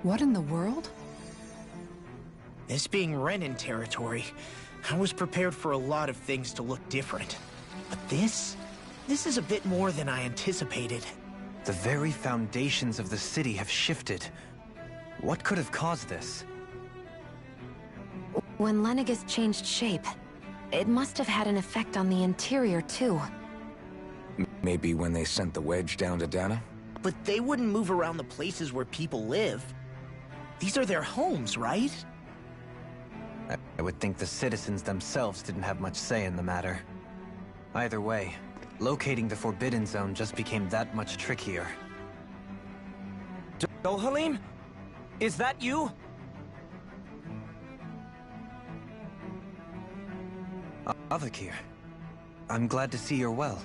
What in the world? This being Renin territory, I was prepared for a lot of things to look different. But this is a bit more than I anticipated. The very foundations of the city have shifted. What could have caused this? When Lenegis changed shape, it must have had an effect on the interior, too. Maybe when they sent the wedge down to Dana? But they wouldn't move around the places where people live. These are their homes, right? I would think the citizens themselves didn't have much say in the matter. Either way, locating the Forbidden Zone just became that much trickier. Dohalim? Is that you? Avakir, I'm glad to see you're well.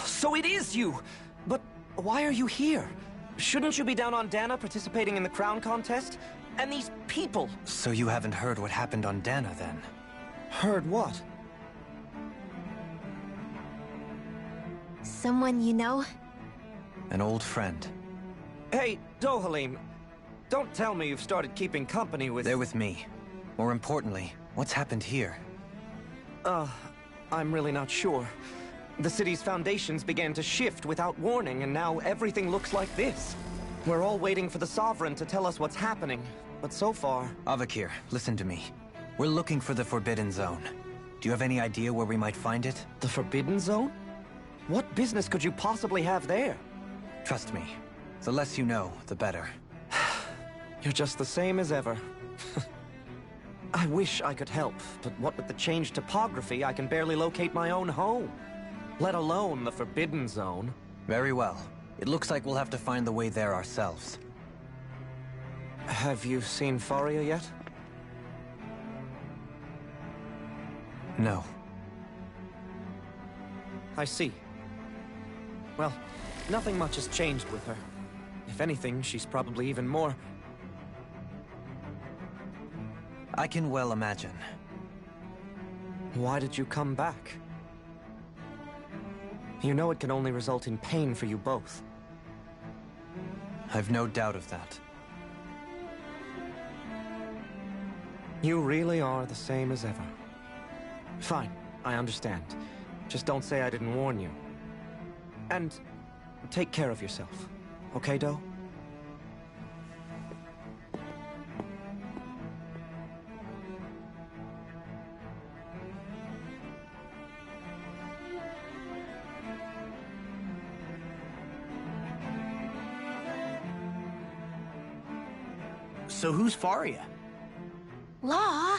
So it is you! But why are you here? Shouldn't you be down on Dana participating in the crown contest? And these people! So you haven't heard what happened on Dana, then? Heard what? Someone you know? An old friend. Hey, Dohalim, don't tell me you've started keeping company with... They're with me. More importantly, what's happened here? I'm really not sure. The city's foundations began to shift without warning, and now everything looks like this. We're all waiting for the Sovereign to tell us what's happening, but so far... Avakir, listen to me. We're looking for the Forbidden Zone. Do you have any idea where we might find it? The Forbidden Zone? What business could you possibly have there? Trust me. The less you know, the better. You're just the same as ever. I wish I could help, but what with the changed topography, I can barely locate my own home. Let alone the Forbidden Zone. Very well. It looks like we'll have to find the way there ourselves. Have you seen Faria yet? No. I see. Well, nothing much has changed with her. If anything, she's probably even more... I can well imagine. Why did you come back? You know it can only result in pain for you both. I've no doubt of that. You really are the same as ever. Fine, I understand. Just don't say I didn't warn you. And take care of yourself. Okay, Do? So who's Faria? Law?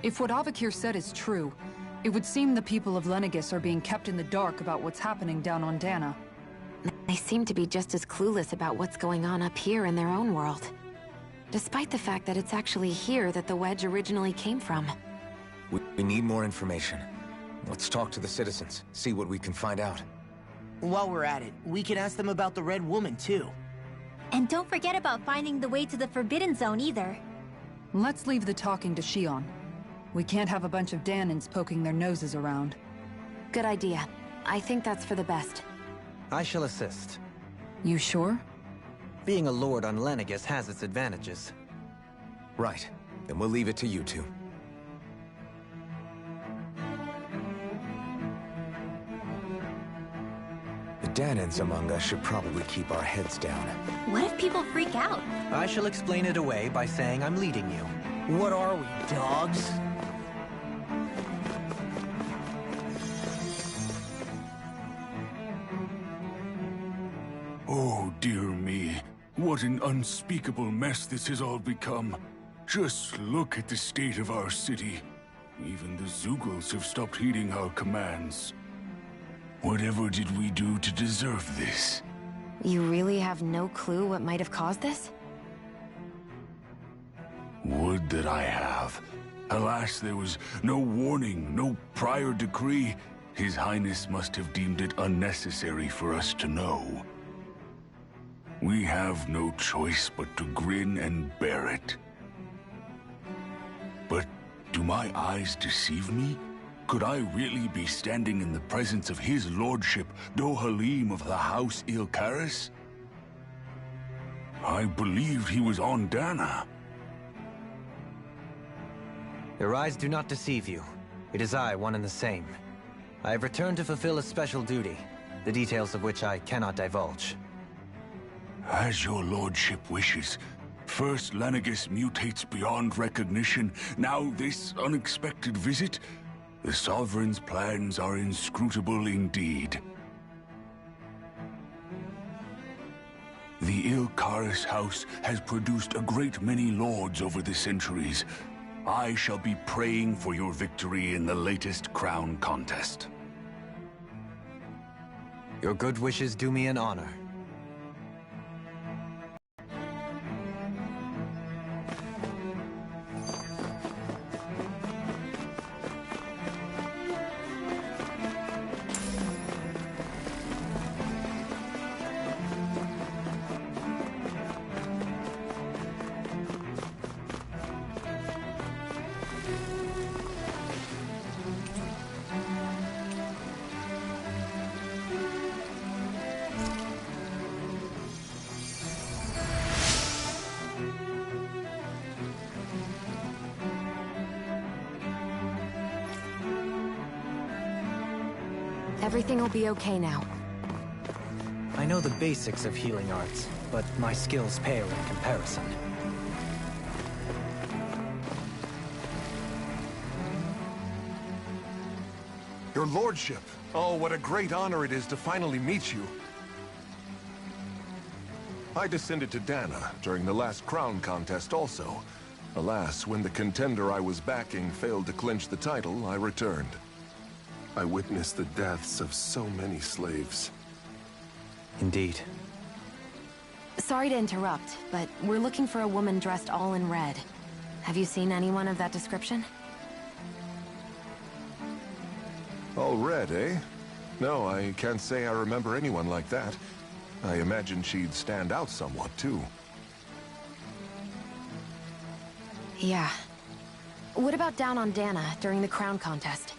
If what Avakir said is true, it would seem the people of Lenegis are being kept in the dark about what's happening down on Dana. They seem to be just as clueless about what's going on up here in their own world. Despite the fact that it's actually here that the wedge originally came from. We need more information. Let's talk to the citizens, see what we can find out. While we're at it, we can ask them about the Red Woman, too. And don't forget about finding the way to the Forbidden Zone either. Let's leave the talking to Shion. We can't have a bunch of Danans poking their noses around. Good idea. I think that's for the best. I shall assist. You sure? Being a lord on Lenegis has its advantages. Right. Then we'll leave it to you two. The Danans among us should probably keep our heads down. What if people freak out? I shall explain it away by saying I'm leading you. What are we, dogs? Oh, dear me. What an unspeakable mess this has all become. Just look at the state of our city. Even the Zeugles have stopped heeding our commands. Whatever did we do to deserve this? You really have no clue what might have caused this? Would that I have. Alas, there was no warning, no prior decree. His Highness must have deemed it unnecessary for us to know. We have no choice but to grin and bear it. But do my eyes deceive me? Could I really be standing in the presence of his lordship, Dohalim of the House Ilkaris? I believed he was on Dana. Your eyes do not deceive you. It is I, one and the same. I have returned to fulfill a special duty, the details of which I cannot divulge. As your lordship wishes. First Lenegis mutates beyond recognition, now this unexpected visit. The Sovereign's plans are inscrutable indeed. The Ilkaris house has produced a great many lords over the centuries. I shall be praying for your victory in the latest crown contest. Your good wishes do me an honor. Everything will be okay now. I know the basics of healing arts, but my skills pale in comparison. Your lordship! Oh, what a great honor it is to finally meet you. I descended to Dana during the last crown contest also. Alas, when the contender I was backing failed to clinch the title, I returned. I witnessed the deaths of so many slaves. Indeed. Sorry to interrupt, but we're looking for a woman dressed all in red. Have you seen anyone of that description? All red, eh? No, I can't say I remember anyone like that. I imagine she'd stand out somewhat, too. Yeah. What about down on Dana during the crown contest?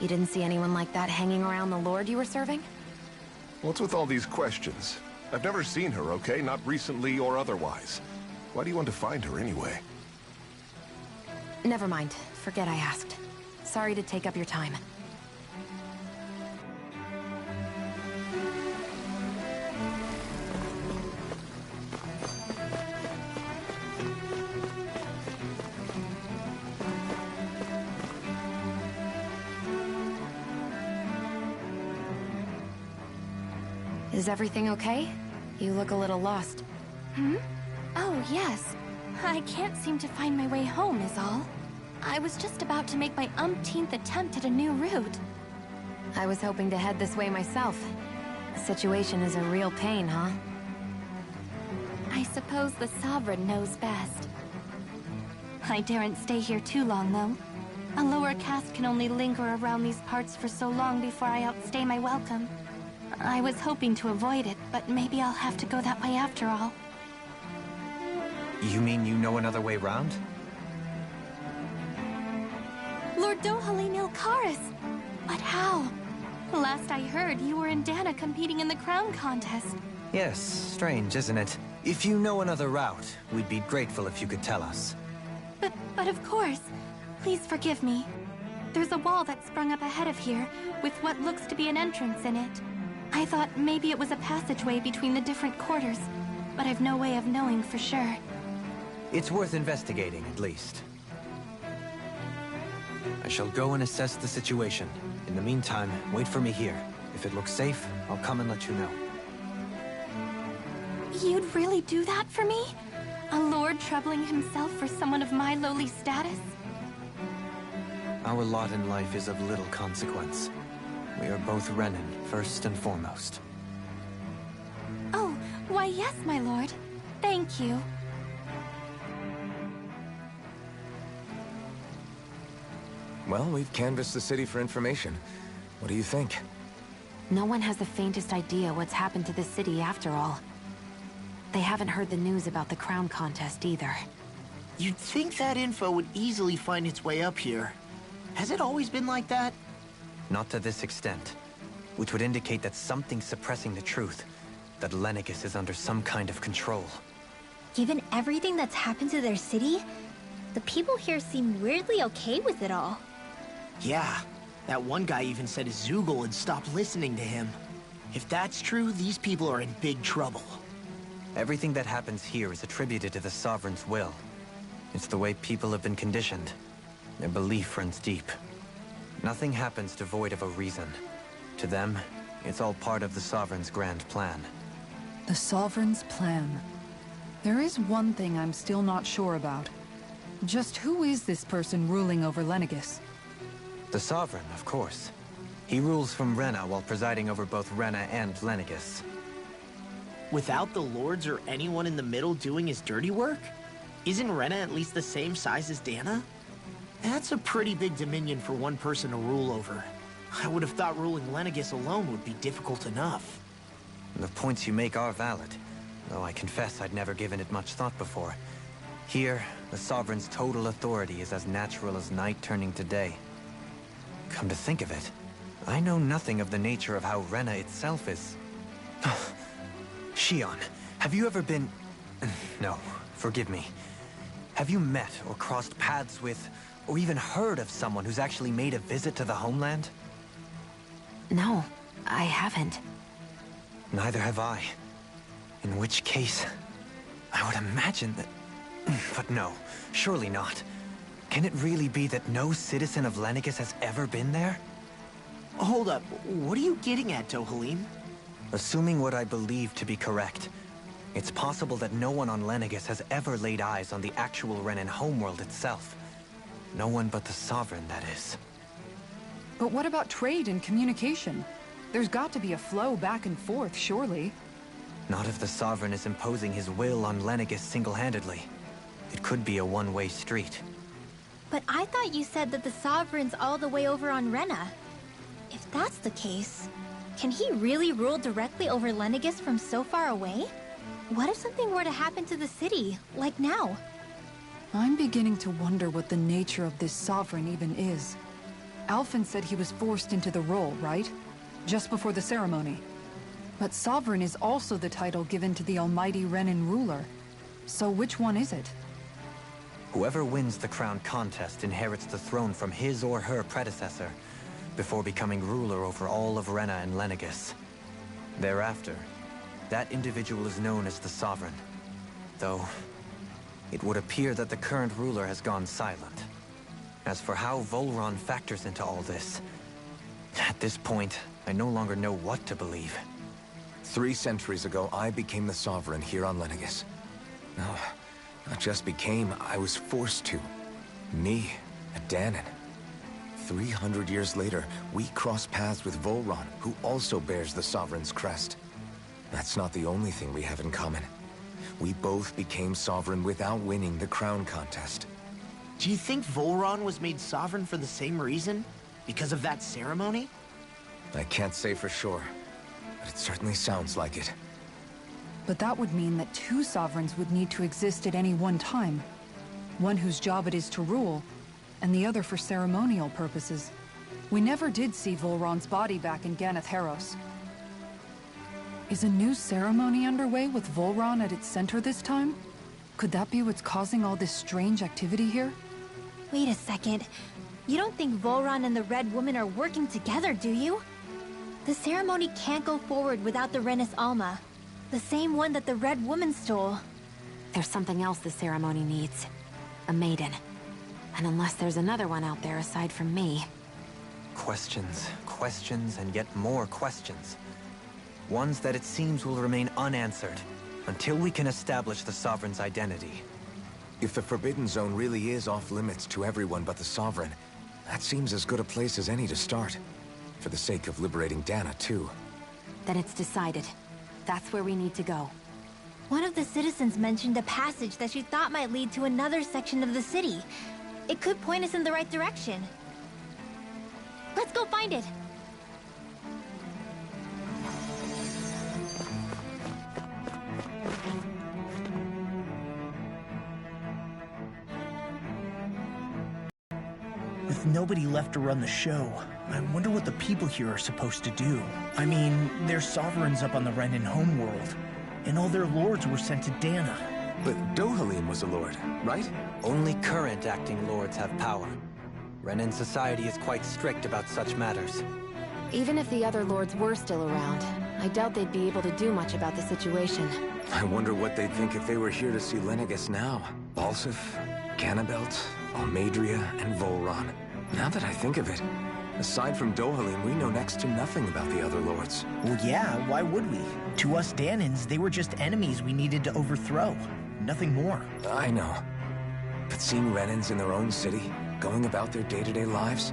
You didn't see anyone like that hanging around the lord you were serving? What's with all these questions? I've never seen her, okay? Not recently or otherwise. Why do you want to find her anyway? Never mind. Forget I asked. Sorry to take up your time. Is everything okay? You look a little lost. Oh, yes. I can't seem to find my way home, is all. I was just about to make my umpteenth attempt at a new route. I was hoping to head this way myself. The situation is a real pain, huh? I suppose the Sovereign knows best. I daren't stay here too long, though. A lower caste can only linger around these parts for so long before I outstay my welcome. I was hoping to avoid it, but maybe I'll have to go that way after all. You mean you know another way round? Lord Dohalim Ilkaris! But how? Last I heard, you were in Dana competing in the crown contest. Yes, strange, isn't it? If you know another route, we'd be grateful if you could tell us. But of course. Please forgive me. There's a wall that sprung up ahead of here, with what looks to be an entrance in it. I thought maybe it was a passageway between the different quarters, but I've no way of knowing for sure. It's worth investigating, at least. I shall go and assess the situation. In the meantime, wait for me here. If it looks safe, I'll come and let you know. You'd really do that for me? A lord troubling himself for someone of my lowly status? Our lot in life is of little consequence. We are both Renin, first and foremost. Oh, why yes, my lord. Thank you. Well, we've canvassed the city for information. What do you think? No one has the faintest idea what's happened to the city after all. They haven't heard the news about the crown contest either. You'd think that info would easily find its way up here. Has it always been like that? Not to this extent. Which would indicate that something's suppressing the truth. That Lenegis is under some kind of control. Given everything that's happened to their city, the people here seem weirdly okay with it all. Yeah, that one guy even said his Zoogle had stopped listening to him. If that's true, these people are in big trouble. Everything that happens here is attributed to the Sovereign's will. It's the way people have been conditioned. Their belief runs deep. Nothing happens devoid of a reason. To them, it's all part of the Sovereign's grand plan. The Sovereign's plan. There is one thing I'm still not sure about. Just who is this person ruling over Lenegis? The Sovereign, of course. He rules from Rena while presiding over both Rena and Lenegis. Without the lords or anyone in the middle doing his dirty work? Isn't Rena at least the same size as Dana? That's a pretty big dominion for one person to rule over. I would have thought ruling Lenegis alone would be difficult enough. The points you make are valid, though I confess I'd never given it much thought before. Here, the Sovereign's total authority is as natural as night turning to day. Come to think of it, I know nothing of the nature of how Rena itself is. Shion, have you ever been... No, forgive me. Have you met or crossed paths with, or even heard of someone who's actually made a visit to the homeland? No, I haven't. Neither have I. In which case, I would imagine that... But no, surely not. Can it really be that no citizen of Lenegis has ever been there? Hold up, what are you getting at, Tohalim? Assuming what I believe to be correct, it's possible that no one on Lenegis has ever laid eyes on the actual Renan homeworld itself. No one but the Sovereign, that is. But what about trade and communication? There's got to be a flow back and forth, surely. Not if the Sovereign is imposing his will on Lenegis single-handedly. It could be a one-way street. But I thought you said that the Sovereign's all the way over on Rena. If that's the case, can he really rule directly over Lenegis from so far away? What if something were to happen to the city, like now? I'm beginning to wonder what the nature of this Sovereign even is. Alphen said he was forced into the role, right? Just before the ceremony. But Sovereign is also the title given to the almighty Renan ruler. So which one is it? Whoever wins the crown contest inherits the throne from his or her predecessor, before becoming ruler over all of Rena and Lenegis. Thereafter, that individual is known as the Sovereign. Though, it would appear that the current ruler has gone silent. As for how Volron factors into all this, at this point, I no longer know what to believe. 3 centuries ago, I became the Sovereign here on Lenegis. No, not just became, I was forced to. Me, a Danon. 300 years later, we cross paths with Volron, who also bears the Sovereign's crest. That's not the only thing we have in common. We both became Sovereign without winning the crown contest. Do you think Volron was made Sovereign for the same reason? Because of that ceremony? I can't say for sure, but it certainly sounds like it. But that would mean that 2 Sovereigns would need to exist at any one time. One whose job it is to rule, and the other for ceremonial purposes. We never did see Volron's body back in Ganath Haros. Is a new ceremony underway with Volron at its center this time? Could that be what's causing all this strange activity here? Wait a second. You don't think Volron and the Red Woman are working together, do you? The ceremony can't go forward without the Renis Alma. The same one that the Red Woman stole. There's something else the ceremony needs. A maiden. And unless there's another one out there aside from me... Questions, questions, and yet more questions. Ones that it seems will remain unanswered, until we can establish the Sovereign's identity. If the Forbidden Zone really is off-limits to everyone but the Sovereign, that seems as good a place as any to start. For the sake of liberating Dana, too. Then it's decided. That's where we need to go. One of the citizens mentioned a passage that she thought might lead to another section of the city. It could point us in the right direction. Let's go find it! With nobody left to run the show, I wonder what the people here are supposed to do. I mean, their sovereigns up on the Renan homeworld, and all their lords were sent to Dana. But Dohalim was a lord, right? Only current acting lords have power. Renan society is quite strict about such matters. Even if the other lords were still around, I doubt they'd be able to do much about the situation. I wonder what they'd think if they were here to see Lenegis now. Balsif, Ganabelt, Almadria, and Volron. Now that I think of it, aside from Dohalim, we know next to nothing about the other lords. Well, yeah, why would we? To us Danans, they were just enemies we needed to overthrow. Nothing more. I know. But seeing Renans in their own city, going about their day-to-day lives,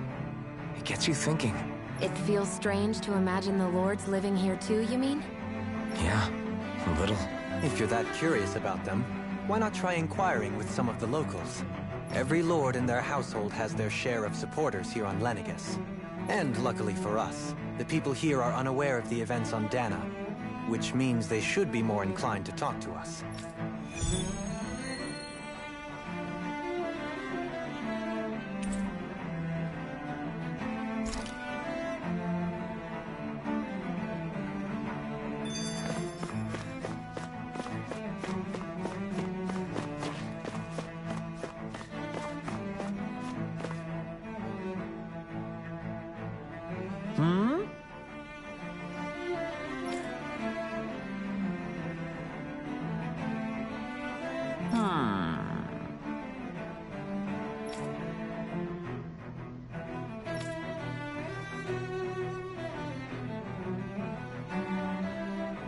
it gets you thinking. It feels strange to imagine the lords living here too, you mean? Yeah, a little. If you're that curious about them, why not try inquiring with some of the locals? Every lord in their household has their share of supporters here on Lenegis. And luckily for us, the people here are unaware of the events on Dana, which means they should be more inclined to talk to us.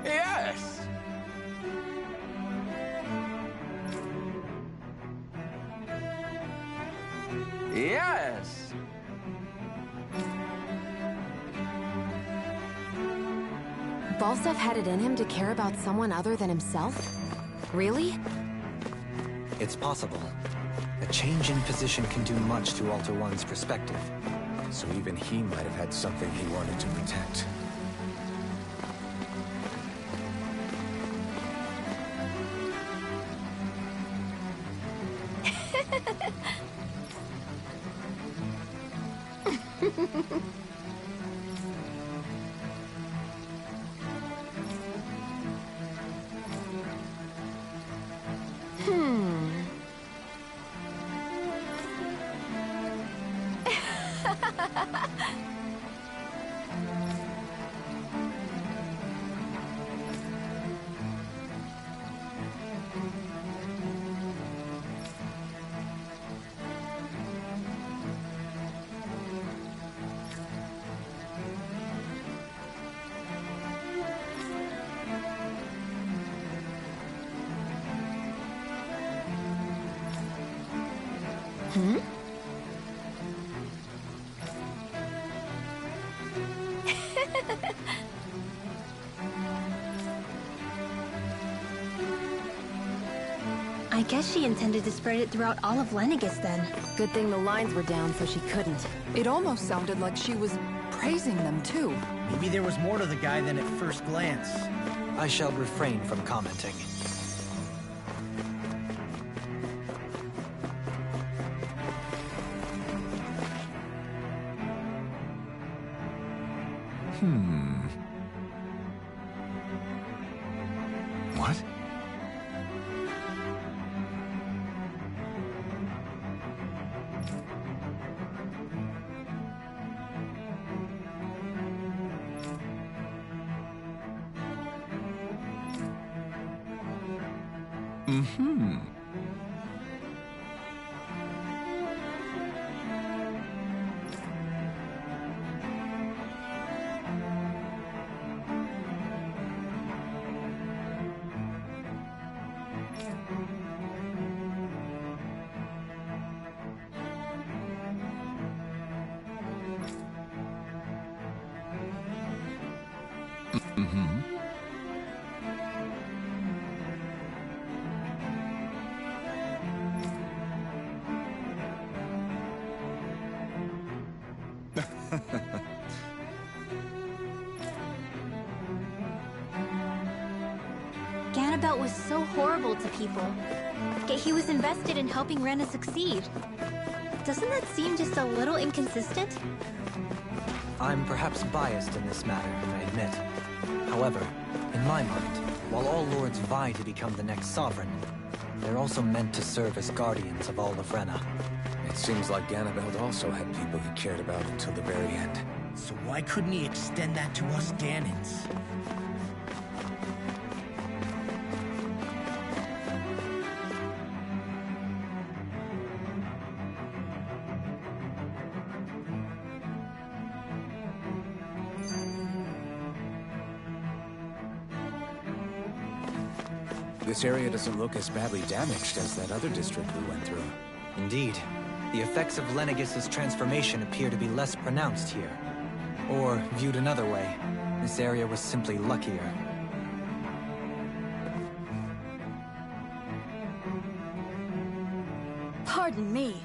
Yes! Yes! Balsef had it in him to care about someone other than himself? Really? It's possible. A change in position can do much to alter one's perspective. So even he might have had something he wanted to protect. I guess she intended to spread it throughout all of Lenegis then. Good thing the lines were down so she couldn't. It almost sounded like she was praising them too. Maybe there was more to the guy than at first glance. I shall refrain from commenting. What? Ganabelt was so horrible to people, yet he was invested in helping Rena succeed. Doesn't that seem just a little inconsistent? I'm perhaps biased in this matter, I admit. However, in my mind, while all lords vie to become the next sovereign, they're also meant to serve as guardians of all of Rena. It seems like Ganabelt also had people he cared about until the very end. So why couldn't he extend that to us Danans? This area doesn't look as badly damaged as that other district we went through. Indeed. The effects of Lenegis' transformation appear to be less pronounced here. Or, viewed another way, this area was simply luckier. Pardon me.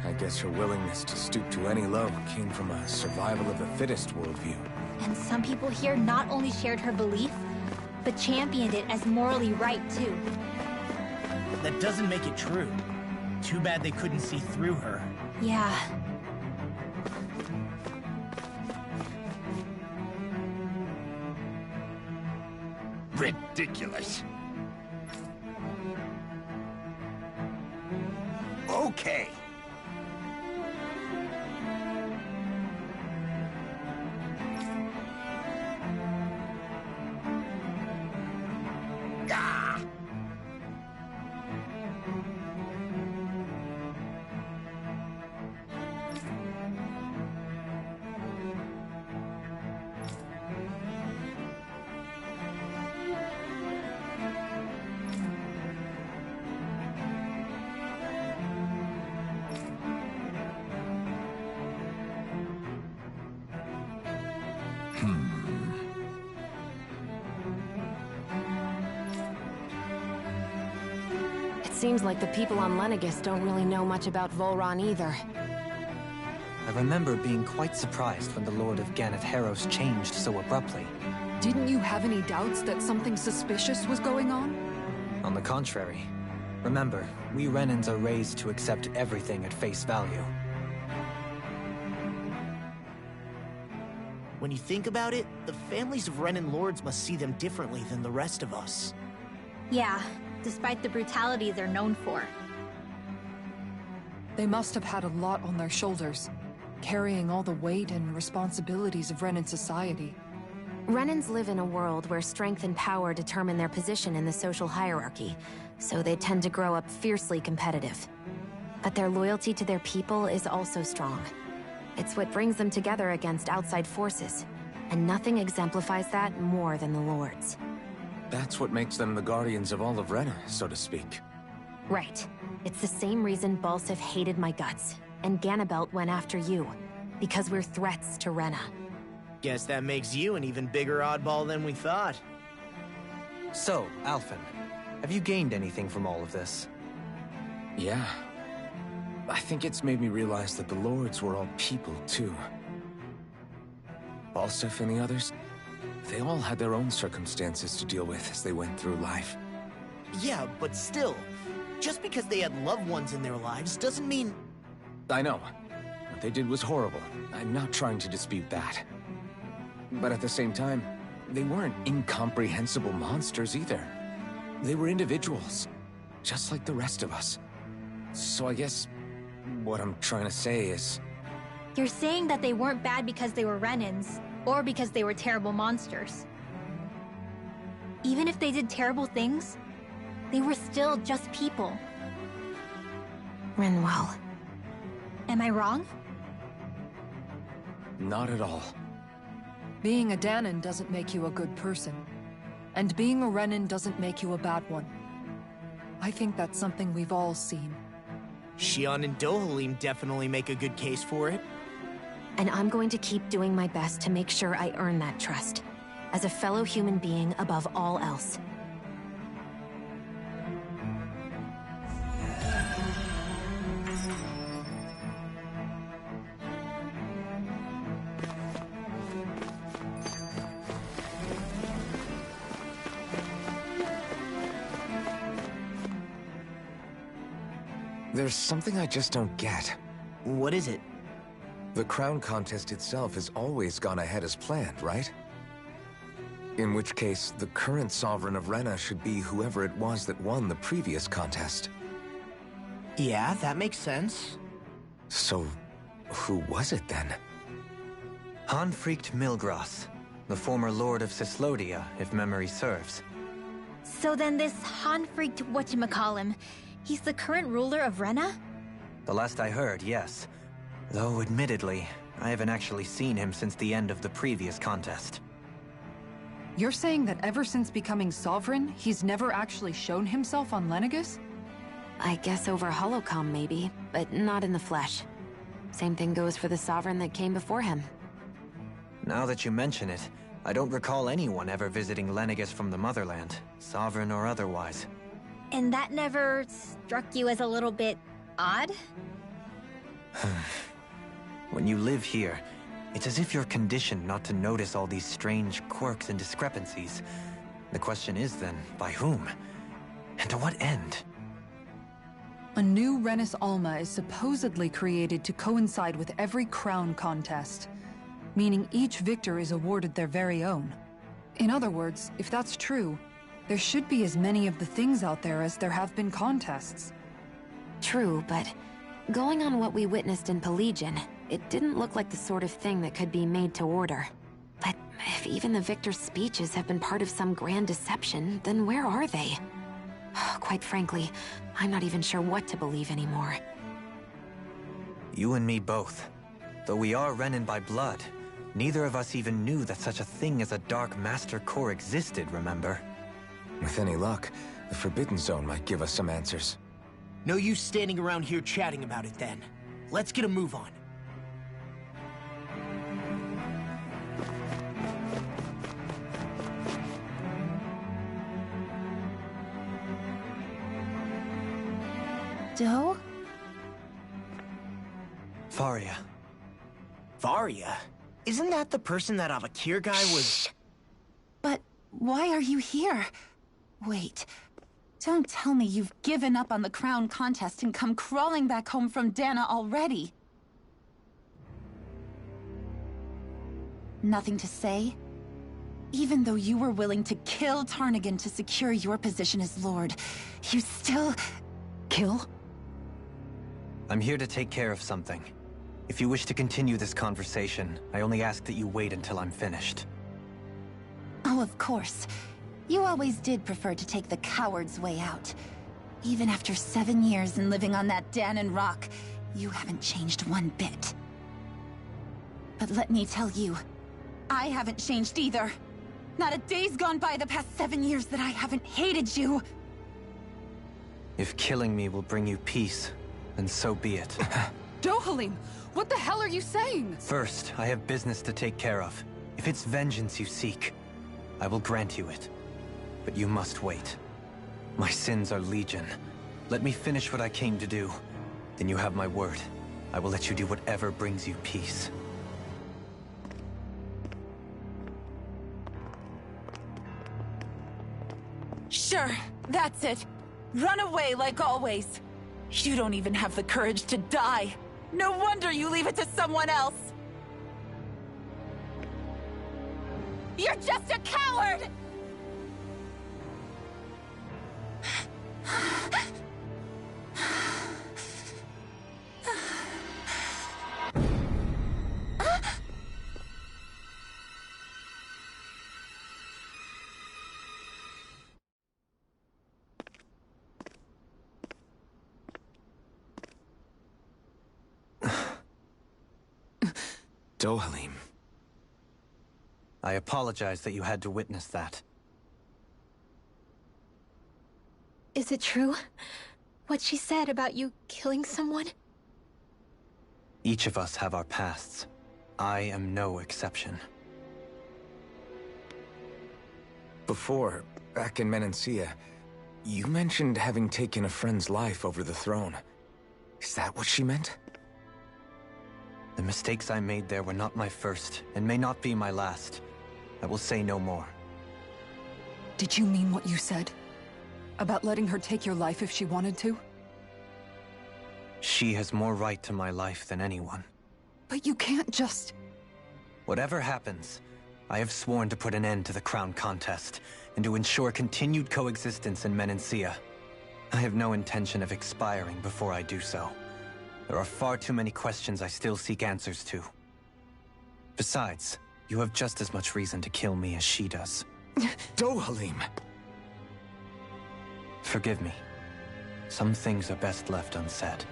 I guess your willingness to stoop to any low came from a survival of the fittest worldview. And some people here not only shared her belief, but championed it as morally right, too. That doesn't make it true. Too bad they couldn't see through her. Yeah. Ridiculous. Okay. Seems like the people on Lenegis don't really know much about Volron either. I remember being quite surprised when the Lord of Ganath Haros changed so abruptly. Didn't you have any doubts that something suspicious was going on? On the contrary. Remember, we Renans are raised to accept everything at face value. When you think about it, the families of Renan lords must see them differently than the rest of us. Yeah, despite the brutality they're known for. They must have had a lot on their shoulders, carrying all the weight and responsibilities of Renan society. Renans live in a world where strength and power determine their position in the social hierarchy, so they tend to grow up fiercely competitive. But their loyalty to their people is also strong. It's what brings them together against outside forces, and nothing exemplifies that more than the Lords. That's what makes them the guardians of all of Rena, so to speak. Right. It's the same reason Balsif hated my guts, and Ganabelt went after you. Because we're threats to Rena. Guess that makes you an even bigger oddball than we thought. So, Alphen, have you gained anything from all of this? Yeah. I think it's made me realize that the Lords were all people, too. Balsif and the others, they all had their own circumstances to deal with as they went through life. Yeah, but still, just because they had loved ones in their lives doesn't mean... I know. What they did was horrible. I'm not trying to dispute that. But at the same time, they weren't incomprehensible monsters either. They were individuals, just like the rest of us. So I guess what I'm trying to say is... You're saying that they weren't bad because they were Renans, or because they were terrible monsters. Even if they did terrible things, they were still just people. Rinwell. Am I wrong? Not at all. Being a Danan doesn't make you a good person. And being a Renan doesn't make you a bad one. I think that's something we've all seen. Xion and Dohalim definitely make a good case for it. And I'm going to keep doing my best to make sure I earn that trust. As a fellow human being above all else. There's something I just don't get. What is it? The crown contest itself has always gone ahead as planned, right? In which case, the current Sovereign of Rena should be whoever it was that won the previous contest. Yeah, that makes sense. So, who was it then? Hanfricht Milgras, the former Lord of Cislodia, if memory serves. So then this Hanfricht whatchamacallem, he's the current ruler of Rena? The last I heard, yes. Though, admittedly, I haven't actually seen him since the end of the previous contest. You're saying that ever since becoming Sovereign, he's never actually shown himself on Lenegis? I guess over holocom maybe, but not in the flesh. Same thing goes for the Sovereign that came before him. Now that you mention it, I don't recall anyone ever visiting Lenegis from the motherland, Sovereign or otherwise. And that never struck you as a little bit odd? When you live here, it's as if you're conditioned not to notice all these strange quirks and discrepancies. The question is then, by whom? And to what end? A new Renis Alma is supposedly created to coincide with every crown contest, meaning each victor is awarded their very own. In other words, if that's true, there should be as many of the things out there as there have been contests. True, but going on what we witnessed in Pelagian, it didn't look like the sort of thing that could be made to order. But if even the victor's speeches have been part of some grand deception, then where are they? Quite frankly, I'm not even sure what to believe anymore. You and me both. Though we are Renin by blood, neither of us even knew that such a thing as a Dark Master Core existed, remember? With any luck, the Forbidden Zone might give us some answers. No use standing around here chatting about it then. Let's get a move on. Doe? Faria. Varia? Isn't that the person that Avakir guy was... But why are you here? Wait. Don't tell me you've given up on the crown contest and come crawling back home from Dana already. Nothing to say? Even though you were willing to kill Tarnigan to secure your position as Lord, you still... Kill? I'm here to take care of something. If you wish to continue this conversation, I only ask that you wait until I'm finished. Oh, of course. You always did prefer to take the coward's way out. Even after 7 years and living on that Danon rock, you haven't changed one bit. But let me tell you, I haven't changed either. Not a day's gone by the past 7 years that I haven't hated you. If killing me will bring you peace, then so be it. Dohalim, what the hell are you saying? First, I have business to take care of. If it's vengeance you seek, I will grant you it. But you must wait. My sins are legion. Let me finish what I came to do. Then you have my word. I will let you do whatever brings you peace. Sure, that's it. Run away like always. You don't even have the courage to die. No wonder you leave it to someone else. You're just a coward! Dohalim. I apologize that you had to witness that. Is it true? What she said about you killing someone? Each of us have our pasts. I am no exception. Before, back in Menancia, you mentioned having taken a friend's life over the throne. Is that what she meant? The mistakes I made there were not my first, and may not be my last. I will say no more. Did you mean what you said? About letting her take your life if she wanted to? She has more right to my life than anyone. But you can't just... Whatever happens, I have sworn to put an end to the crown contest, and to ensure continued coexistence in Menancia. I have no intention of expiring before I do so. There are far too many questions I still seek answers to. Besides, you have just as much reason to kill me as she does. Dohalim! Forgive me. Some things are best left unsaid.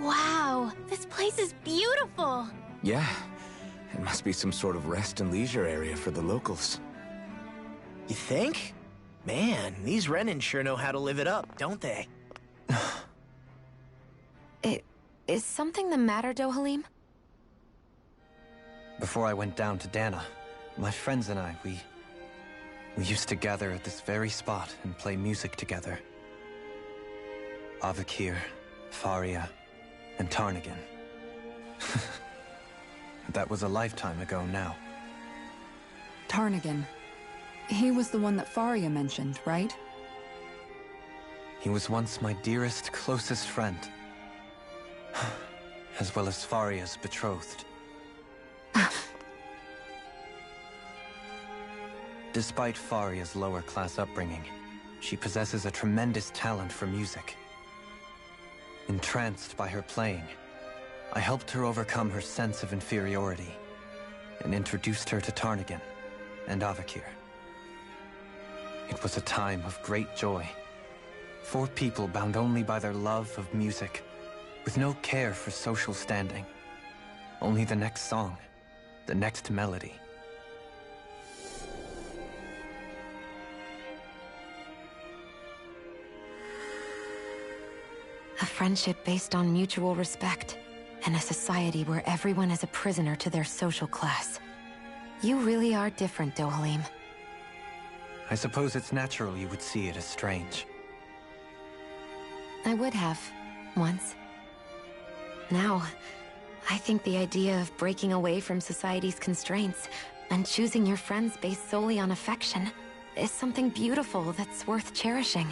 Wow, this place is beautiful! Yeah, it must be some sort of rest and leisure area for the locals. You think? Man, these Renan sure know how to live it up, don't they? Is something the matter, Dohalim? Before I went down to Dana, my friends and I, we used to gather at this very spot and play music together. Avakir, Faria, and Tarnagan. That was a lifetime ago now. Tarnagan. He was the one that Faria mentioned, right? He was once my dearest, closest friend. As well as Faria's betrothed. Despite Faria's lower-class upbringing, she possesses a tremendous talent for music. Entranced by her playing, I helped her overcome her sense of inferiority and introduced her to Tarnagan and Avakir. It was a time of great joy. 4 people bound only by their love of music, with no care for social standing. Only the next song, the next melody. A friendship based on mutual respect, and a society where everyone is a prisoner to their social class. You really are different, Dohalim. I suppose it's natural you would see it as strange. I would have, once. Now, I think the idea of breaking away from society's constraints and choosing your friends based solely on affection is something beautiful that's worth cherishing.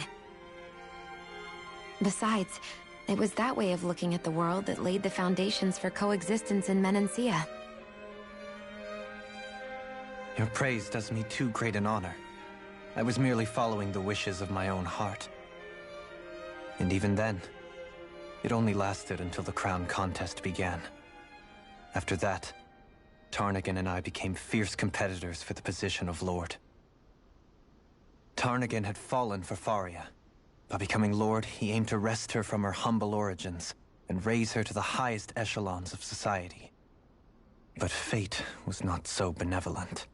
Besides, it was that way of looking at the world that laid the foundations for coexistence in Menancia. Your praise does me too great an honor. I was merely following the wishes of my own heart. And even then, it only lasted until the crown contest began. After that, Tarnagan and I became fierce competitors for the position of Lord. Tarnagan had fallen for Faria. By becoming Lord, he aimed to wrest her from her humble origins and raise her to the highest echelons of society. But fate was not so benevolent.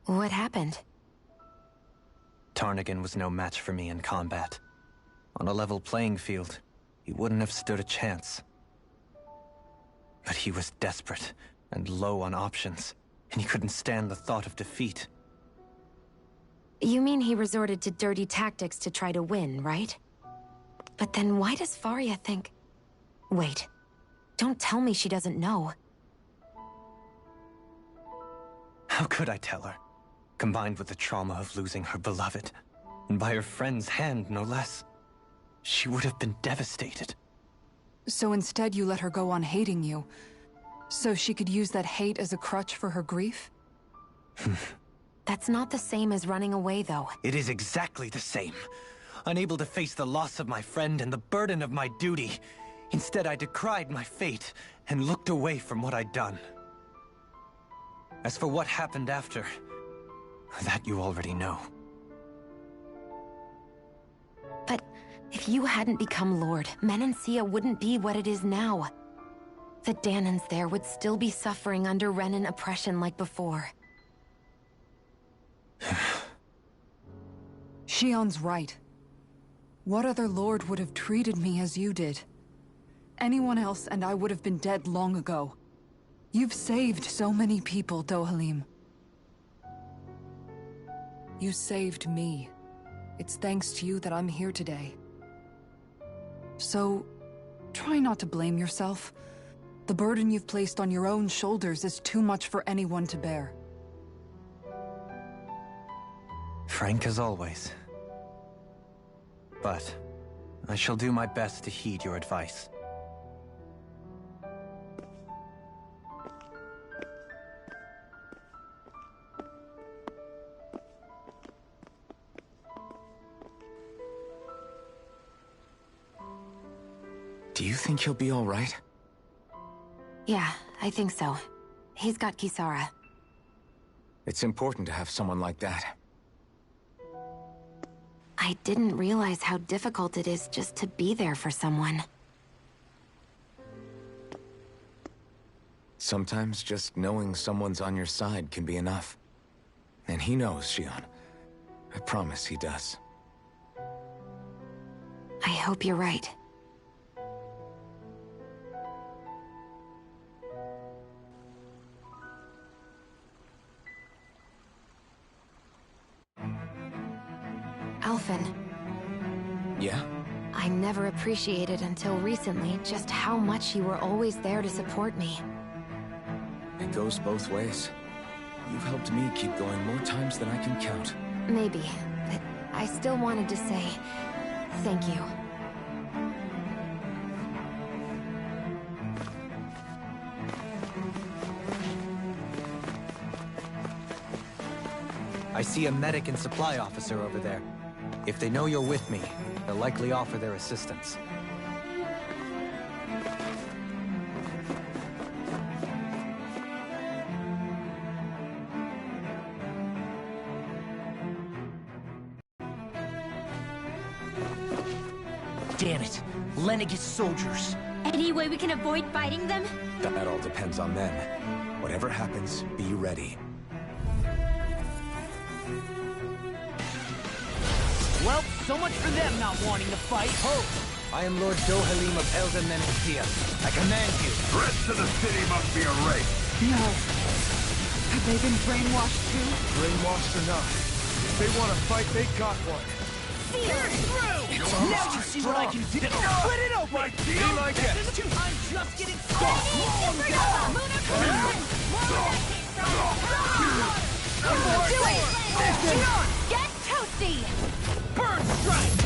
What happened? Tarnagan was no match for me in combat. On a level playing field, he wouldn't have stood a chance. But he was desperate and low on options, and he couldn't stand the thought of defeat. You mean he resorted to dirty tactics to try to win, right? But then why does Faria think... Wait. Don't tell me she doesn't know. How could I tell her? Combined with the trauma of losing her beloved, and by her friend's hand, no less. She would have been devastated. So instead you let her go on hating you, so she could use that hate as a crutch for her grief? That's not the same as running away, though. It is exactly the same. Unable to face the loss of my friend and the burden of my duty. Instead, I decried my fate and looked away from what I'd done. As for what happened after, that you already know. But if you hadn't become Lord, Menancia wouldn't be what it is now. The Danans there would still be suffering under Renan oppression like before. Shion's right. What other lord would have treated me as you did? Anyone else and I would have been dead long ago. You've saved so many people, Dohalim. You saved me. It's thanks to you that I'm here today. So, try not to blame yourself. The burden you've placed on your own shoulders is too much for anyone to bear. Frank as always. But I shall do my best to heed your advice. Do you think he'll be all right? Yeah, I think so. He's got Kisara. It's important to have someone like that. I didn't realize how difficult it is just to be there for someone. Sometimes just knowing someone's on your side can be enough. And he knows, Shion. I promise he does. I hope you're right. Alphen. Yeah? I never appreciated until recently just how much you were always there to support me. It goes both ways. You've helped me keep going more times than I can count. Maybe, but I still wanted to say thank you. I see a medic and supply officer over there. If they know you're with me, they'll likely offer their assistance. Damn it! Lenegis soldiers! Any way we can avoid fighting them? That all depends on them. Whatever happens, be ready. Well, so much for them not wanting to fight. Ho! I am Lord Dohalim of Elden Menancia. I command you. Threats to the city must be erased. No. Have they been brainwashed too? Brainwashed or not, if they want to fight, they got one. You're through! Now you see what I can do! Split it open! Be like it! I'm just getting started! Do it! Get toasty! Burn strike!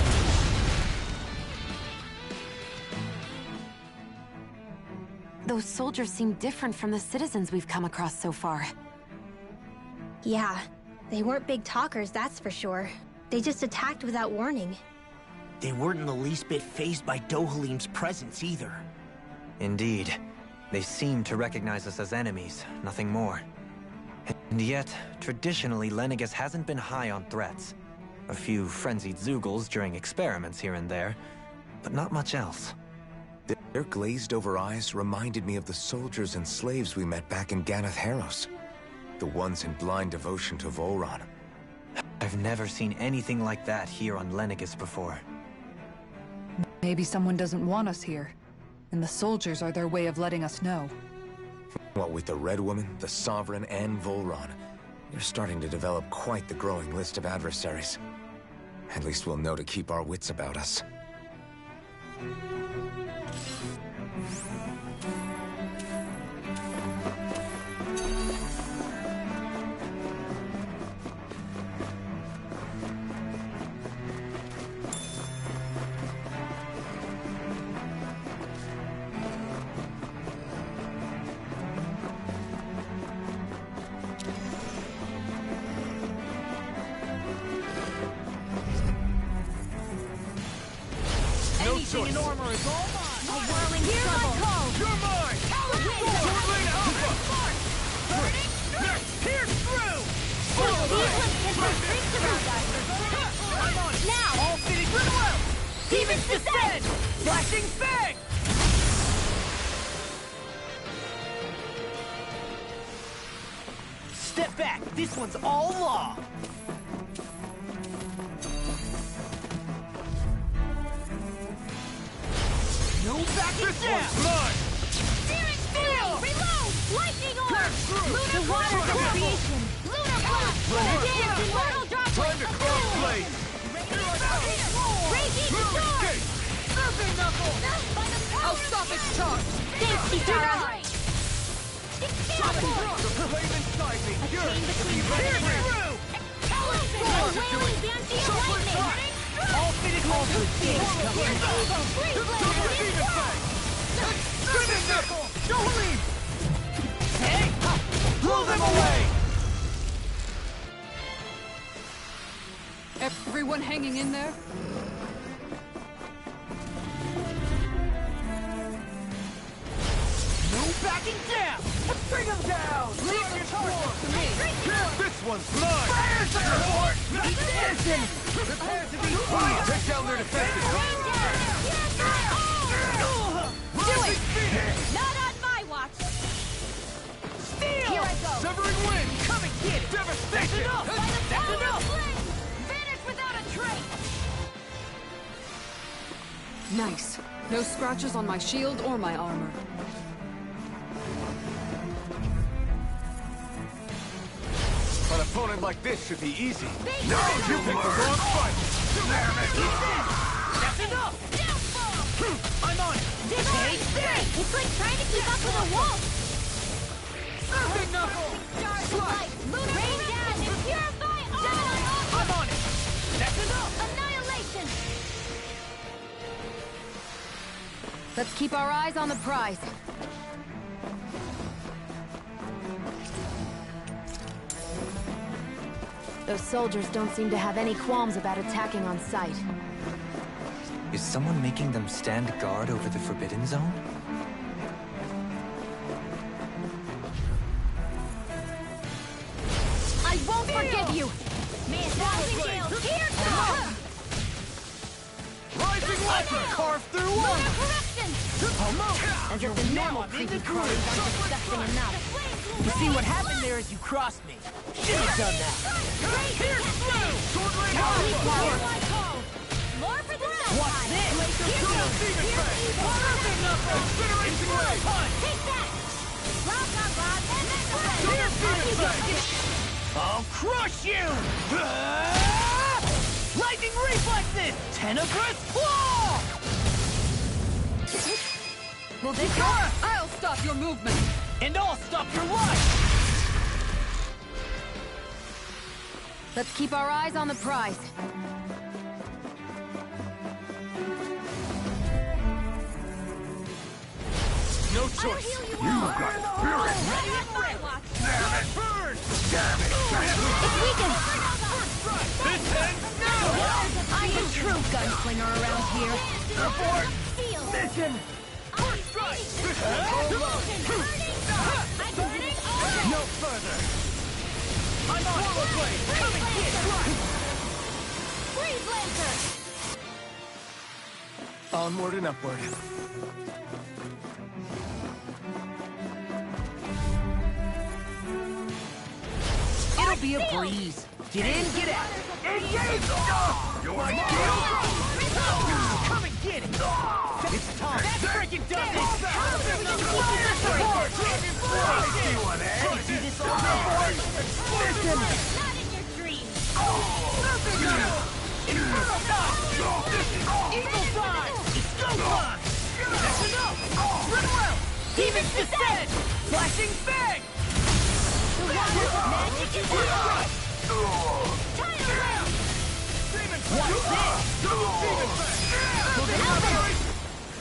Those soldiers seem different from the citizens we've come across so far. Yeah, they weren't big talkers, that's for sure. They just attacked without warning. They weren't in the least bit fazed by Dohalim's presence either. Indeed. They seem to recognize us as enemies, nothing more. And yet, traditionally, Lenegis hasn't been high on threats. A few frenzied Zeugles during experiments here and there, but not much else. Their glazed-over eyes reminded me of the soldiers and slaves we met back in Ganath Harros. The ones in blind devotion to Volron. I've never seen anything like that here on Lenegis before. Maybe someone doesn't want us here, and the soldiers are their way of letting us know. What with the Red Woman, the Sovereign, and Volron, You're starting to develop quite the growing list of adversaries. At least we'll know to keep our wits about us. Anything in armor is all mine! A whirling trouble! You're mine! Swordblade Alpha! Pierce through! Now! All fitting goodwill! Demons descend! Flashing fang! Step back! This one's all law! No backing down! Mine! Searing steel! Reload! Lightning orb! Lunar water creation! Lunar blast! Dance and mortal droplet! Time to crossblade! Raging storm! Serpent knuckle! I'll stop its charge! Thanks, Kitara! The flame inside me! You're Pierce through! Wailing Banshee of lightning! All fitted all good things come Here's evil! Freeze blade! Spinning knuckle! Don't leave! Hey! Blow them away! Everyone hanging in there? No backing down! Bring them down! Leave your torch to me! This one's mine! Fire support! Listen! Prepare to be quiet! Take down their defenses! Do it! Not on my watch! Steel! Here I go! Severing wind! Come and get it! Devastation! Enough! That's enough! Vanish without a trace! Nice. No scratches on my shield or my armor. An opponent like this should be easy. No! You picked the wrong fight! That's enough! I'm on it! Take this! It's like trying to keep up with a wolf! Serpent knuckle! Stars of light! Rain down and purify all! I'm on it! That's enough! Annihilation! Let's keep our eyes on the prize. Those soldiers don't seem to have any qualms about attacking on sight. Is someone making them stand guard over the Forbidden Zone? I won't forgive you! Man, thousand gales, here comes! Rising lightning! Carve through Lunar one! corruption! As if the normal creepy crawlies aren't disgusting enough. You see what happened there is you crossed me. Should have done that. Pierce through! Swordblade Alpha! More for the sun! What's this? Demon Fang! Incineration Ray! Take that! Rock on Rob, and then Demon Fang! I'll crush you! Lightning reflexes! Tenebrous claw! Will they I'll stop your movement! And I'll stop your life! Let's keep our eyes on the prize. No choice! you got spirit! Ready at my watch! Burn! Damn it! It's weakened! This ends now! I'm a true gunslinger around here. Report! Mission! No further! I'm on it! Come and get it! Freeze Lancer! Onward and upward. It'll be a breeze. Get in, get out. Engage! You're Come and get it! It's time! That freaking does it! Do this all Not in your dreams! Infernal Dodge! Eagle Dive! Stone Blast! That's enough! Run well! Demon's Descent! Flashing Fang! The water's magic is out! Tidal Wave! Watch this! Alvin!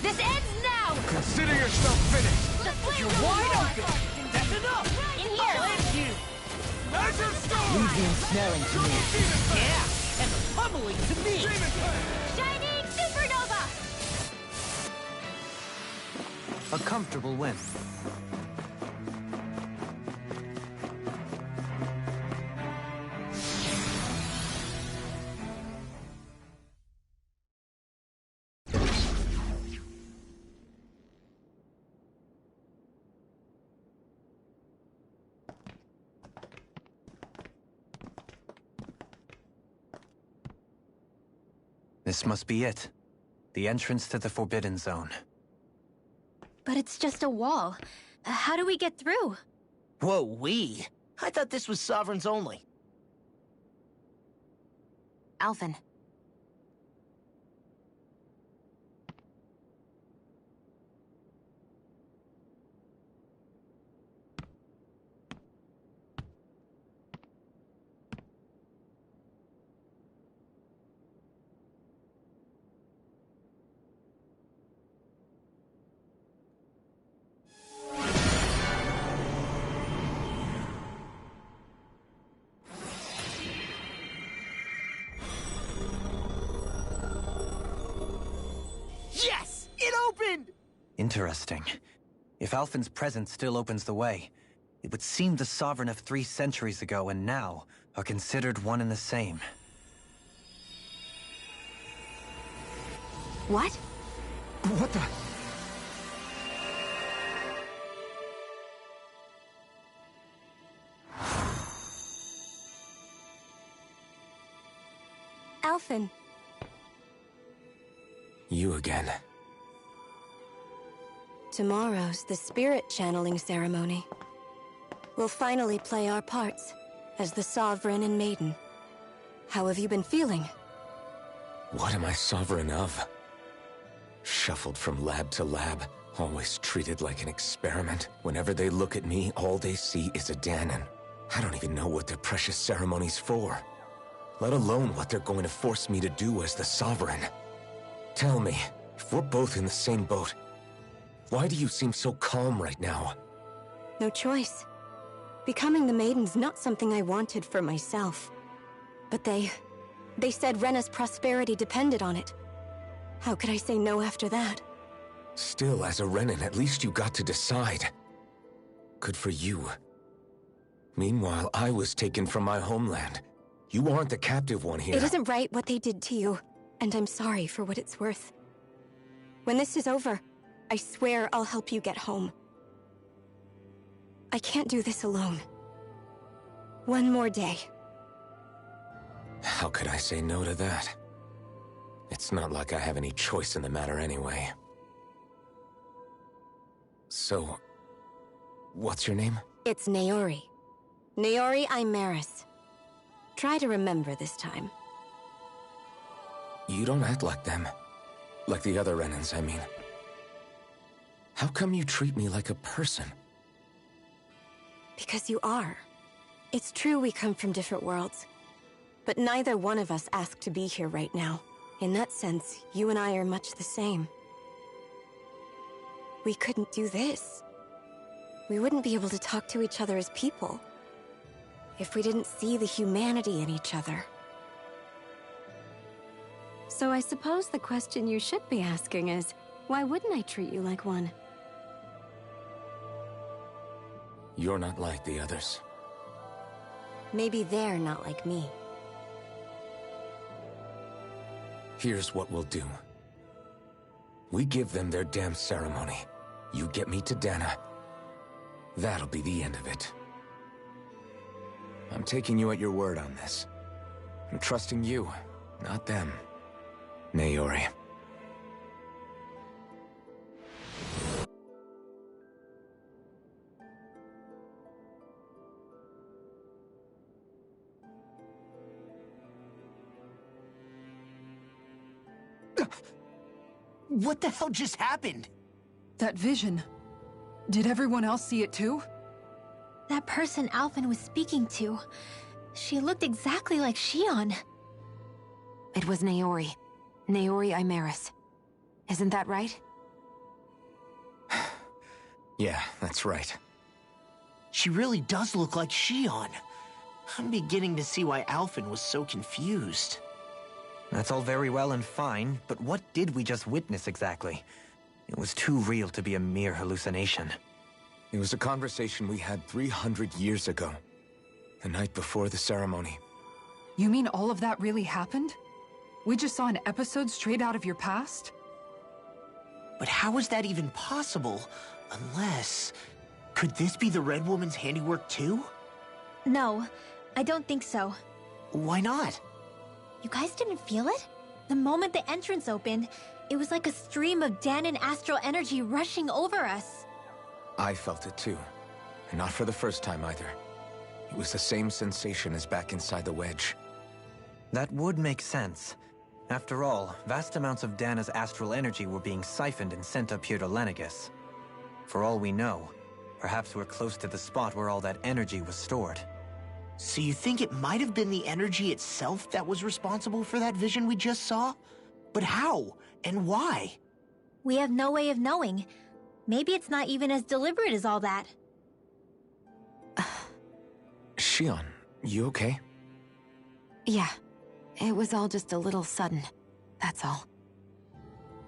This ends now! Consider yourself finished! You're wide open! That's enough! In here! I'll end you! Measure Storm! Leave the ensnaring to me. Yeah! And the pummeling to me! Shining Supernova! A comfortable win. This must be it. The entrance to the Forbidden Zone. But it's just a wall. How do we get through? Whoa, we? I thought this was Sovereigns only. Alvin. Yes! It opened! Interesting. If Alphen's presence still opens the way, it would seem the Sovereign of 3 centuries ago and now are considered one and the same. What? What the? Alphen. You again. Tomorrow's the spirit channeling ceremony. We'll finally play our parts as the Sovereign and Maiden. How have you been feeling? What am I sovereign of? Shuffled from lab to lab, always treated like an experiment. Whenever they look at me, all they see is a Danon. I don't even know what their precious ceremony's for, let alone what they're going to force me to do as the Sovereign. Tell me, if we're both in the same boat, why do you seem so calm right now? No choice. Becoming the Maiden's not something I wanted for myself. But they said Rena's prosperity depended on it. How could I say no after that? Still, as a Renan, at least you got to decide. Good for you. Meanwhile, I was taken from my homeland. You aren't the captive one here. It isn't right what they did to you, and I'm sorry for what it's worth. When this is over, I swear I'll help you get home. I can't do this alone. One more day. How could I say no to that? It's not like I have any choice in the matter anyway. So, what's your name? It's Naori. Naori Imaris. Try to remember this time. You don't act like them. Like the other Renans, I mean. How come you treat me like a person? Because you are. It's true we come from different worlds. But neither one of us asked to be here right now. In that sense, you and I are much the same. We couldn't do this. We wouldn't be able to talk to each other as people if we didn't see the humanity in each other. So I suppose the question you should be asking is, why wouldn't I treat you like one? You're not like the others. Maybe they're not like me. Here's what we'll do. We give them their damn ceremony. You get me to Dana. That'll be the end of it. I'm taking you at your word on this. I'm trusting you, not them. Naori. What the hell just happened? That vision. Did everyone else see it too? That person Alphen was speaking to. She looked exactly like Shion. It was Naori. Naori Imaris. Isn't that right? Yeah, that's right. She really does look like Shion. I'm beginning to see why Alphen was so confused. That's all very well and fine, but what did we just witness exactly? It was too real to be a mere hallucination. It was a conversation we had 300 years ago. The night before the ceremony. You mean all of that really happened? We just saw an episode straight out of your past? But how is that even possible? Unless... Could this be the Red Woman's handiwork too? No, I don't think so. Why not? You guys didn't feel it? The moment the entrance opened, it was like a stream of Danon astral energy rushing over us. I felt it too. And not for the first time either. It was the same sensation as back inside the wedge. That would make sense. After all, vast amounts of Dana's astral energy were being siphoned and sent up here to Lenegis. For all we know, perhaps we're close to the spot where all that energy was stored. So you think it might have been the energy itself that was responsible for that vision we just saw? But how? And why? We have no way of knowing. Maybe it's not even as deliberate as all that. Shion, you okay? Yeah. It was all just a little sudden. That's all.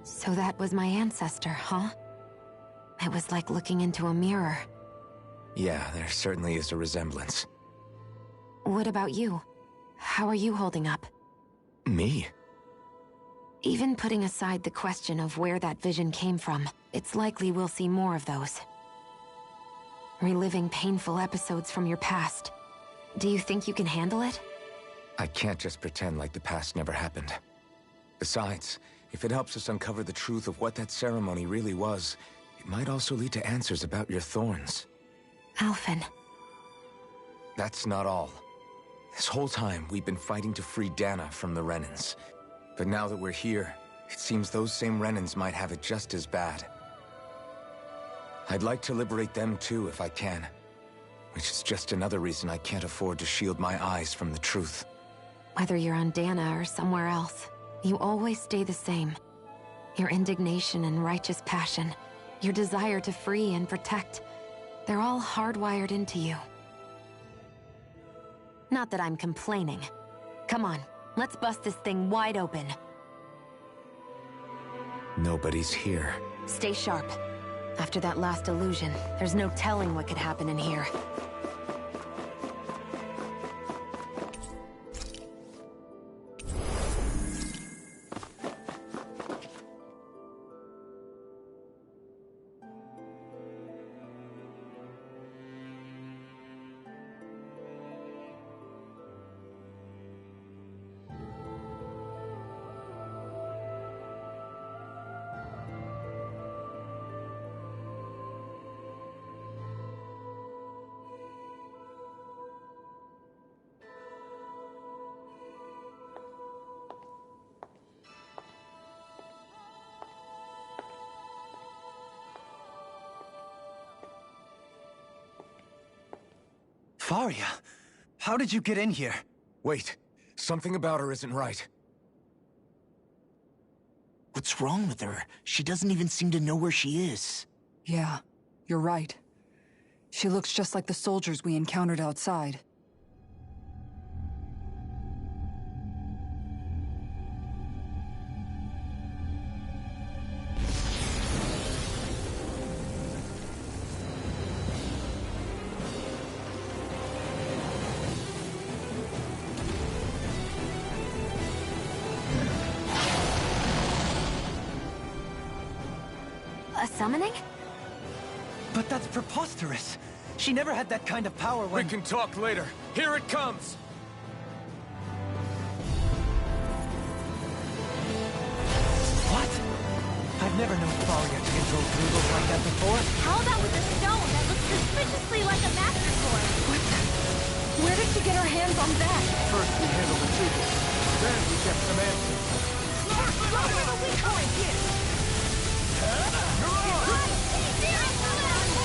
So that was my ancestor, huh? It was like looking into a mirror. Yeah, there certainly is a resemblance. What about you? How are you holding up? Me? Even putting aside the question of where that vision came from, it's likely we'll see more of those. Reliving painful episodes from your past. Do you think you can handle it? I can't just pretend like the past never happened. Besides, if it helps us uncover the truth of what that ceremony really was, it might also lead to answers about your thorns. Alphen. That's not all. This whole time, we've been fighting to free Dana from the Renans. But now that we're here, it seems those same Renans might have it just as bad. I'd like to liberate them too, if I can. Which is just another reason I can't afford to shield my eyes from the truth. Whether you're on Dana or somewhere else, you always stay the same. Your indignation and righteous passion, your desire to free and protect, they're all hardwired into you. Not that I'm complaining. Come on, let's bust this thing wide open. Nobody's here. Stay sharp. After that last illusion, there's no telling what could happen in here. Faria, how did you get in here? Wait, something about her isn't right. What's wrong with her? She doesn't even seem to know where she is. Yeah, you're right. She looks just like the soldiers we encountered outside. A summoning? But that's preposterous. She never had that kind of power when... We can talk later. Here it comes! What? I've never known Faria to control Drugos like that before. How about with the stone that looks suspiciously like a master sword? What the... Where did she get her hands on that? First we handled the Drugos. Then we kept some answers.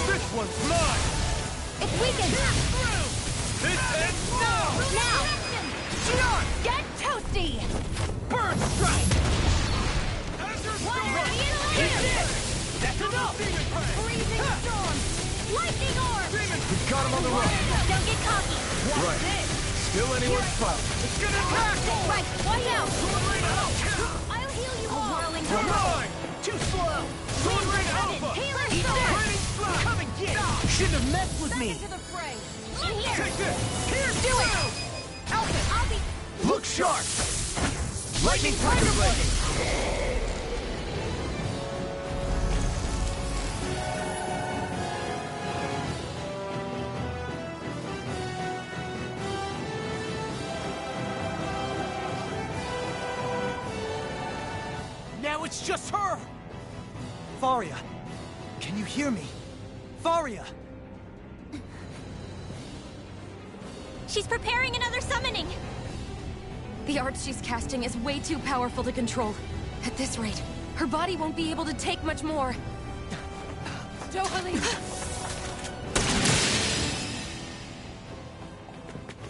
This one's mine! It's weakened! This ends now! Now! Get toasty! Burn strike! That's enough! Freezing storm! Lightning orb! We got him on the run! Don't get cocky! Right. Still anyone's fault. It's gonna attack! Right, watch out! I'll heal you all! Whirling You're mine! Too slow! Sword Ring Alpha! Healer Eat sword! Raining Flash! Come and get it! Shouldn't have messed with me. Into the fray! In here! Take this! Here, do it! Alpha, I'll be... Look sharp! Lightning Thunder Blade! Now it's just her! Faria, can you hear me? Faria! She's preparing another summoning! The art she's casting is way too powerful to control. At this rate, her body won't be able to take much more. Dohalim!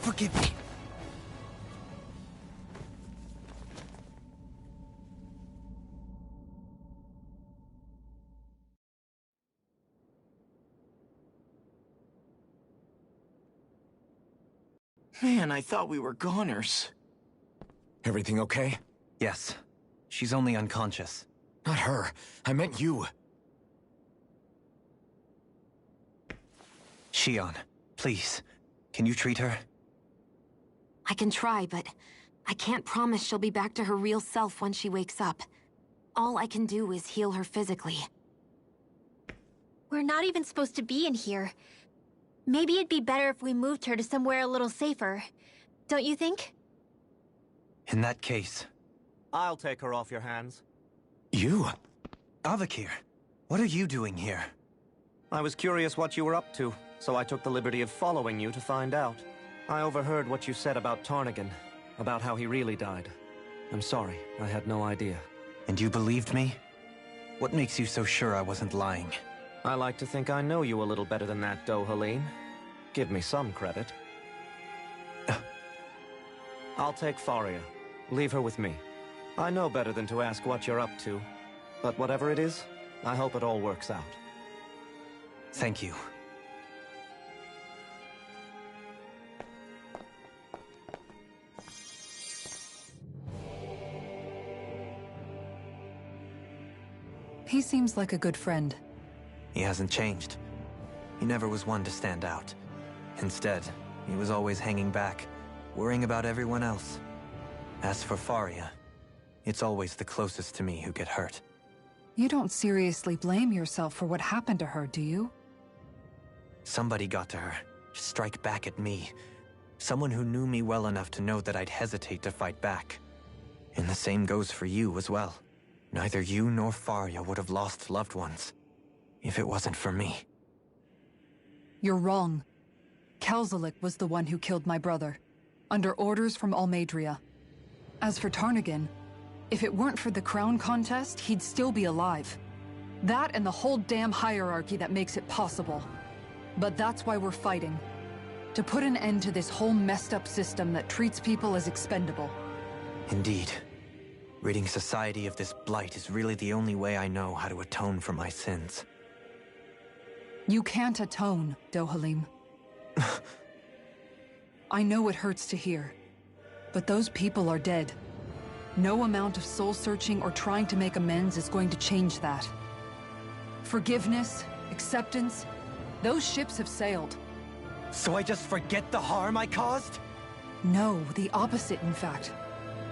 Forgive me. Man, I thought we were goners. Everything okay? Yes. She's only unconscious. Not her. I meant you. Shion, please. Can you treat her? I can try, but I can't promise she'll be back to her real self when she wakes up. All I can do is heal her physically. We're not even supposed to be in here. Maybe it'd be better if we moved her to somewhere a little safer. Don't you think? In that case... I'll take her off your hands. You? Avakir, what are you doing here? I was curious what you were up to, so I took the liberty of following you to find out. I overheard what you said about Tarnigan, about how he really died. I'm sorry, I had no idea. And you believed me? What makes you so sure I wasn't lying? I like to think I know you a little better than that, Dohalim. Give me some credit. I'll take Faria. Leave her with me. I know better than to ask what you're up to. But whatever it is, I hope it all works out. Thank you. He seems like a good friend. He hasn't changed. He never was one to stand out. Instead, he was always hanging back, worrying about everyone else. As for Faria, it's always the closest to me who get hurt. You don't seriously blame yourself for what happened to her, do you? Somebody got to her, to strike back at me. Someone who knew me well enough to know that I'd hesitate to fight back. And the same goes for you as well. Neither you nor Faria would have lost loved ones, if it wasn't for me. You're wrong. Kelzelik was the one who killed my brother, under orders from Almadria. As for Tarnigan, if it weren't for the crown contest, he'd still be alive. That and the whole damn hierarchy that makes it possible. But that's why we're fighting. To put an end to this whole messed up system that treats people as expendable. Indeed. Ridding society of this blight is really the only way I know how to atone for my sins. You can't atone, Dohalim. I know it hurts to hear, but those people are dead. No amount of soul-searching or trying to make amends is going to change that. Forgiveness, acceptance, those ships have sailed. So I just forget the harm I caused? No, the opposite, in fact.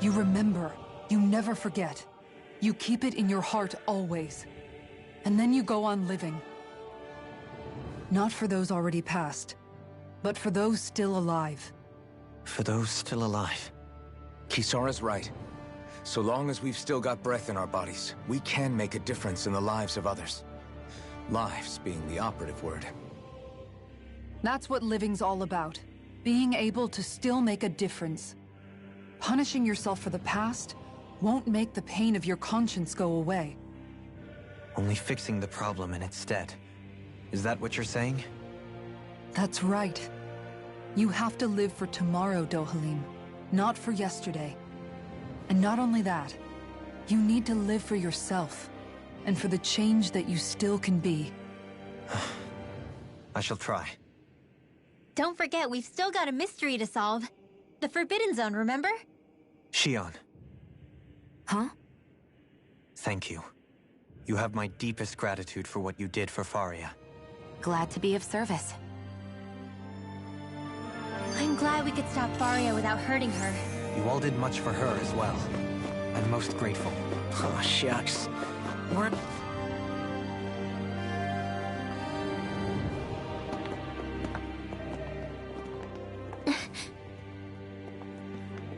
You remember. You never forget. You keep it in your heart always. And then you go on living. Not for those already past, but for those still alive. For those still alive. Kisara's right. So long as we've still got breath in our bodies, we can make a difference in the lives of others. Lives being the operative word. That's what living's all about. Being able to still make a difference. Punishing yourself for the past won't make the pain of your conscience go away. Only fixing the problem in its stead. Is that what you're saying? That's right. You have to live for tomorrow, Dohalim, not for yesterday. And not only that, you need to live for yourself, and for the change that you still can be. I shall try. Don't forget, we've still got a mystery to solve. The Forbidden Zone, remember? Shion. Huh? Thank you. You have my deepest gratitude for what you did for Faria. Glad to be of service. I'm glad we could stop Faria without hurting her. You all did much for her as well. I'm most grateful. Oh, shucks. We're...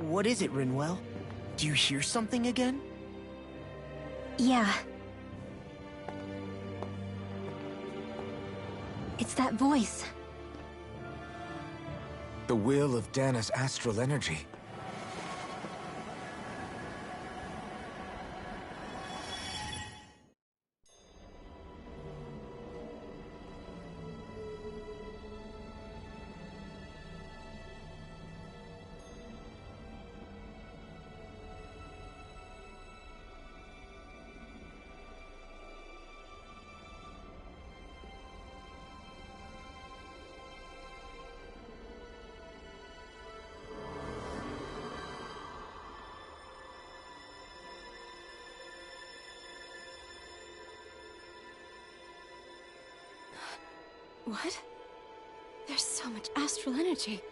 What is it, Rinwell? Do you hear something again? Yeah. It's that voice. The will of Dana's astral energy. What? There's so much astral energy.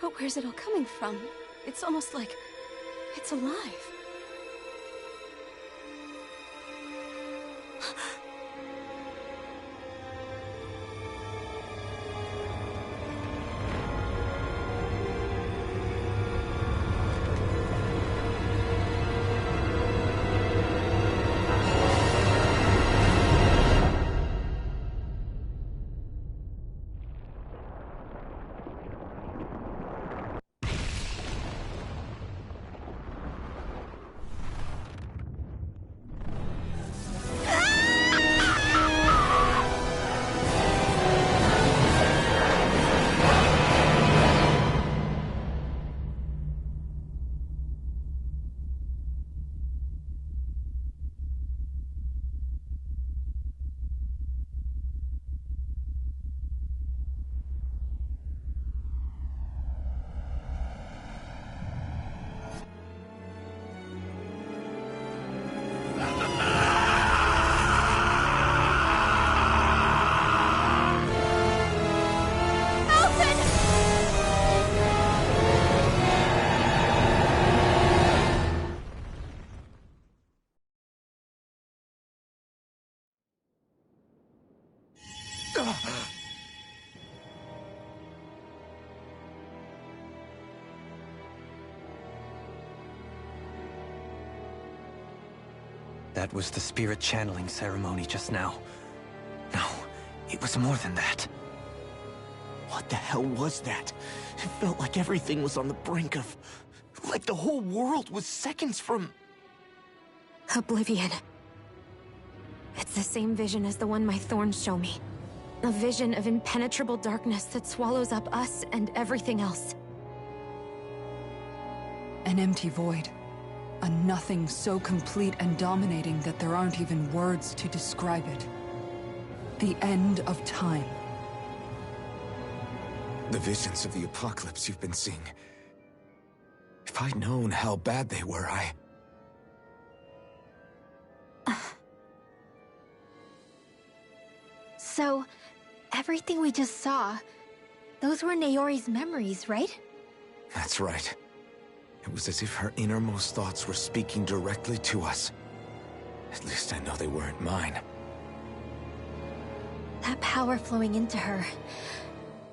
But where's it all coming from? It's almost like it's alive. That was the spirit channeling ceremony just now. No, it was more than that. What the hell was that? It felt like everything was on the brink of... like the whole world was seconds from... Oblivion. It's the same vision as the one my thorns show me. A vision of impenetrable darkness that swallows up us and everything else. An empty void. A nothing so complete and dominating that there aren't even words to describe it. The end of time. The visions of the apocalypse you've been seeing. If I'd known how bad they were, So, everything we just saw, those were Naori's memories, right? That's right. It was as if her innermost thoughts were speaking directly to us. At least I know they weren't mine. That power flowing into her.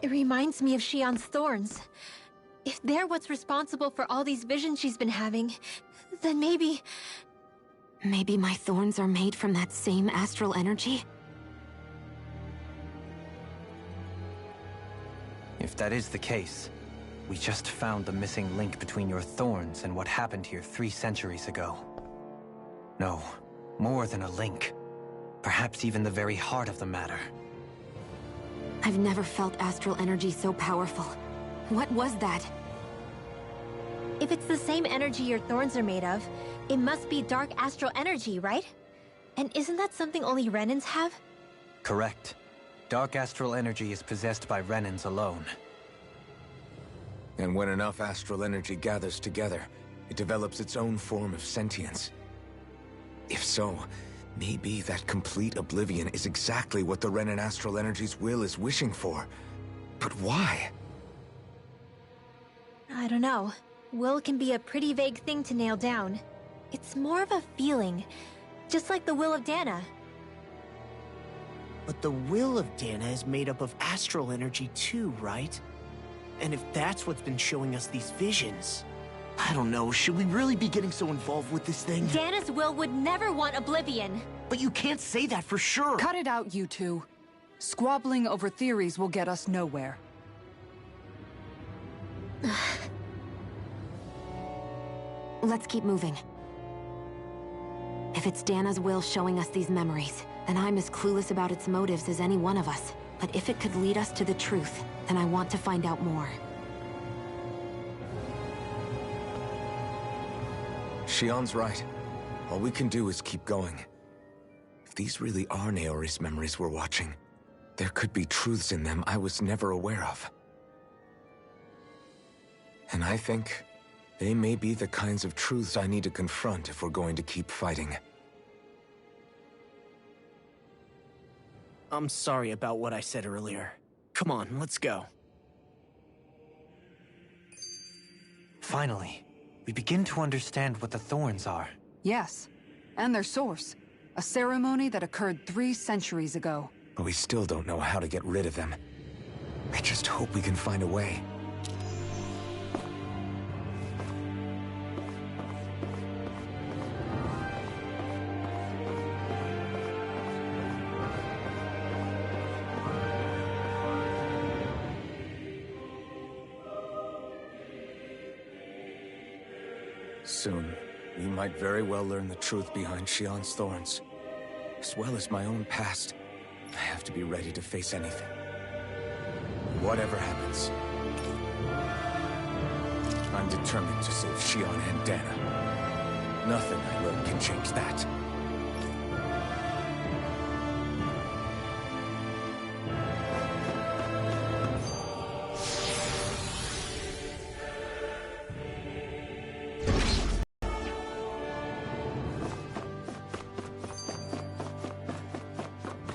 It reminds me of Shion's thorns. If they're what's responsible for all these visions she's been having, then maybe... Maybe my thorns are made from that same astral energy? If that is the case, We just found the missing link between your thorns and what happened here 3 centuries ago. No, more than a link. Perhaps even the very heart of the matter. I've never felt astral energy so powerful. What was that? If it's the same energy your thorns are made of, it must be dark astral energy, right? And isn't that something only Renans have? Correct. Dark astral energy is possessed by Renans alone. And when enough astral energy gathers together, it develops its own form of sentience. If so, maybe that complete oblivion is exactly what the Renan astral energy's will is wishing for. But why? I don't know. Will can be a pretty vague thing to nail down. It's more of a feeling, just like the will of Dana. But the will of Dana is made up of astral energy too, right? And if that's what's been showing us these visions... I don't know, should we really be getting so involved with this thing? Dana's will would never want oblivion. But you can't say that for sure. Cut it out, you two. Squabbling over theories will get us nowhere. Let's keep moving. If it's Dana's will showing us these memories, then I'm as clueless about its motives as any one of us. But if it could lead us to the truth, then I want to find out more. Shion's right. All we can do is keep going. If these really are Naori's memories we're watching, there could be truths in them I was never aware of. And I think they may be the kinds of truths I need to confront if we're going to keep fighting. I'm sorry about what I said earlier. Come on, let's go. Finally, we begin to understand what the thorns are. Yes, and their source. A ceremony that occurred 3 centuries ago. But we still don't know how to get rid of them. I just hope we can find a way. Soon, we might very well learn the truth behind Shion's thorns. As well as my own past. I have to be ready to face anything. Whatever happens. I'm determined to save Shion and Dana. Nothing I learn can change that.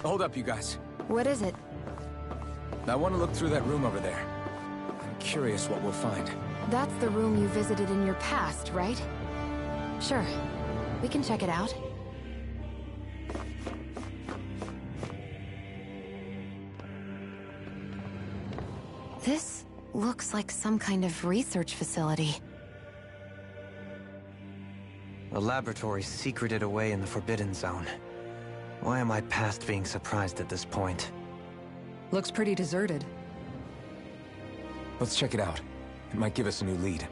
Hold up, you guys. What is it? I want to look through that room over there. I'm curious what we'll find. That's the room you visited in your past, right? Sure. We can check it out. This looks like some kind of research facility. A laboratory secreted away in the Forbidden Zone. Why am I past being surprised at this point? Looks pretty deserted. Let's check it out. It might give us a new lead.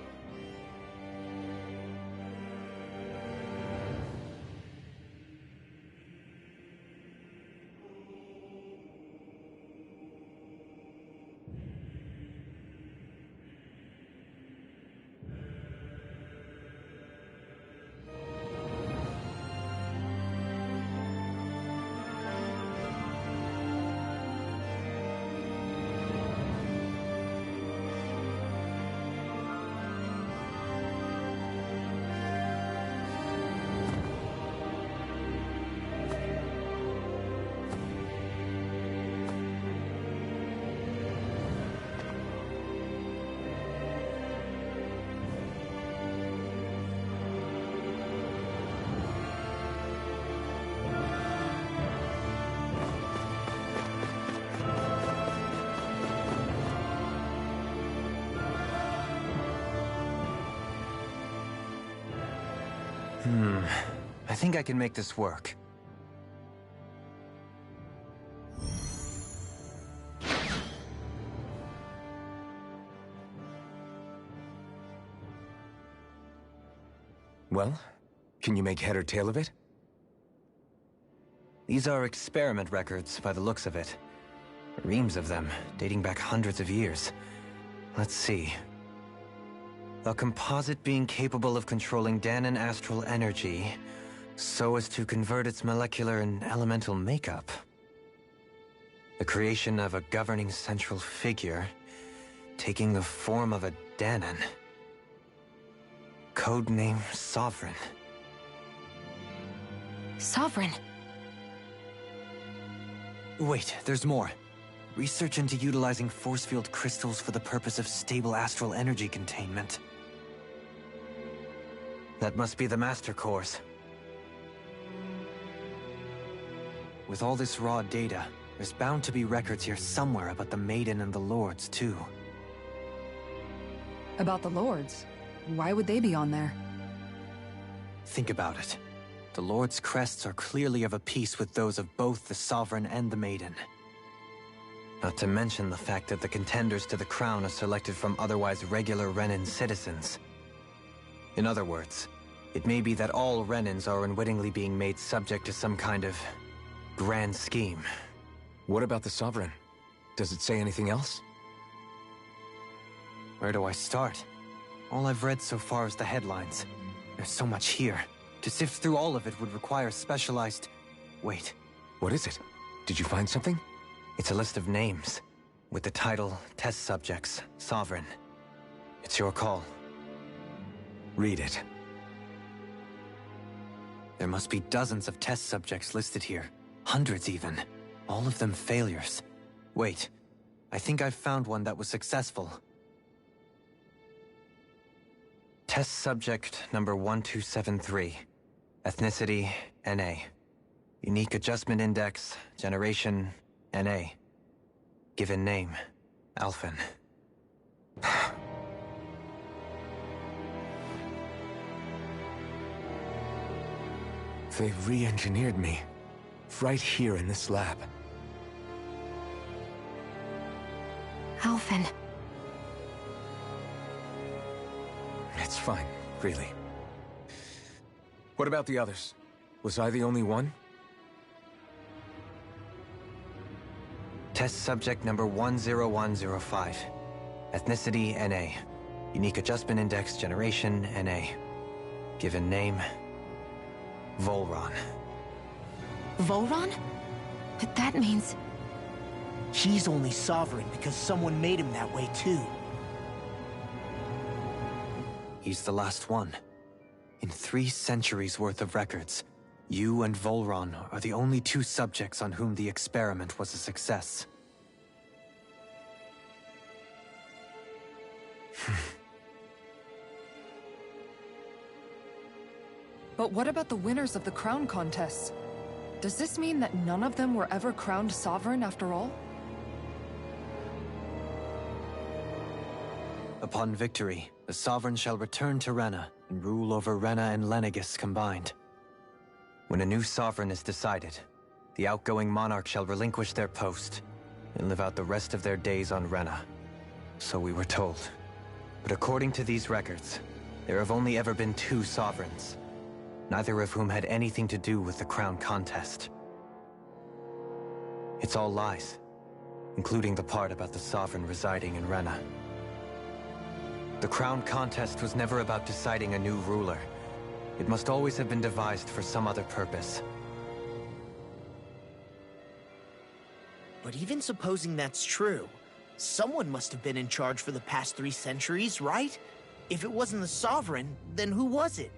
I think I can make this work. Well, can you make head or tail of it? These are experiment records, by the looks of it. Reams of them, dating back hundreds of years. Let's see. A composite being capable of controlling Danan astral energy so as to convert its molecular and elemental makeup. The creation of a governing central figure, taking the form of a Danan. Codename Sovereign. Sovereign? Wait, there's more. Research into utilizing force field crystals for the purpose of stable astral energy containment. That must be the Master Course. With all this raw data, there's bound to be records here somewhere about the Maiden and the Lords, too. About the Lords? Why would they be on there? Think about it. The Lord's crests are clearly of a piece with those of both the Sovereign and the Maiden. Not to mention the fact that the contenders to the crown are selected from otherwise regular Renin citizens. In other words, it may be that all Renins are unwittingly being made subject to some kind of grand scheme. What about the Sovereign? Does it say anything else? Where do I start? All I've read so far is the headlines. There's so much here. To sift through all of it would require specialized... Wait. What is it? Did you find something? It's a list of names, with the title, Test Subjects, Sovereign. It's your call. Read it. There must be dozens of test subjects listed here. Hundreds even. All of them failures. Wait, I think I've found one that was successful. Test subject number 1273. Ethnicity, NA. Unique adjustment index, generation, NA. Given name, Alphen. They've re-engineered me. Right here in this lab. Alphen. It's fine, really. What about the others? Was I the only one? Test subject number 10105. Ethnicity, NA. Unique adjustment index, generation, NA. Given name, Volron. Volron? But that means... He's only Sovereign because someone made him that way too. He's the last one. In 3 centuries worth of records, you and Volron are the only 2 subjects on whom the experiment was a success. But what about the winners of the crown contests? Does this mean that none of them were ever crowned sovereign after all? Upon victory, the Sovereign shall return to Rena and rule over Rena and Lenegis combined. When a new Sovereign is decided, the outgoing monarch shall relinquish their post and live out the rest of their days on Rena. So we were told. But according to these records, there have only ever been 2 Sovereigns, neither of whom had anything to do with the crown contest. It's all lies, including the part about the Sovereign residing in Rena. The crown contest was never about deciding a new ruler. It must always have been devised for some other purpose. But even supposing that's true, someone must have been in charge for the past 3 centuries, right? If it wasn't the Sovereign, then who was it?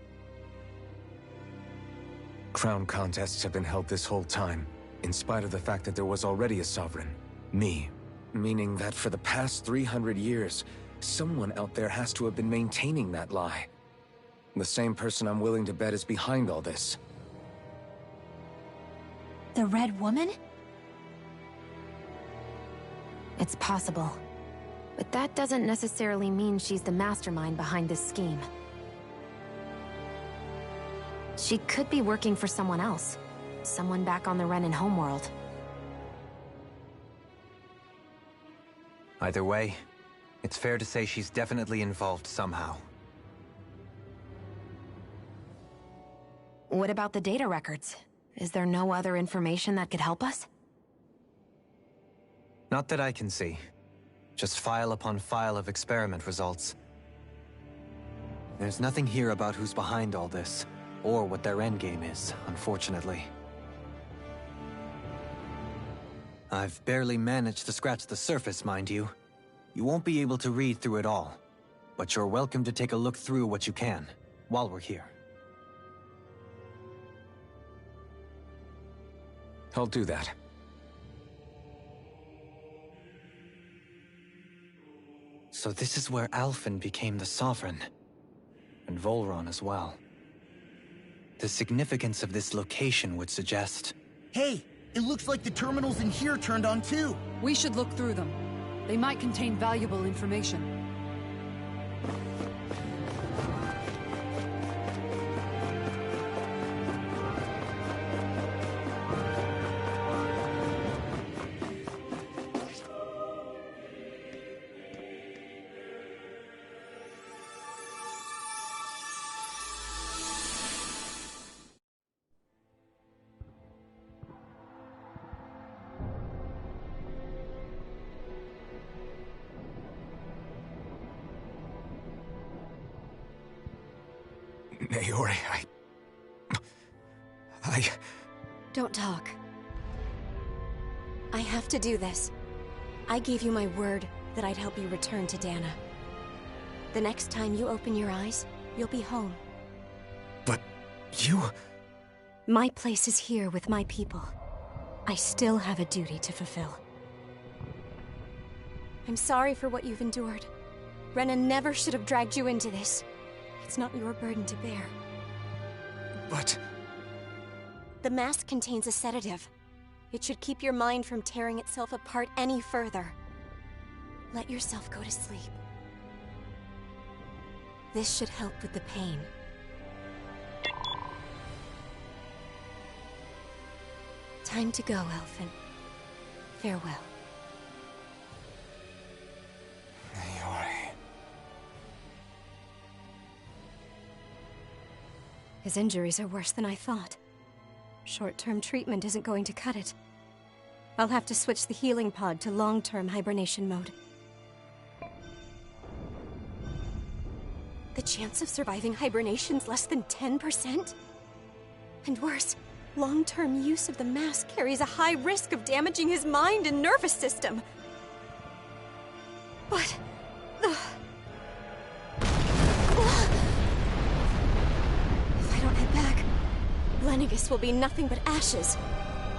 Crown contests have been held this whole time, in spite of the fact that there was already a Sovereign. Me. Meaning that for the past 300 years, someone out there has to have been maintaining that lie. The same person I'm willing to bet is behind all this. The Red Woman? It's possible. But that doesn't necessarily mean she's the mastermind behind this scheme. She could be working for someone else. Someone back on the Renin homeworld. Either way, it's fair to say she's definitely involved somehow. What about the data records? Is there no other information that could help us? Not that I can see. Just file upon file of experiment results. There's nothing here about who's behind all this, or what their endgame is, unfortunately. I've barely managed to scratch the surface, mind you. You won't be able to read through it all, but you're welcome to take a look through what you can, while we're here. I'll do that. So this is where Alphen became the Sovereign. And Volron as well. The significance of this location would suggest... Hey! It looks like the terminals in here turned on too! We should look through them. They might contain valuable information. Naori, I... Don't talk. I have to do this. I gave you my word that I'd help you return to Dana. The next time you open your eyes, you'll be home. But you... My place is here with my people. I still have a duty to fulfill. I'm sorry for what you've endured. Rena never should have dragged you into this. It's not your burden to bear. But... The mask contains a sedative. It should keep your mind from tearing itself apart any further. Let yourself go to sleep. This should help with the pain. Time to go, Alphen. Farewell. Naori... His injuries are worse than I thought. Short-term treatment isn't going to cut it. I'll have to switch the healing pod to long-term hibernation mode. The chance of surviving hibernation's less than 10%? And worse, long-term use of the mask carries a high risk of damaging his mind and nervous system. But... Lenegis will be nothing but ashes,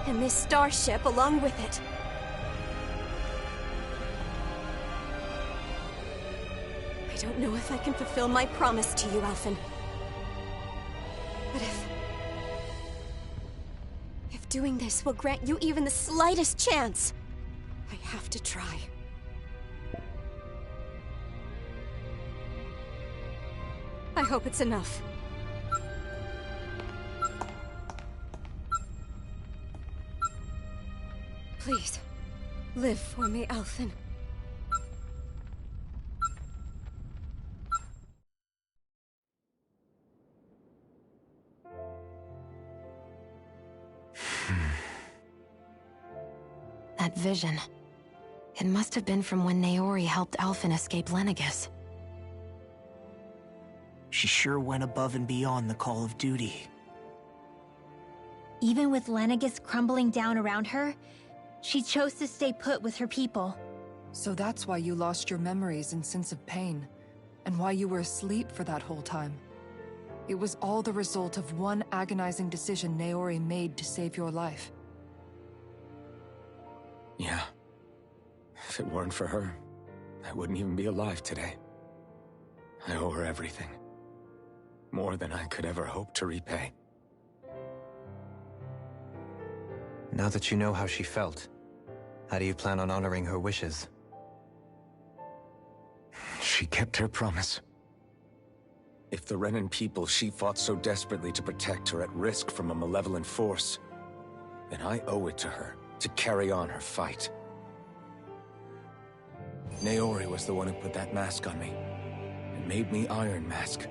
and this starship along with it. I don't know if I can fulfill my promise to you, Alphen. But if doing this will grant you even the slightest chance, I have to try. I hope it's enough. Please, live for me, Alphen. That vision. It must have been from when Naori helped Alphen escape Lenegis. She sure went above and beyond the call of duty. Even with Lenegis crumbling down around her, she chose to stay put with her people. So that's why you lost your memories and sense of pain, and why you were asleep for that whole time. It was all the result of one agonizing decision Naori made to save your life. Yeah. If it weren't for her, I wouldn't even be alive today. I owe her everything. More than I could ever hope to repay. Now that you know how she felt, how do you plan on honoring her wishes? She kept her promise. If the Renan people she fought so desperately to protect are at risk from a malevolent force, then I owe it to her to carry on her fight. Naori was the one who put that mask on me, and made me Iron Mask.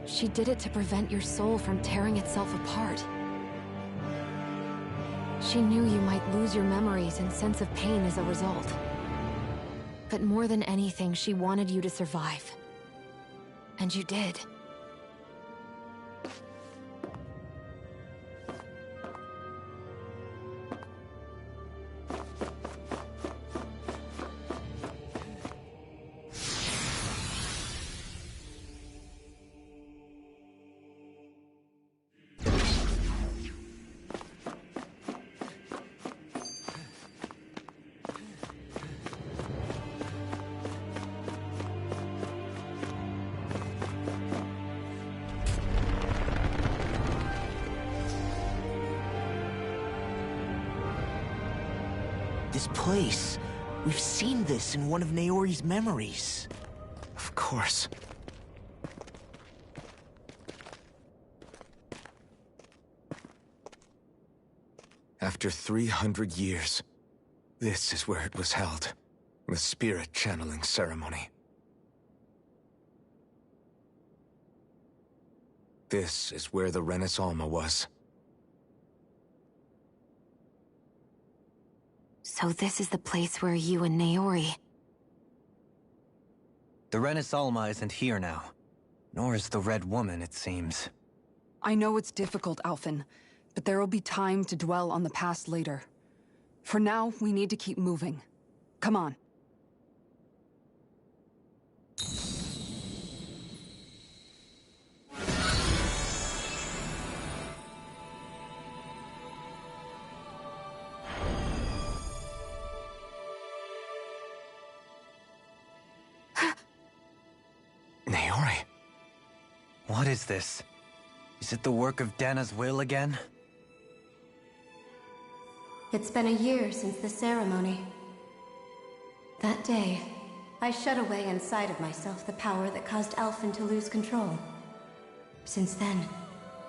She did it to prevent your soul from tearing itself apart. She knew you might lose your memories and sense of pain as a result. But more than anything, she wanted you to survive. And you did. This place. We've seen this in one of Naori's memories. Of course. After 300 years, this is where it was held. The spirit channeling ceremony. This is where the Renis Alma was. So this is the place where you and Naori... The Renis Alma isn't here now. Nor is the Red Woman, it seems. I know it's difficult, Alphen, but there will be time to dwell on the past later. For now, we need to keep moving. Come on. Naori. What is this? Is it the work of Dana's will again? It's been a year since the ceremony. That day, I shut away inside of myself the power that caused Alphen to lose control. Since then,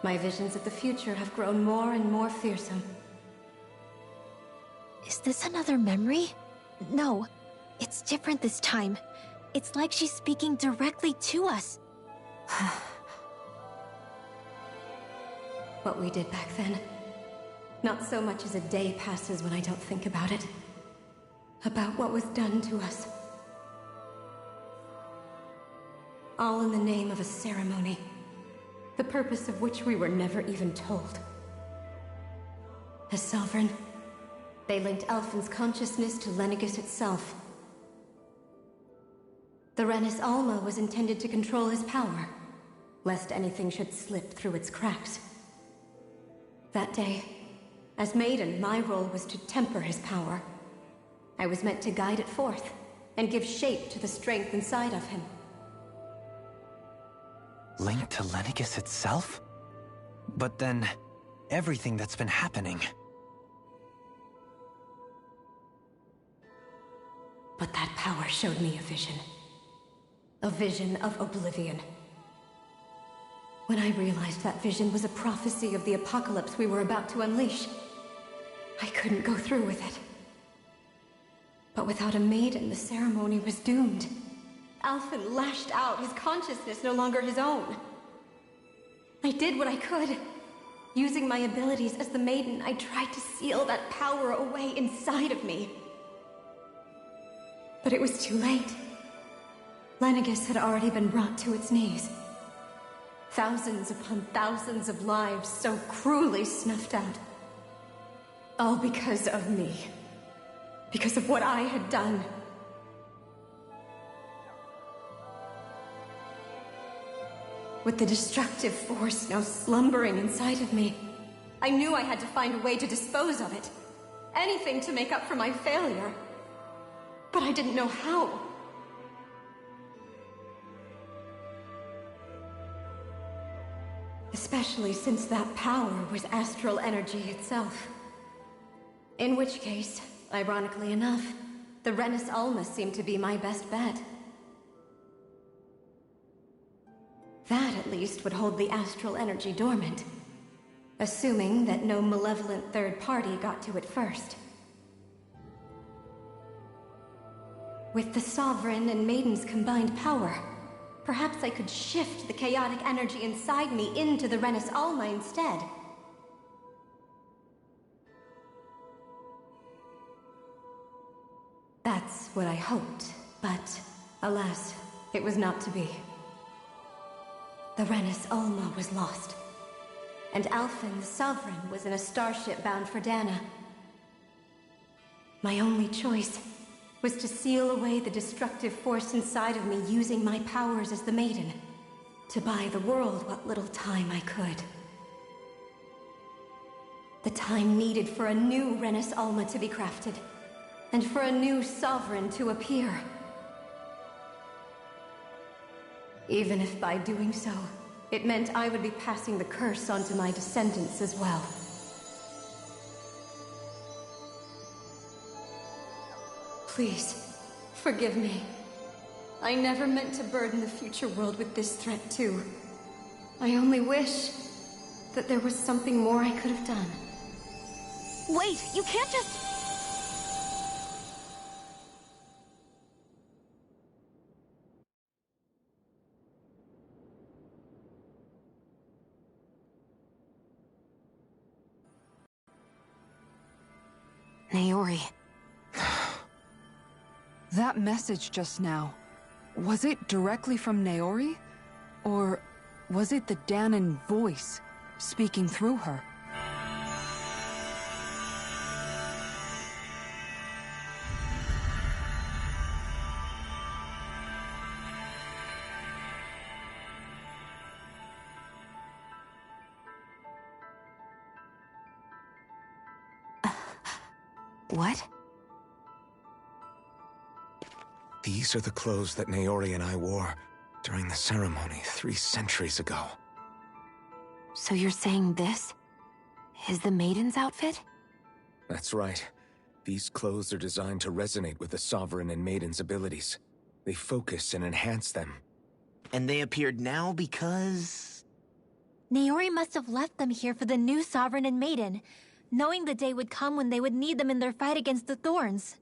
my visions of the future have grown more and more fearsome. Is this another memory? No, it's different this time. It's like she's speaking directly to us. What we did back then. Not so much as a day passes when I don't think about it. About what was done to us. All in the name of a ceremony. The purpose of which we were never even told. As Sovereign, they linked Alphen's consciousness to Lenegis itself. The Renis Alma was intended to control his power, lest anything should slip through its cracks. That day, as Maiden, my role was to temper his power. I was meant to guide it forth, and give shape to the strength inside of him. Linked to Lenegis itself? But then, everything that's been happening... But that power showed me a vision. A vision of oblivion. When I realized that vision was a prophecy of the apocalypse we were about to unleash, I couldn't go through with it. But without a maiden, the ceremony was doomed. Alphen lashed out, his consciousness no longer his own. I did what I could. Using my abilities as the maiden, I tried to seal that power away inside of me. But it was too late. Lenegis had already been brought to its knees. Thousands upon thousands of lives so cruelly snuffed out. All because of me. Because of what I had done. With the destructive force now slumbering inside of me, I knew I had to find a way to dispose of it. Anything to make up for my failure. But I didn't know how. Especially since that power was astral energy itself. In which case, ironically enough, the Renis Alma seemed to be my best bet. That, at least, would hold the astral energy dormant. Assuming that no malevolent third party got to it first. With the Sovereign and Maiden's combined power, perhaps I could shift the chaotic energy inside me into the Renis Alma instead. That's what I hoped, but alas, it was not to be. The Renis Alma was lost, and Alphen the Sovereign was in a starship bound for Dana. My only choice was to seal away the destructive force inside of me using my powers as the Maiden, to buy the world what little time I could. The time needed for a new Renis Alma to be crafted, and for a new Sovereign to appear. Even if by doing so, it meant I would be passing the curse on to my descendants as well. Please, forgive me. I never meant to burden the future world with this threat too. I only wish that there was something more I could have done. Wait, you can't just... Naori. That message just now, was it directly from Naori? Or was it the Danon voice speaking through her? What? These are the clothes that Naori and I wore during the ceremony 3 centuries ago. So you're saying this is the Maiden's outfit? That's right. These clothes are designed to resonate with the Sovereign and Maiden's abilities. They focus and enhance them. And they appeared now because... Naori must have left them here for the new Sovereign and Maiden, knowing the day would come when they would need them in their fight against the Thorns.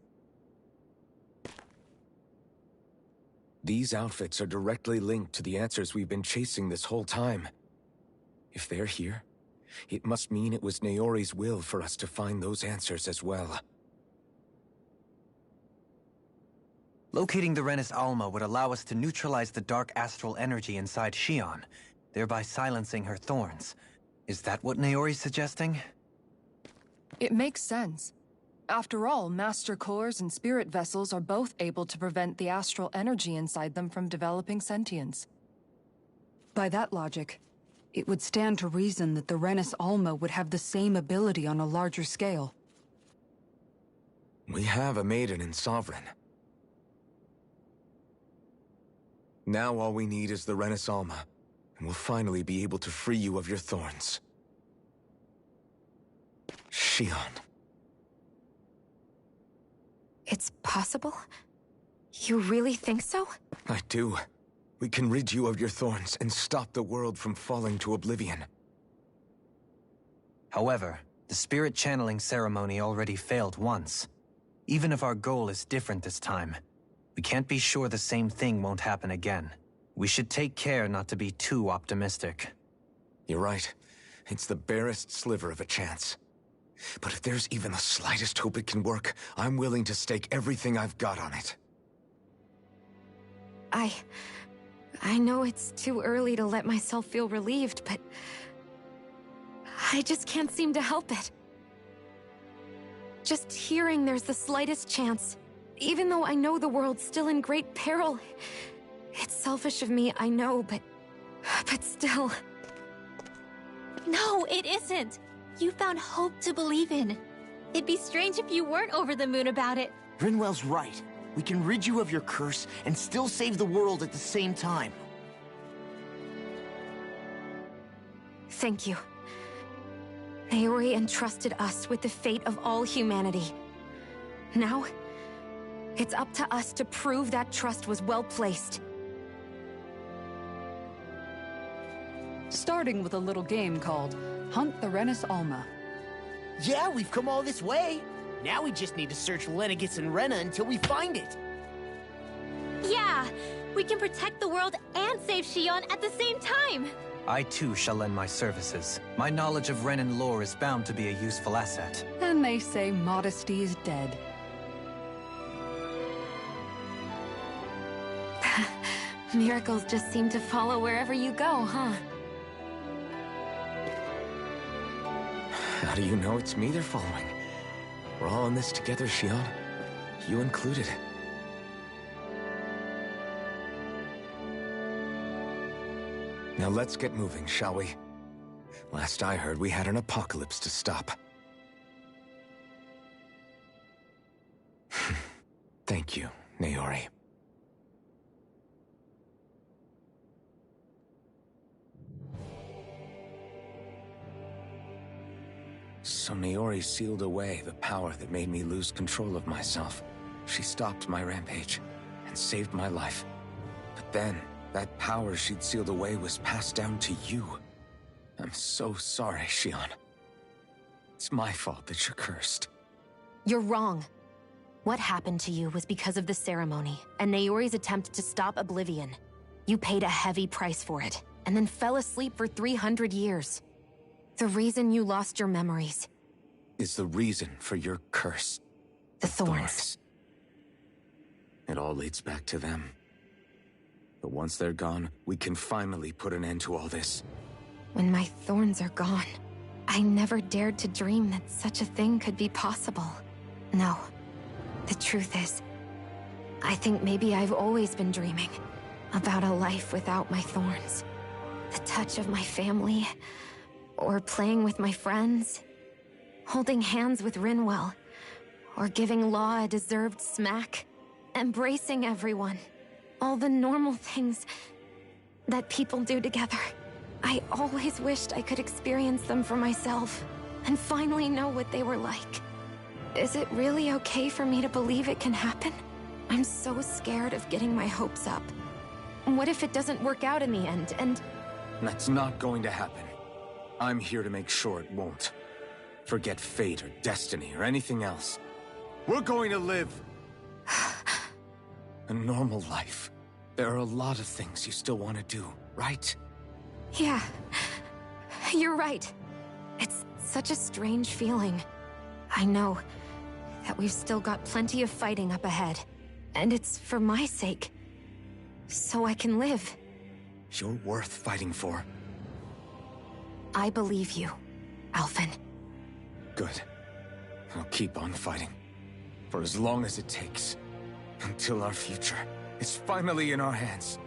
These outfits are directly linked to the answers we've been chasing this whole time. If they're here, it must mean it was Naori's will for us to find those answers as well. Locating the Renis Alma would allow us to neutralize the dark astral energy inside Xion, thereby silencing her thorns. Is that what Naori's suggesting? It makes sense. After all, Master Cores and Spirit Vessels are both able to prevent the astral energy inside them from developing sentience. By that logic, it would stand to reason that the Renis Alma would have the same ability on a larger scale. We have a Maiden and Sovereign. Now all we need is the Renis Alma, and we'll finally be able to free you of your thorns. Xion. It's possible? You really think so? I do. We can rid you of your thorns and stop the world from falling to oblivion. However, the spirit channeling ceremony already failed once. Even if our goal is different this time, we can't be sure the same thing won't happen again. We should take care not to be too optimistic. You're right. It's the barest sliver of a chance. But if there's even the slightest hope it can work, I'm willing to stake everything I've got on it. I know it's too early to let myself feel relieved, but I just can't seem to help it. Just hearing there's the slightest chance, even though I know the world's still in great peril. It's selfish of me, I know, but still. No, it isn't. You found hope to believe in. It'd be strange if you weren't over the moon about it. Rinwell's right. We can rid you of your curse and still save the world at the same time. Thank you. Naori entrusted us with the fate of all humanity. Now, it's up to us to prove that trust was well placed. Starting with a little game called Hunt the Renis Alma. Yeah, we've come all this way. Now we just need to search Lenegis and Rena until we find it. Yeah, We can protect the world and save Xion at the same time! I too shall lend my services. My knowledge of Renan lore is bound to be a useful asset. And they say modesty is dead. Miracles just seem to follow wherever you go, huh? How do you know it's me they're following? We're all in this together, Xion. You included. Now let's get moving, shall we? Last I heard, we had an apocalypse to stop. Thank you, Naori. So Naori sealed away the power that made me lose control of myself. She stopped my rampage and saved my life. But then, that power she'd sealed away was passed down to you. I'm so sorry, Xion. It's my fault that you're cursed. You're wrong. What happened to you was because of the ceremony, and Naori's attempt to stop Oblivion. You paid a heavy price for it, and then fell asleep for 300 years. The reason you lost your memories is the reason for your curse. The thorns. It all leads back to them. But once they're gone, we can finally put an end to all this. When my thorns are gone, I never dared to dream that such a thing could be possible. No. The truth is, I think maybe I've always been dreaming about a life without my thorns. The touch of my family, or playing with my friends, holding hands with Rinwell, or giving Law a deserved smack, embracing everyone. All the normal things that people do together. I always wished I could experience them for myself, and finally know what they were like. Is it really okay for me to believe it can happen? I'm so scared of getting my hopes up. What if it doesn't work out in the end, and... That's not going to happen. I'm here to make sure it won't. Forget fate or destiny or anything else. We're going to live a normal life. There are a lot of things you still want to do, right? Yeah, you're right. It's such a strange feeling. I know that we've still got plenty of fighting up ahead, and it's for my sake, so I can live. You're worth fighting for. I believe you, Alphen. Good. I'll keep on fighting. For as long as it takes. Until our future is finally in our hands.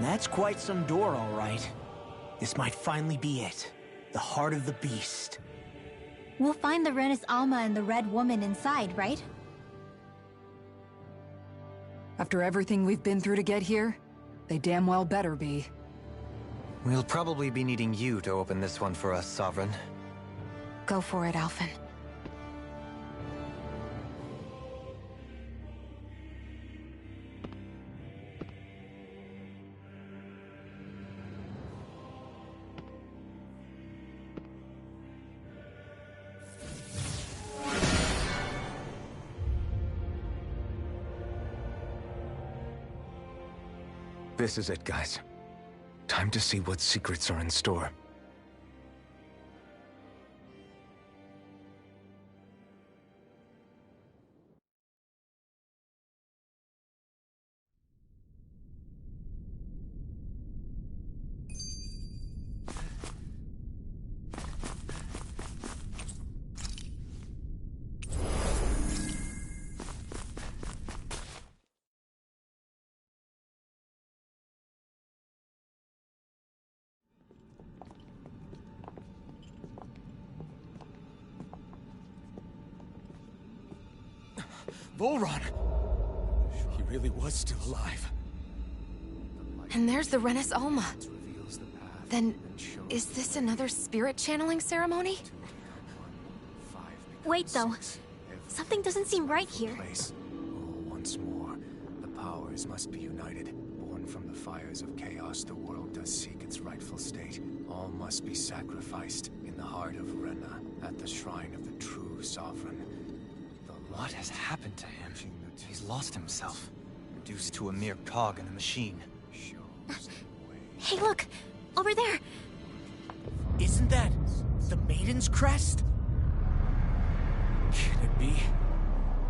That's quite some door, all right. This might finally be it. The heart of the beast. We'll find the Renis Alma and the Red Woman inside, right? After everything we've been through to get here, they damn well better be. We'll probably be needing you to open this one for us, Sovereign. Go for it, Alphen. This is it, guys. Time to see what secrets are in store. Volron! He really was still alive. And there's the Renis Alma. Then, is this another spirit channeling ceremony? Wait, though. Something doesn't seem right here. Once more, the powers must be united. Born from the fires of chaos, the world does seek its rightful state. All must be sacrificed in the heart of Rena, at the shrine of the true sovereign. What has happened to him? He's lost himself, reduced to a mere cog in a machine. Hey, look! Over there! Isn't that the Maiden's crest? Can it be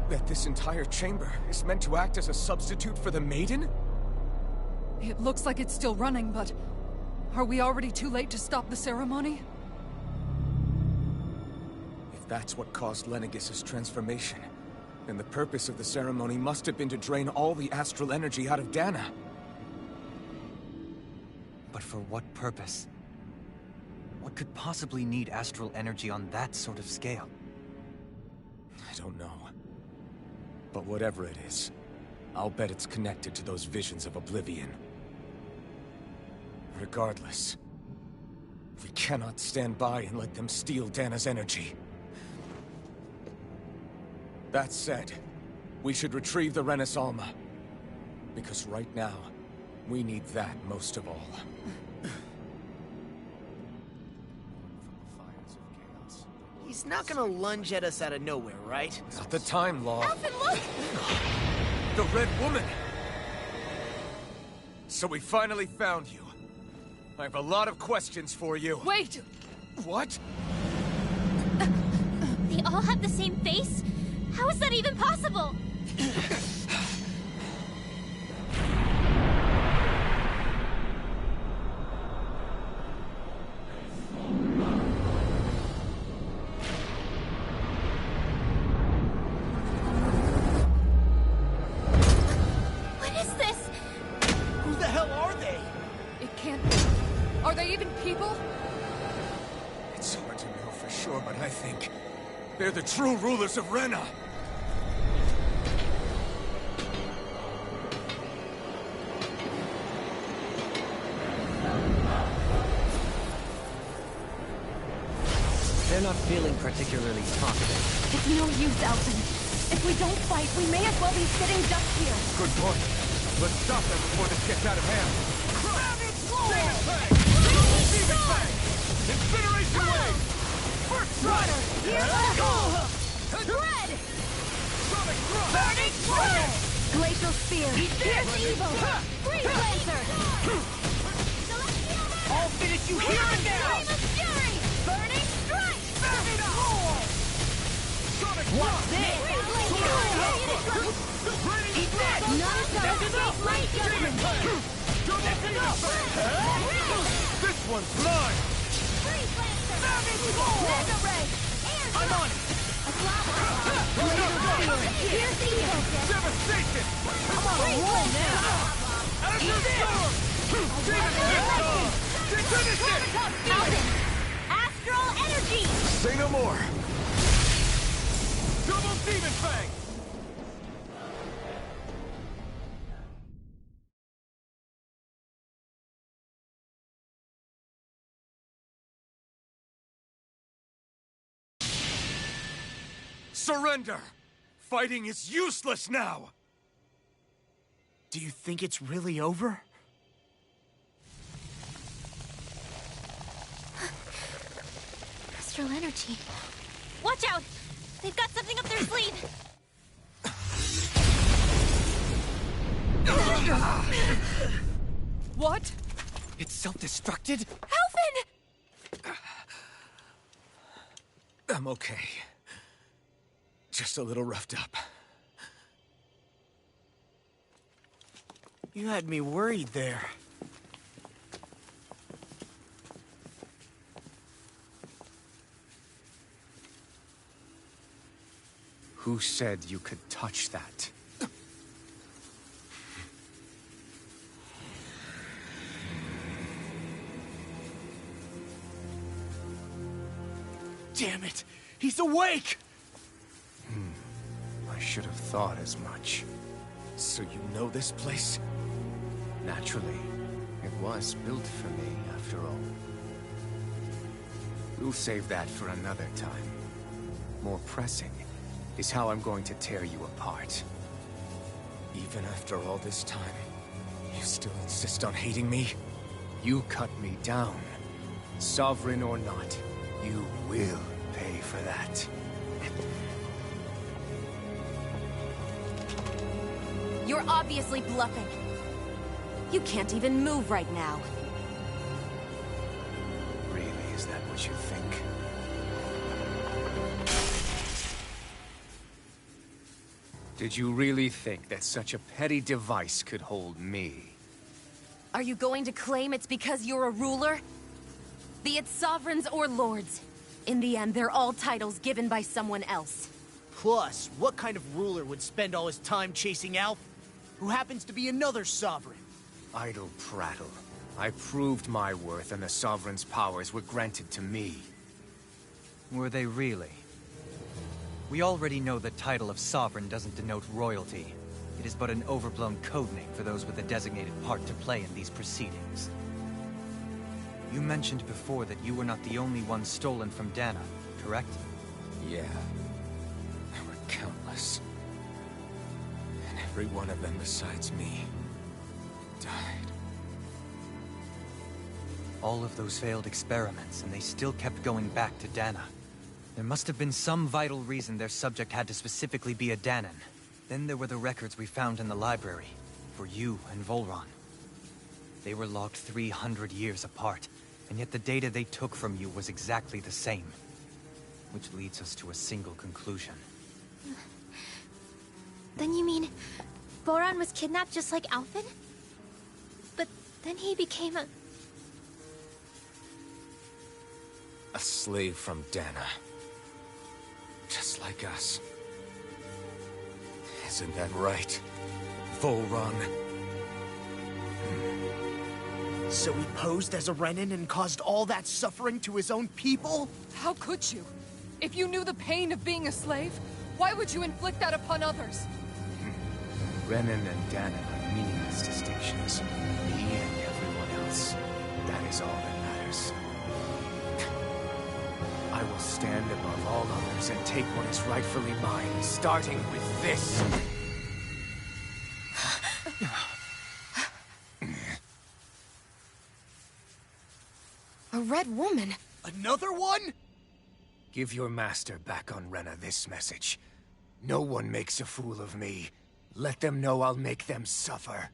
that this entire chamber is meant to act as a substitute for the Maiden? It looks like it's still running, but... are we already too late to stop the ceremony? If that's what caused Lenegis' transformation, then the purpose of the ceremony must have been to drain all the astral energy out of Dana. But for what purpose? What could possibly need astral energy on that sort of scale? I don't know. But whatever it is, I'll bet it's connected to those visions of oblivion. Regardless, we cannot stand by and let them steal Dana's energy. That said, we should retrieve the Renis Alma. Because right now, we need that most of all. He's not gonna lunge at us out of nowhere, right? Not the time, Law. Alphen, look! The Red Woman! So we finally found you. I have a lot of questions for you. Wait! What? They all have the same face? How is that even possible? What is this? Who the hell are they? It can't be. Are they even people? It's hard to know for sure, but I think they're the true rulers of Rena. They're not feeling particularly talkative. It's no use, Alphen. If we don't fight, we may as well be sitting ducks here. Good point. Let's stop them before this gets out of hand. Demon Fang! Demon Fang! Incineration Wave! First strike! Here we go! Red! Sonic Thrust! Burning Sword! Glacial Spear. Fierce Evil! Freeze Laser! I'll finish you here and now! Flame of Fury! Burning Strike! What's this? Eat that! Not enough! Great judgment! That's enough! This one's mine! Freeze Lancer! Mega Ray! I'm on it! A flower! Laser Spear! Fierce Evil! Devastation! I'm on a roll now! Azure Storm! Alvin! Astral energy! Say no more! Double Demon Fang! Surrender! Fighting is useless now! Do you think it's really over? Astral energy. Watch out! They've got something up their sleeve! What? It's self-destructed? Alvin! I'm okay. Just a little roughed up. You had me worried there. Who said you could touch that? Damn it! He's awake! I should have thought as much. So you know this place? Naturally. It was built for me, after all. We'll save that for another time. More pressing is how I'm going to tear you apart. Even after all this time, you still insist on hating me? You cut me down. Sovereign or not, you will pay for that. You're obviously bluffing. You can't even move right now. Really, is that what you think? Did you really think that such a petty device could hold me? Are you going to claim it's because you're a ruler? Be it sovereigns or lords. In the end, they're all titles given by someone else. Plus, what kind of ruler would spend all his time chasing Alf, who happens to be another sovereign? Idle prattle. I proved my worth and the Sovereign's powers were granted to me. Were they really? We already know the title of Sovereign doesn't denote royalty. It is but an overblown codename for those with a designated part to play in these proceedings. You mentioned before that you were not the only one stolen from Dana, correct? Yeah. There were countless. And every one of them besides me died. All of those failed experiments, and they still kept going back to Dana. There must have been some vital reason their subject had to specifically be a Danan. Then there were the records we found in the library, for you and Volron. They were logged 300 years apart, and yet the data they took from you was exactly the same. Which leads us to a single conclusion. Then you mean... Boron was kidnapped just like Alphen? But then he became a... A slave from Dana. Just like us. Isn't that right, Volron? So he posed as a Renin and caused all that suffering to his own people? How could you? If you knew the pain of being a slave, why would you inflict that upon others? Renin and Dana are meaningless distinctions. Me and everyone else. That is all that matters. I will stand above all others and take what is rightfully mine, starting with this. A red woman? Another one? Give your master back on Rena this message. No one makes a fool of me. Let them know I'll make them suffer.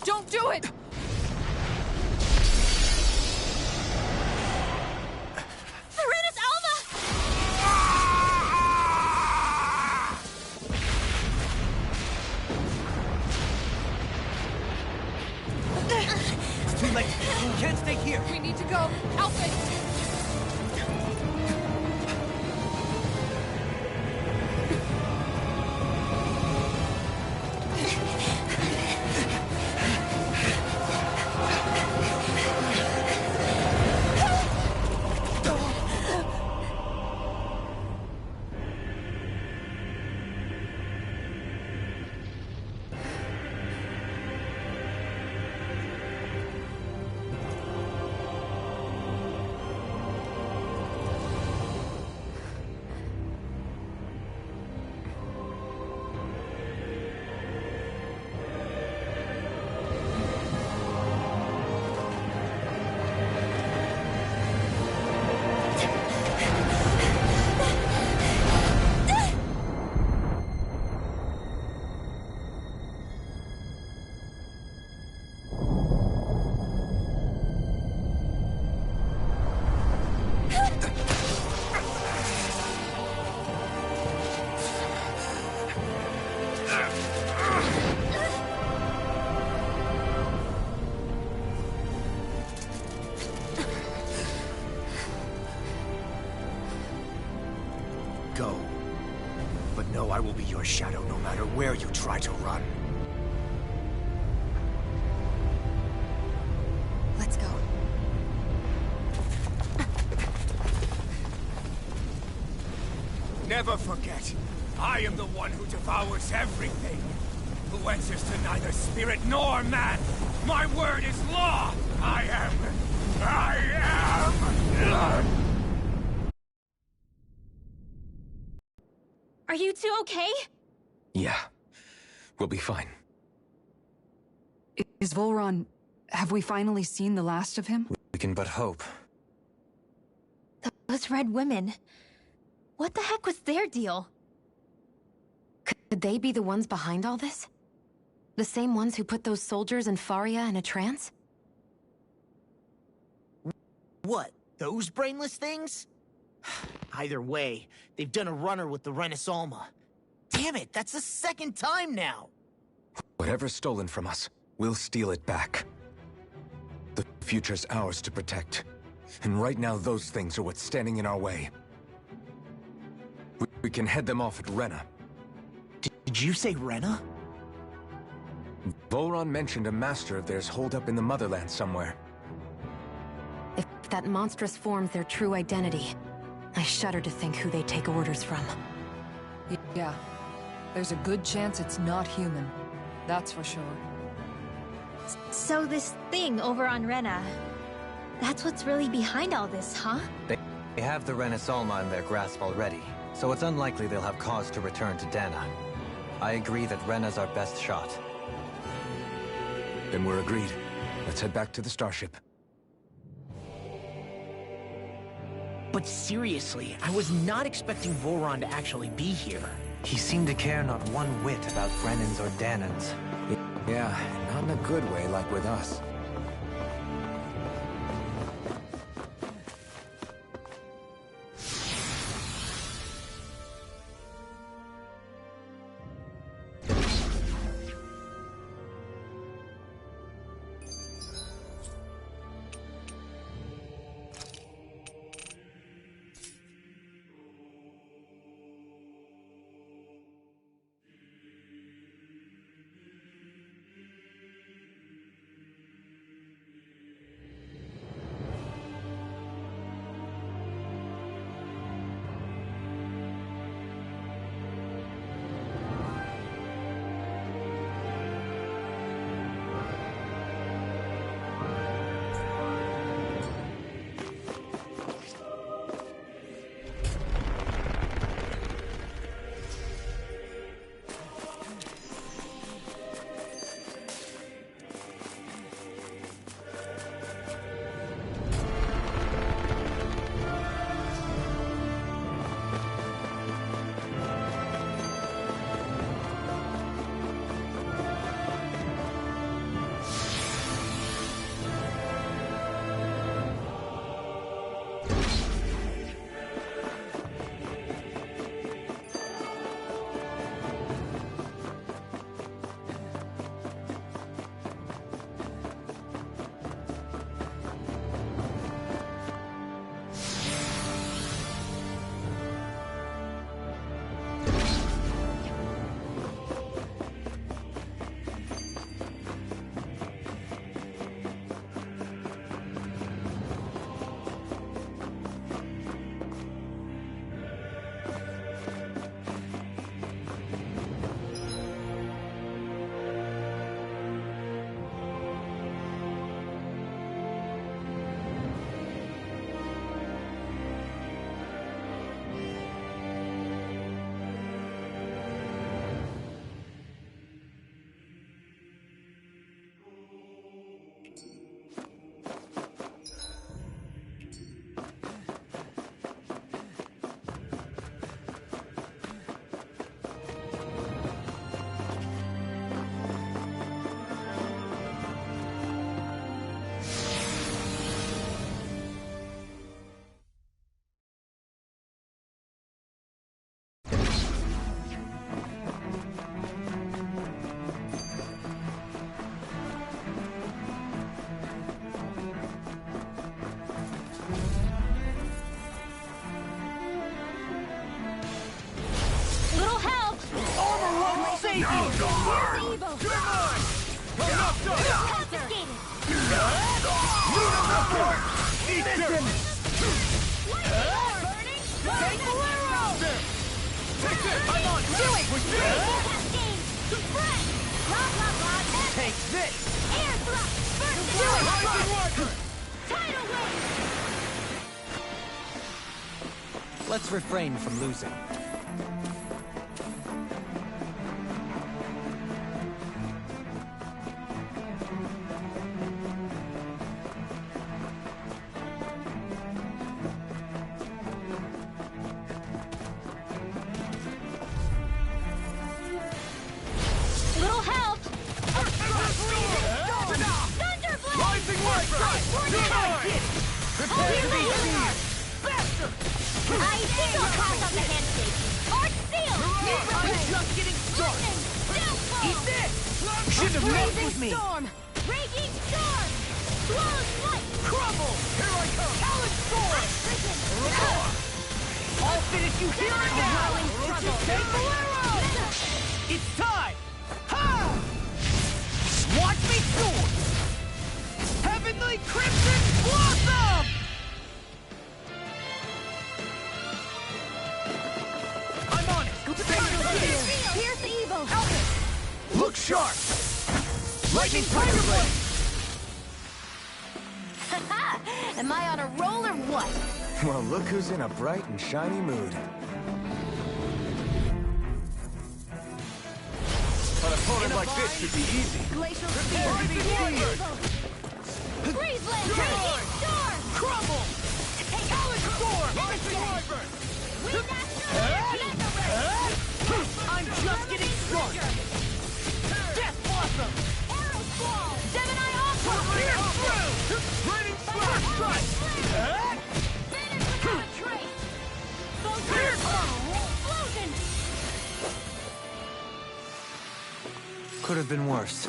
Don't do it! Serenus Alva! It's too late. We can't stay here. We need to go. Alfred! shadow no matter where you try to run. Let's go. Never forget, I am the one who devours everything. Who answers to neither spirit nor man. My word is law. I am. Are you two okay? Yeah. We'll be fine. Is Volron... have we finally seen the last of him? We can but hope. Those red women. What the heck was their deal? Could they be the ones behind all this? The same ones who put those soldiers in Faria in a trance? What? Those brainless things? Either way, they've done a runner with the Renaissance. Damn it, that's the second time now! Whatever's stolen from us, we'll steal it back. The future's ours to protect. And right now, those things are what's standing in our way. We can head them off at Rena. Did you say Rena? Volron mentioned a master of theirs holed up in the motherland somewhere. If that monstrous form's their true identity, I shudder to think who they take orders from. Yeah. There's a good chance it's not human. That's for sure. So this thing over on Rena, that's what's really behind all this, huh? They have the Renaissance in their grasp already, so it's unlikely they'll have cause to return to Dana. I agree that Rena's our best shot. Then we're agreed. Let's head back to the starship. But seriously, I was not expecting Volron to actually be here. He seemed to care not one whit about Brennan's or Danan's. Yeah, not in a good way like with us. evil! You're mine! I'm not done! Confiscated! Eat this! Burning! Take Bolero! Take this! I'm on! Do it! We're dead! Cascade! Spread! Blah, blah, blah! Take this! Air thrust! First Do it! Rising Wiper! Tidal wave! Let's refrain from losing. Little help! Thunderblade! Rising Wiper! Prepare to be seized! Faster! I think I'll pass on the handshake. Arc seal! I'm just getting started! Eat this! Shouldn't have messed with me! Storm! Raging storm! Swallow's flight! Crumble! Here I come! Talon Storm! I'll finish you here and now! Take Bolero! It's time! Ha! Watch me soar! Heavenly Crimson Blossom! I'm on it! Here's the evil! Look sharp! Lightning Tiger Blade! Am I on a roll or what? Well, look who's in a bright and shiny mood. An opponent like this should be easy. Glacial Prepare to be seized! Freeze land! Raging storm! Crumble! Talon Storm! Rising Wiper! Wind asteroid! Mega ray! I'm just getting started! Death Blossom! Arrow squall! Gemini aqua! Pierce through! Raining First Strike! Vanish without a trace! Pierce through! Explosion! Could have been worse.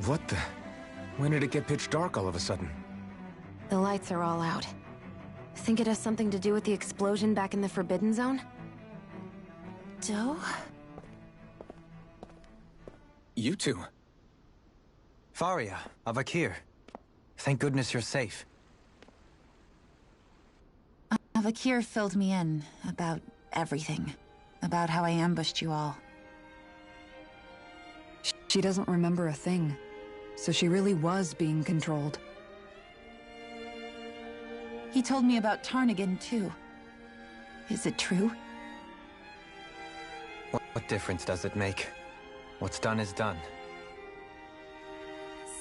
What the? When did it get pitch dark all of a sudden? The lights are all out. Think it has something to do with the explosion back in the Forbidden Zone? Doe? You two. Faria, Avakir. Thank goodness you're safe. Avakir filled me in about everything. About how I ambushed you all. She doesn't remember a thing, so she really was being controlled. He told me about Tarnigan, too. Is it true? What difference does it make? What's done is done.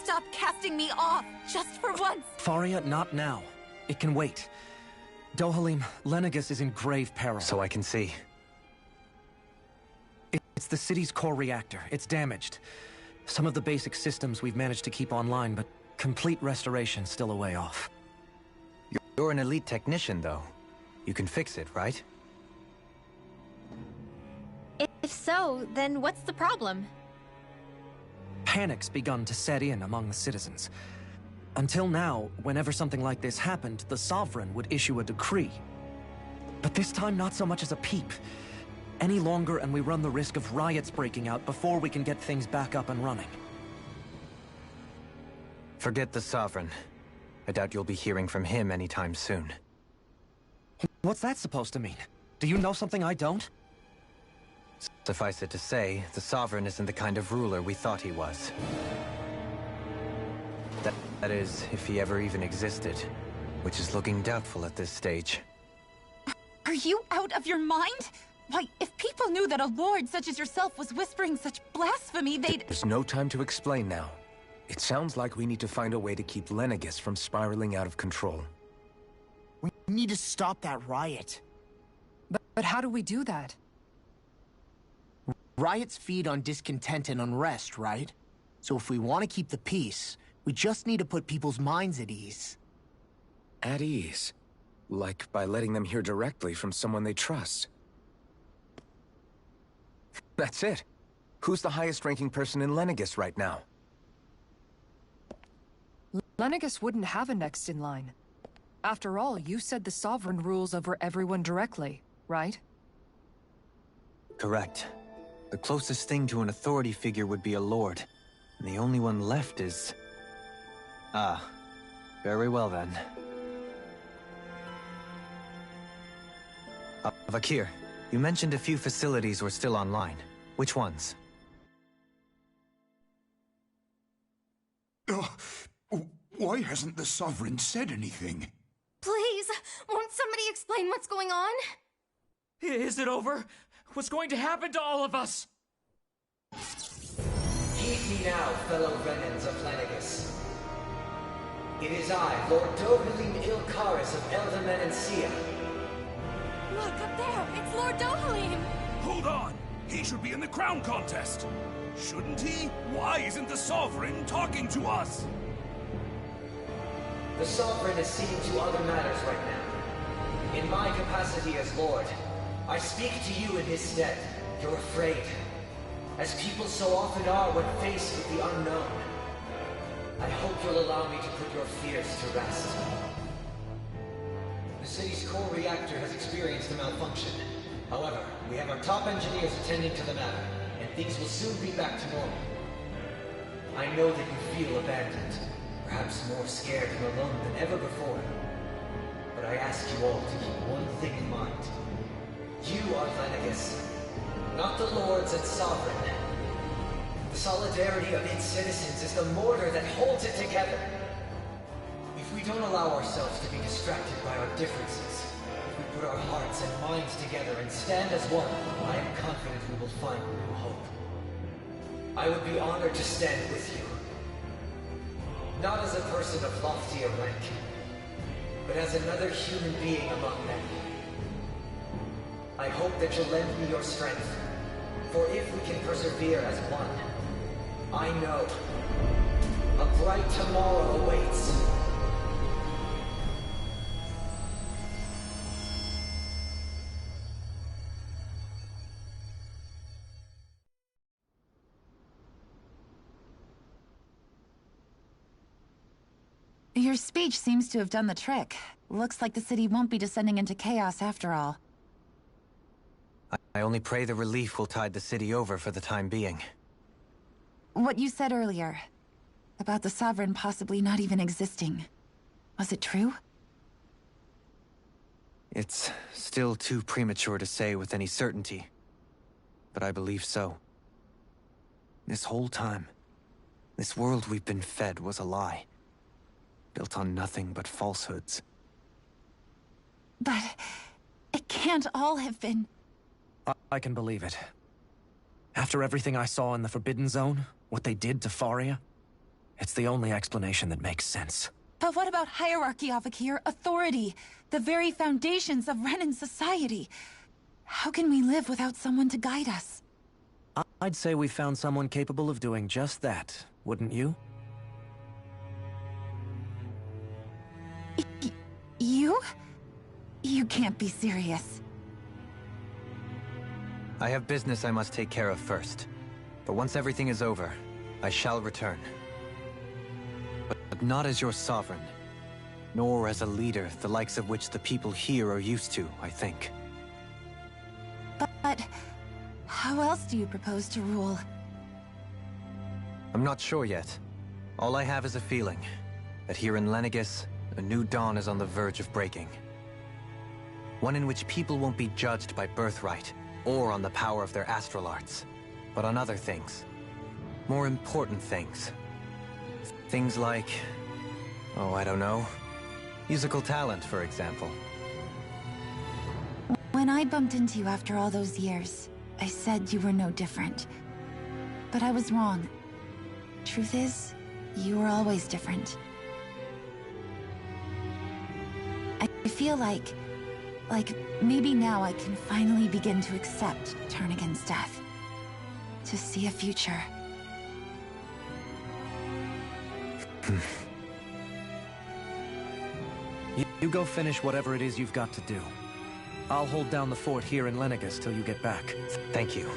Stop casting me off, just for once! Faria, not now. It can wait. Dohalim, Lenegis is in grave peril. So I can see. It's the city's core reactor. It's damaged. Some of the basic systems we've managed to keep online, but complete restoration still a way off. You're an elite technician, though. You can fix it, right? If so, then what's the problem? Panic's begun to set in among the citizens. Until now, whenever something like this happened, the Sovereign would issue a decree. But this time, not so much as a peep. Any longer, and we run the risk of riots breaking out before we can get things back up and running. Forget the Sovereign. I doubt you'll be hearing from him anytime soon. What's that supposed to mean? Do you know something I don't? Suffice it to say, the Sovereign isn't the kind of ruler we thought he was. That is, if he ever even existed, which is looking doubtful at this stage. Are you out of your mind? Why, if people knew that a lord such as yourself was whispering such blasphemy, they'd— There's no time to explain now. It sounds like we need to find a way to keep Lenegis from spiraling out of control. We need to stop that riot. But how do we do that? Riots feed on discontent and unrest, right? So if we want to keep the peace, we just need to put people's minds at ease. At ease? Like by letting them hear directly from someone they trust. That's it. Who's the highest-ranking person in Lenegis right now? Lenegis wouldn't have a next in line. After all, you said the Sovereign rules over everyone directly, right? Correct. The closest thing to an authority figure would be a lord. And the only one left is... Ah. Very well then. Vakir, you mentioned a few facilities were still online. Which ones? Why hasn't the Sovereign said anything? Please, won't somebody explain what's going on? Is it over? What's going to happen to all of us? Heed me now, fellow Renans of Lenegis. It is I, Lord Dohalim Ilkaris of Eldaman and Sia. Look, up there! It's Lord Dohalim! Hold on! He should be in the crown contest! Shouldn't he? Why isn't the Sovereign talking to us? The Sovereign is seeing to other matters right now. In my capacity as Lord, I speak to you in his stead. You're afraid. As people so often are when faced with the unknown. I hope you'll allow me to put your fears to rest. The city's core reactor has experienced a malfunction. However, we have our top engineers attending to the matter, and things will soon be back to normal. I know that you feel abandoned, perhaps more scared and alone than ever before. But I ask you all to keep one thing in mind. You are Lenegis, not the Lords and Sovereign. The solidarity of its citizens is the mortar that holds it together. If we don't allow ourselves to be distracted by our differences, if we put our hearts and minds together and stand as one, I am confident we will find new hope. I would be honored to stand with you. Not as a person of loftier rank, but as another human being among many. I hope that you'll lend me your strength, for if we can persevere as one, I know a bright tomorrow awaits. Your speech seems to have done the trick. Looks like the city won't be descending into chaos after all. I only pray the relief will tide the city over for the time being. What you said earlier, about the Sovereign possibly not even existing, was it true? It's still too premature to say with any certainty, but I believe so. This whole time, this world we've been fed was a lie. Built on nothing but falsehoods. But it can't all have been... I can believe it. After everything I saw in the Forbidden Zone, what they did to Faria, it's the only explanation that makes sense. But what about hierarchy, Avakir? Authority? The very foundations of Renan society? How can we live without someone to guide us? I'd say we found someone capable of doing just that, wouldn't you? You? You can't be serious. I have business I must take care of first. But once everything is over, I shall return. But not as your sovereign, nor as a leader the likes of which the people here are used to, I think. But how else do you propose to rule? I'm not sure yet. All I have is a feeling that here in Lenegis, a new dawn is on the verge of breaking. One in which people won't be judged by birthright, or on the power of their astral arts, but on other things. More important things. Things like... oh, I don't know. Musical talent, for example. When I bumped into you after all those years, I said you were no different. But I was wrong. Truth is, you were always different. I feel like maybe now I can finally begin to accept Turnagain's death. to see a future. You go finish whatever it is you've got to do. I'll hold down the fort here in Lenegus till you get back. Thank you.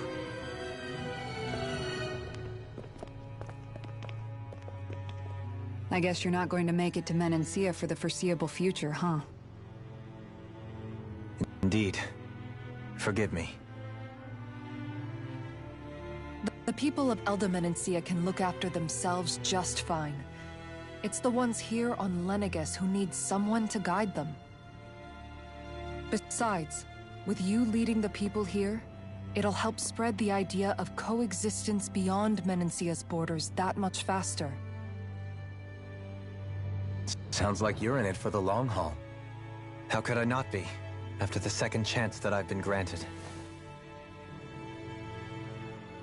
I guess you're not going to make it to Menancia for the foreseeable future, huh? Indeed. Forgive me. The people of Elda Menancia can look after themselves just fine. It's the ones here on Lenegus who need someone to guide them. Besides, with you leading the people here, it'll help spread the idea of coexistence beyond Menancia's borders that much faster. Sounds like you're in it for the long haul. How could I not be, after the second chance that I've been granted?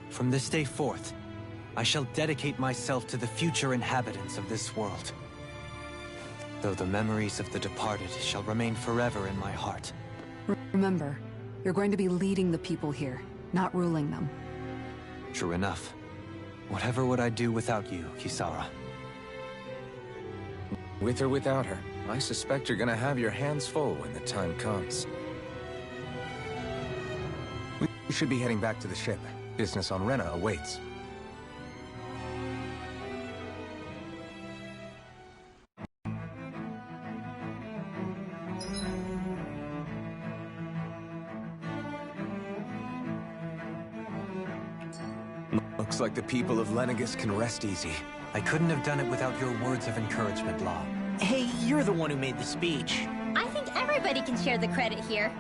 From this day forth, I shall dedicate myself to the future inhabitants of this world. Though the memories of the departed shall remain forever in my heart. Remember, you're going to be leading the people here, not ruling them. True enough. Whatever would I do without you, Kisara? With or without her, I suspect you're gonna have your hands full when the time comes. We should be heading back to the ship. Business on Rena awaits. Looks like the people of Lenegus can rest easy. I couldn't have done it without your words of encouragement, Law. Hey, you're the one who made the speech. I think everybody can share the credit here.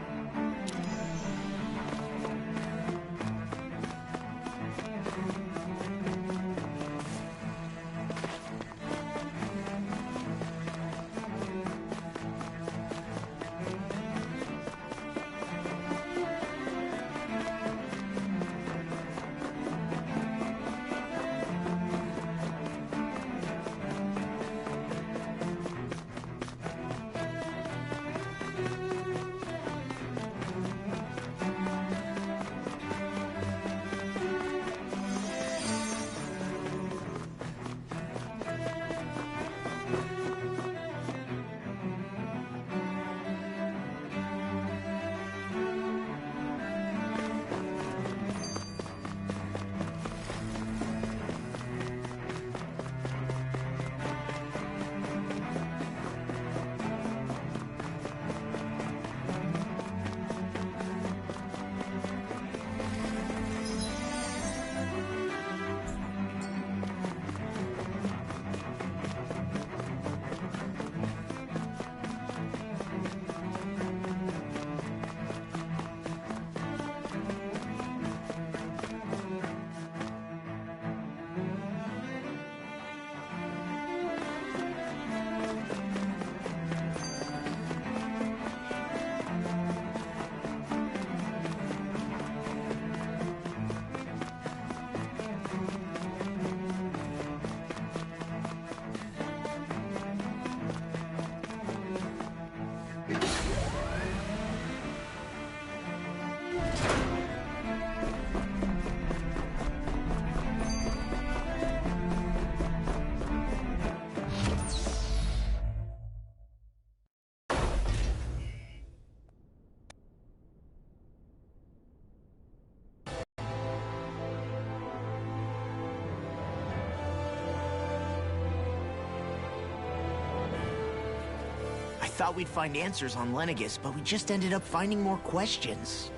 Thought we'd find answers on Lenegus, but we just ended up finding more questions.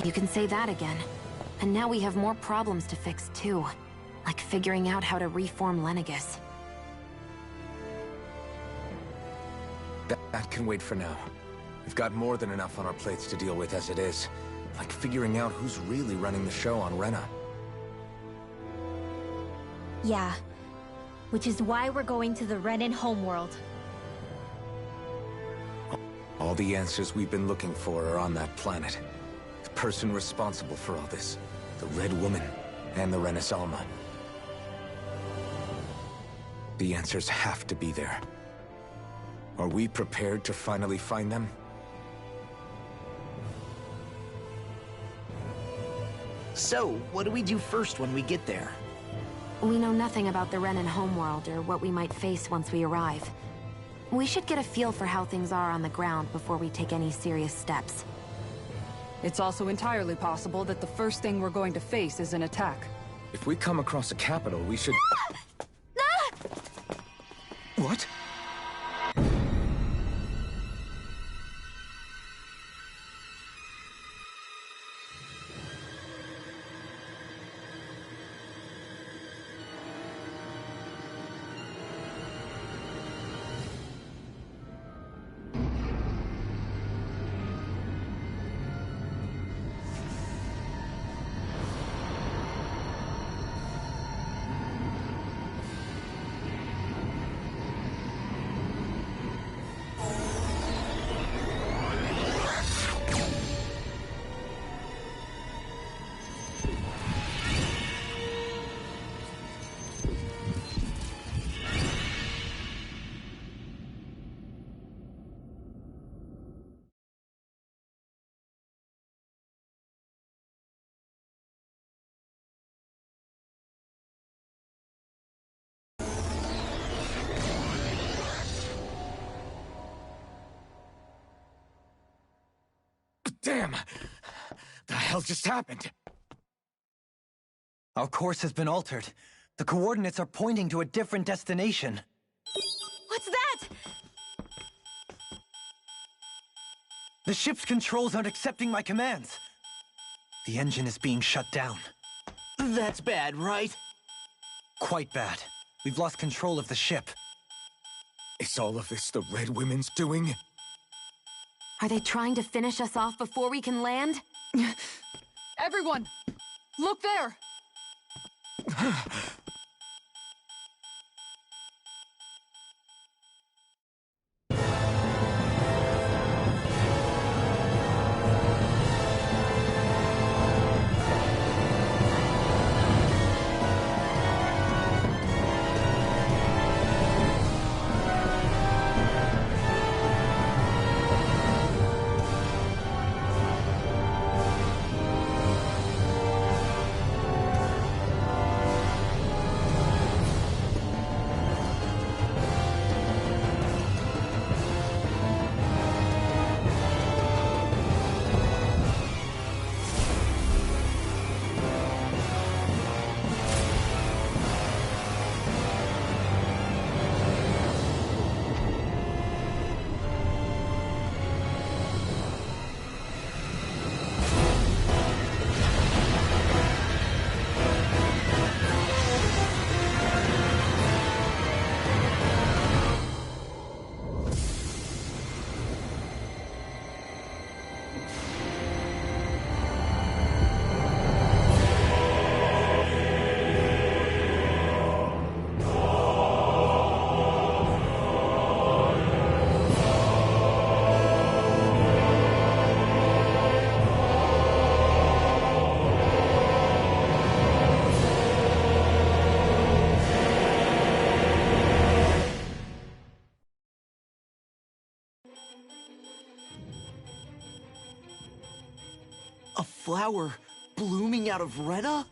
You can say that again. And now we have more problems to fix too. Like figuring out how to reform Lenegus. That can wait for now. We've got more than enough on our plates to deal with as it is. Like figuring out who's really running the show on Rena. Yeah. Which is why we're going to the Renan homeworld. All the answers we've been looking for are on that planet. The person responsible for all this. The Red Woman and the Renaissance. The answers have to be there. Are we prepared to finally find them? So, what do we do first when we get there? We know nothing about the Renan homeworld or what we might face once we arrive. We should get a feel for how things are on the ground before we take any serious steps. It's also entirely possible that the first thing we're going to face is an attack. If we come across a capital, we should... What? Damn! The hell just happened? Our course has been altered. The coordinates are pointing to a different destination. What's that? The ship's controls aren't accepting my commands. The engine is being shut down. That's bad, right? Quite bad. We've lost control of the ship. Is all of this the Red Women's doing? Are they trying to finish us off before we can land? Everyone! Look there! A flower blooming out of Rena?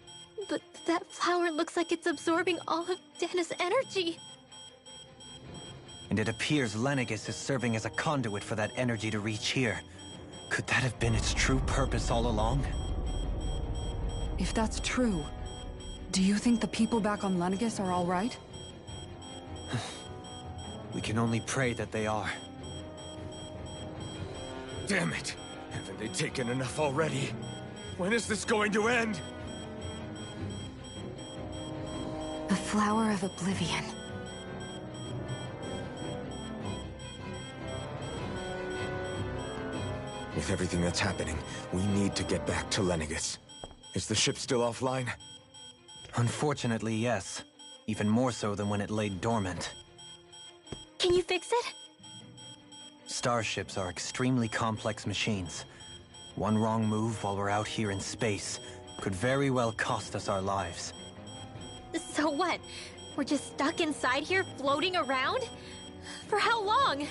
But that flower looks like it's absorbing all of Dana's energy. And it appears Lenegis is serving as a conduit for that energy to reach here. Could that have been its true purpose all along? If that's true, do you think the people back on Lenegis are all right? We can only pray that they are. Damn it! Haven't they taken enough already? When is this going to end? The Flower of Oblivion. With everything that's happening, we need to get back to Lenegis. Is the ship still offline? Unfortunately, yes. Even more so than when it laid dormant. Can you fix it? Starships are extremely complex machines. One wrong move while we're out here in space could very well cost us our lives. So what? We're just stuck inside here, floating around? For how long?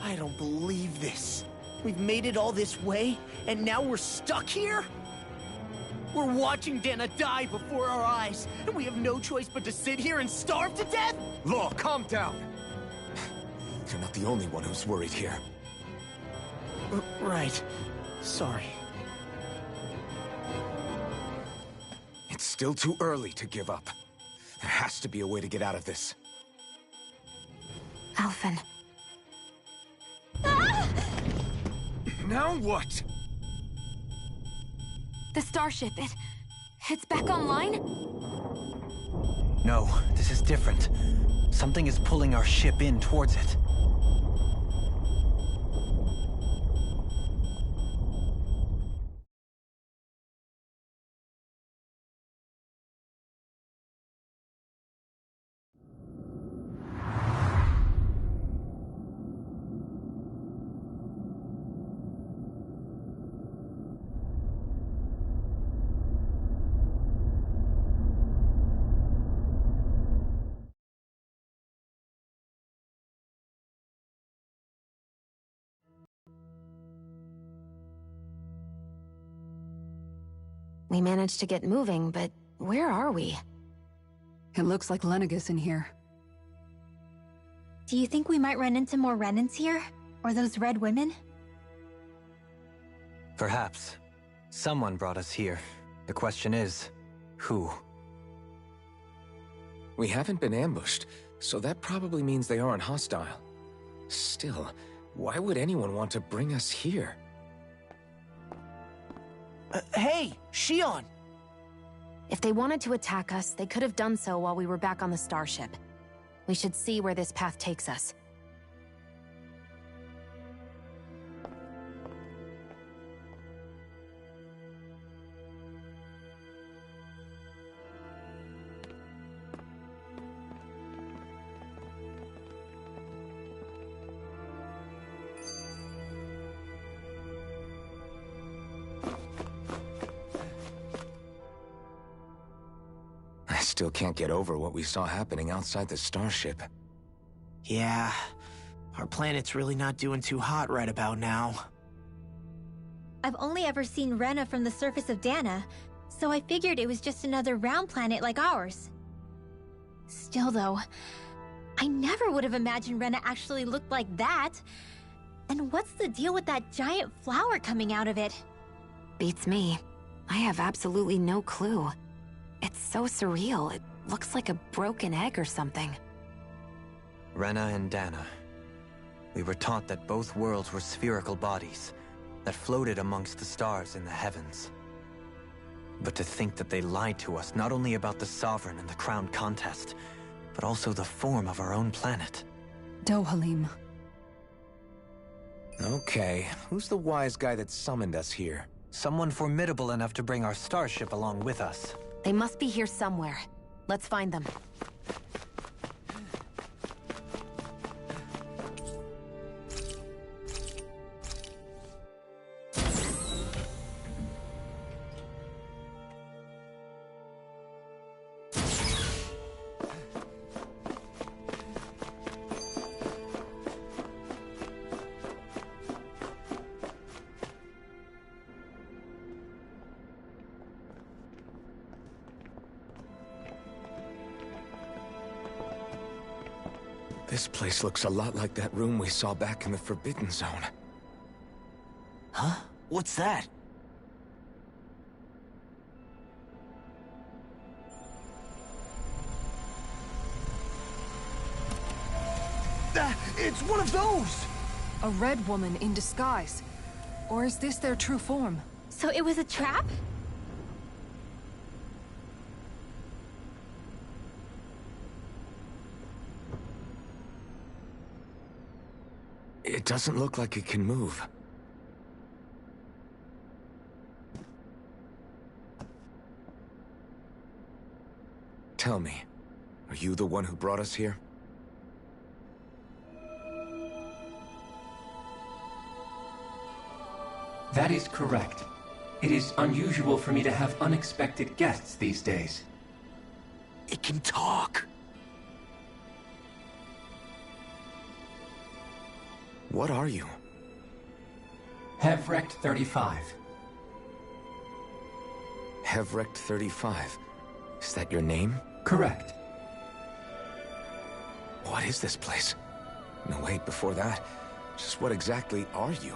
I don't believe this. We've made it all this way, and now we're stuck here? We're watching Dana die before our eyes, and we have no choice but to sit here and starve to death? Law, calm down! You're not the only one who's worried here. Right. Sorry. It's still too early to give up. There has to be a way to get out of this. Alphen. Now what? The starship, it's back online? No, this is different. Something is pulling our ship in towards it. We managed to get moving, but where are we? It looks like Lenegis in here. Do you think we might run into more Renans here? Or those red women? Perhaps. Someone brought us here. The question is, who? We haven't been ambushed, so that probably means they aren't hostile. Still, why would anyone want to bring us here? Hey, Shion! If they wanted to attack us, they could have done so while we were back on the starship. We should see where this path takes us. I still can't get over what we saw happening outside the starship. Yeah, our planet's really not doing too hot right about now. I've only ever seen Rena from the surface of Dana, so I figured it was just another round planet like ours. Still though, I never would have imagined Rena actually looked like that. And what's the deal with that giant flower coming out of it? Beats me. I have absolutely no clue. It's so surreal. It looks like a broken egg or something. Rena and Dana. We were taught that both worlds were spherical bodies that floated amongst the stars in the heavens. But to think that they lied to us not only about the Sovereign and the Crown contest, but also the form of our own planet. Dohalim. Okay, who's the wise guy that summoned us here? Someone formidable enough to bring our starship along with us. They must be here somewhere. Let's find them. This place looks a lot like that room we saw back in the Forbidden Zone. Huh? What's that? It's one of those! A red woman in disguise. Or is this their true form? So it was a trap? It doesn't look like it can move. Tell me, are you the one who brought us here? That is correct. It is unusual for me to have unexpected guests these days. It can talk. What are you? Hevrect 35. Hevrect 35. Is that your name? Correct. What is this place? No, wait, before that, just what exactly are you?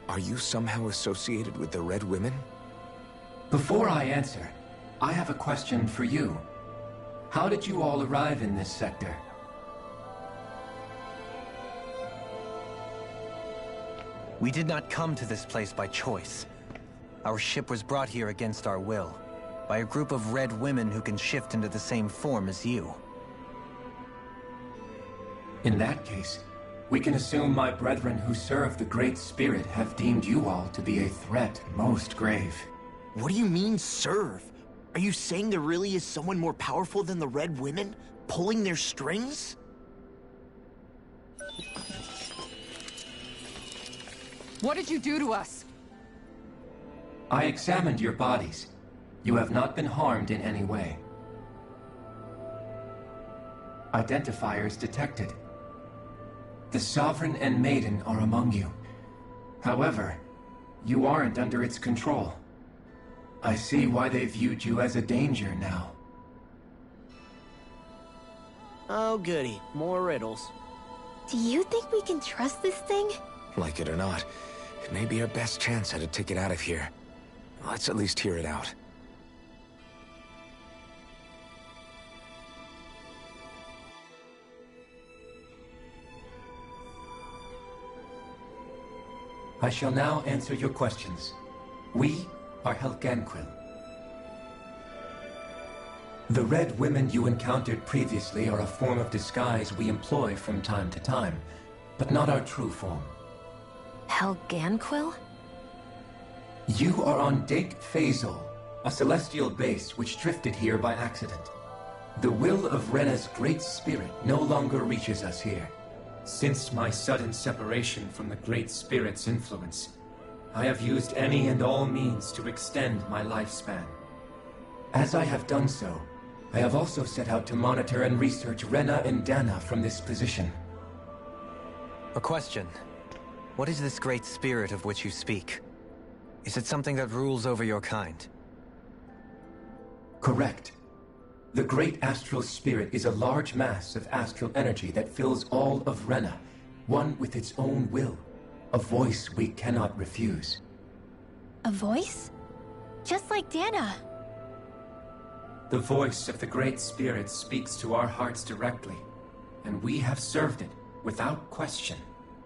Are you somehow associated with the Red Women? Before I answer, I have a question for you. How did you all arrive in this sector? We did not come to this place by choice. Our ship was brought here against our will, by a group of Red Women who can shift into the same form as you. In that case, we can assume my brethren who serve the Great Spirit have deemed you all to be a threat most grave. What do you mean, serve? Are you saying there really is someone more powerful than the Red Women, pulling their strings? What did you do to us? I examined your bodies. You have not been harmed in any way. Identifiers detected. The Sovereign and Maiden are among you. However, you aren't under its control. I see why they viewed you as a danger now. Oh goody, more riddles. Do you think we can trust this thing? Like it or not, it may be our best chance at a ticket out of here. Let's at least hear it out. I shall now answer your questions. We are Helganquil. The Red Women you encountered previously are a form of disguise we employ from time to time, but not our true form. Helganquil? You are on Dake Phasol, a celestial base which drifted here by accident. The will of Rena's Great Spirit no longer reaches us here. Since my sudden separation from the Great Spirit's influence, I have used any and all means to extend my lifespan. As I have done so, I have also set out to monitor and research Rena and Dana from this position. A question. What is this Great Spirit of which you speak? Is it something that rules over your kind? Correct. The Great Astral Spirit is a large mass of astral energy that fills all of Rena, one with its own will, a voice we cannot refuse. A voice? Just like Dana. The voice of the Great Spirit speaks to our hearts directly, and we have served it, without question,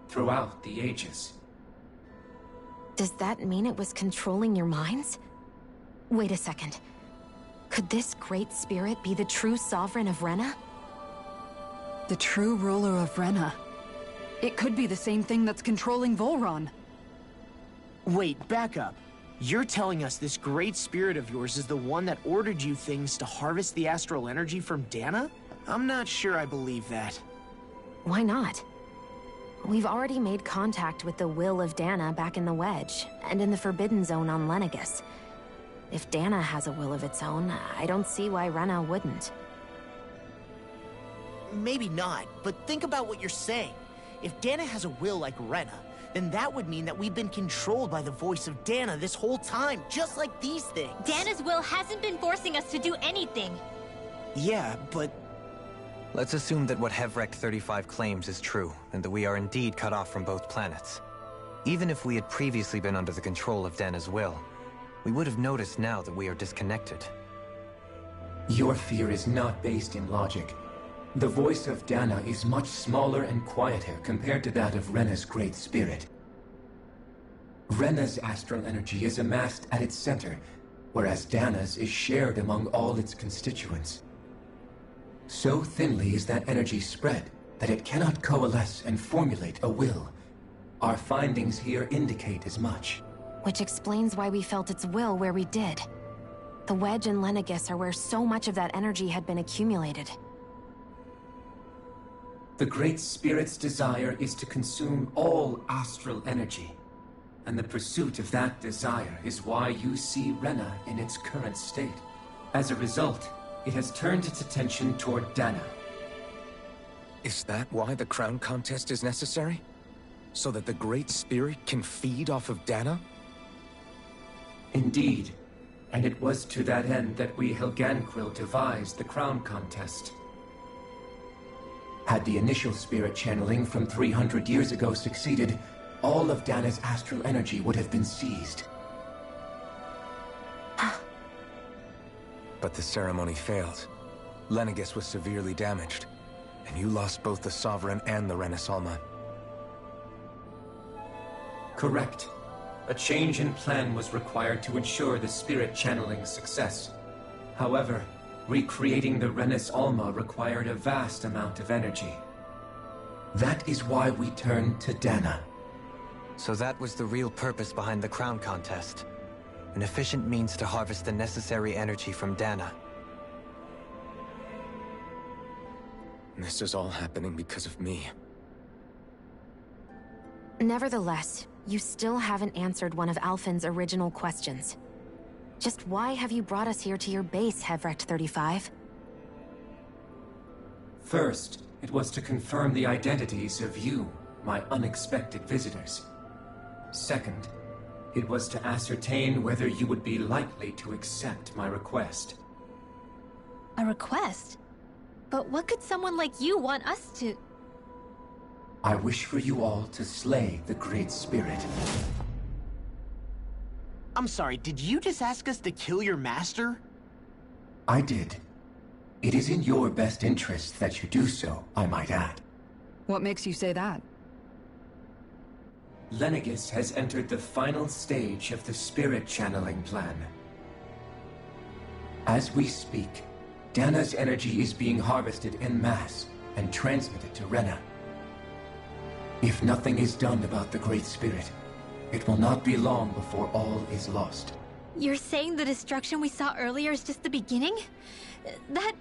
throughout the ages. Does that mean it was controlling your minds? Wait a second. Could this Great Spirit be the true Sovereign of Rena? The true ruler of Rena. It could be the same thing that's controlling Volron. Wait, back up. You're telling us this Great Spirit of yours is the one that ordered you things to harvest the astral energy from Dana? I'm not sure I believe that. Why not? We've already made contact with the will of Dana back in the Wedge, and in the Forbidden Zone on Lenegus. If Dana has a will of its own, I don't see why Rena wouldn't. Maybe not, but think about what you're saying. If Dana has a will like Rena, then that would mean that we've been controlled by the voice of Dana this whole time, just like these things. Dana's will hasn't been forcing us to do anything. Yeah, but... Let's assume that what Hevrect 35 claims is true, and that we are indeed cut off from both planets. Even if we had previously been under the control of Dana's will, we would have noticed now that we are disconnected. Your fear is not based in logic. The voice of Dana is much smaller and quieter compared to that of Rena's Great Spirit. Rena's astral energy is amassed at its center, whereas Dana's is shared among all its constituents. So thinly is that energy spread that it cannot coalesce and formulate a will. Our findings here indicate as much. Which explains why we felt its will where we did. The Wedge and Lenegus are where so much of that energy had been accumulated. The Great Spirit's desire is to consume all astral energy. And the pursuit of that desire is why you see Rena in its current state. As a result, it has turned its attention toward Dana. Is that why the crown contest is necessary? So that the Great Spirit can feed off of Dana? Indeed. And it was to that end that we Helganquil devised the crown contest. Had the initial spirit channeling from 300 years ago succeeded, all of Dana's astral energy would have been seized. But the ceremony failed. Lenegis was severely damaged, and you lost both the Sovereign and the Renasalma. Correct. A change in plan was required to ensure the spirit channeling's success. However, recreating the Renis Alma required a vast amount of energy. That is why we turned to Dana. So that was the real purpose behind the crown contest. An efficient means to harvest the necessary energy from Dana. This is all happening because of me. Nevertheless, you still haven't answered one of Alphen's original questions. Just why have you brought us here to your base, Hevrecht 35? First, it was to confirm the identities of you, my unexpected visitors. Second, it was to ascertain whether you would be likely to accept my request. A request? But what could someone like you want us to... I wish for you all to slay the Great Spirit. I'm sorry, did you just ask us to kill your master? I did. It is in your best interest that you do so, I might add. What makes you say that? Lenegis has entered the final stage of the spirit channeling plan. As we speak, Dana's energy is being harvested en masse and transmitted to Rena. If nothing is done about the Great Spirit, it will not be long before all is lost. You're saying the destruction we saw earlier is just the beginning? That...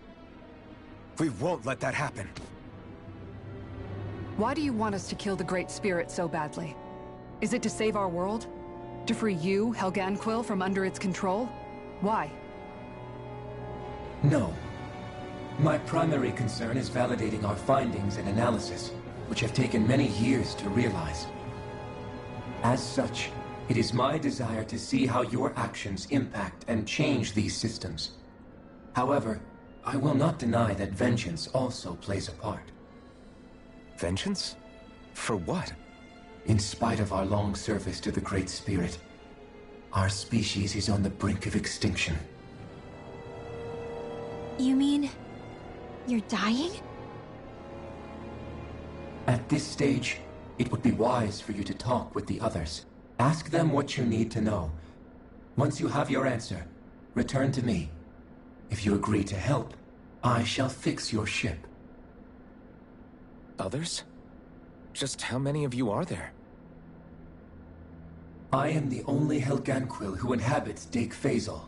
We won't let that happen. Why do you want us to kill the Great Spirit so badly? Is it to save our world? To free you, Helganquil, from under its control? Why? No. My primary concern is validating our findings and analysis, which have taken many years to realize. As such, it is my desire to see how your actions impact and change these systems. However, I will not deny that vengeance also plays a part. Vengeance? For what? In spite of our long service to the Great Spirit, our species is on the brink of extinction. You mean... you're dying? At this stage, it would be wise for you to talk with the others. Ask them what you need to know. Once you have your answer, return to me. If you agree to help, I shall fix your ship. Others? Just how many of you are there? I am the only Helganquil who inhabits Dake Faisal.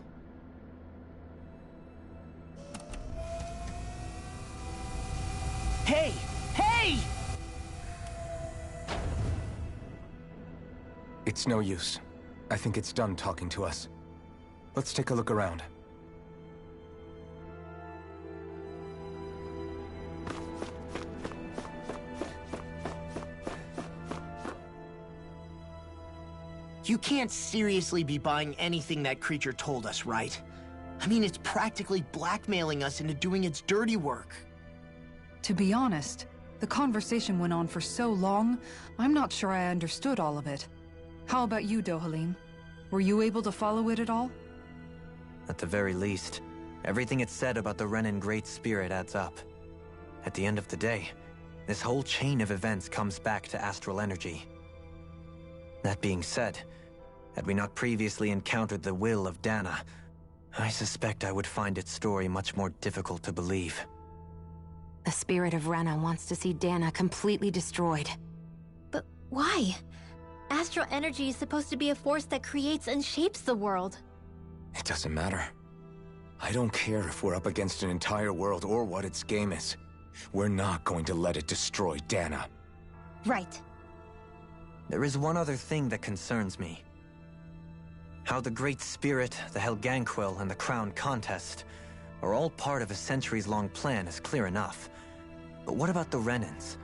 Hey! Hey! It's no use. I think it's done talking to us. Let's take a look around. You can't seriously be buying anything that creature told us, right? I mean, it's practically blackmailing us into doing its dirty work. To be honest, the conversation went on for so long, I'm not sure I understood all of it. How about you, Dohalim? Were you able to follow it at all? At the very least, everything it said about the Renan Great Spirit adds up. At the end of the day, this whole chain of events comes back to astral energy. That being said, had we not previously encountered the will of Dana, I suspect I would find its story much more difficult to believe. The spirit of Rena wants to see Dana completely destroyed. But why? Astral energy is supposed to be a force that creates and shapes the world. It doesn't matter. I don't care if we're up against an entire world or what its game is. We're not going to let it destroy Dana. Right. There is one other thing that concerns me. How the Great Spirit, the Helganquil, and the Crown Contest are all part of a centuries-long plan is clear enough. But what about the Renans?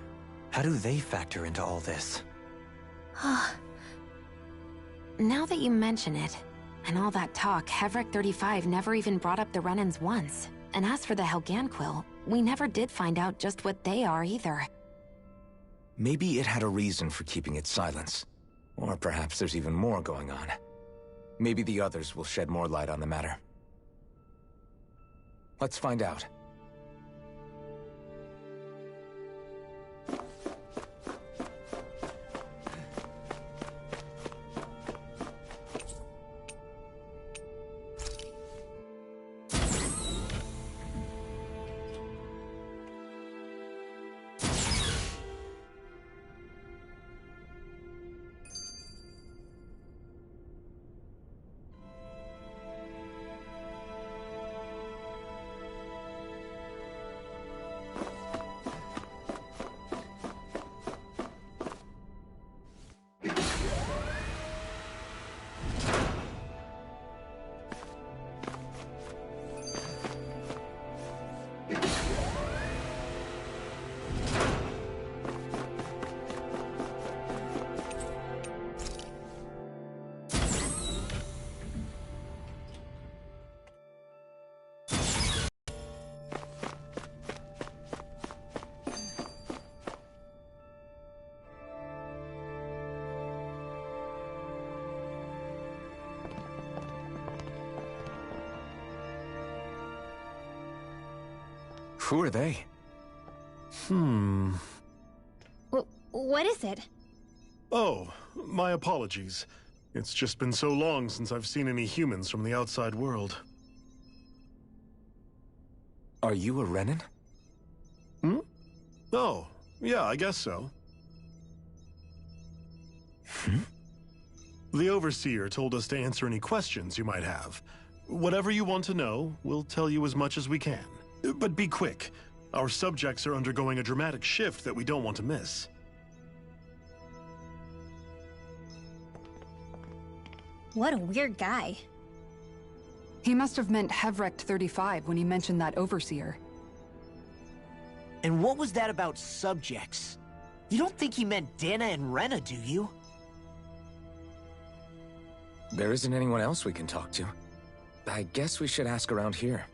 How do they factor into all this? Now that you mention it, and all that talk, Hevric 35 never even brought up the Renans once. And as for the Helganquil, we never did find out just what they are either. Maybe it had a reason for keeping its silence. Or perhaps there's even more going on. Maybe the others will shed more light on the matter. Let's find out. Who are they? What is it? Oh, my apologies. It's just been so long since I've seen any humans from the outside world. Are you a Renan? Oh, yeah, I guess so. The Overseer told us to answer any questions you might have. Whatever you want to know, we'll tell you as much as we can. But be quick. Our subjects are undergoing a dramatic shift that we don't want to miss. What a weird guy. He must have meant Hevric 35 when he mentioned that Overseer. And what was that about subjects? You don't think he meant Dana and Rena, do you? There isn't anyone else we can talk to. I guess we should ask around here.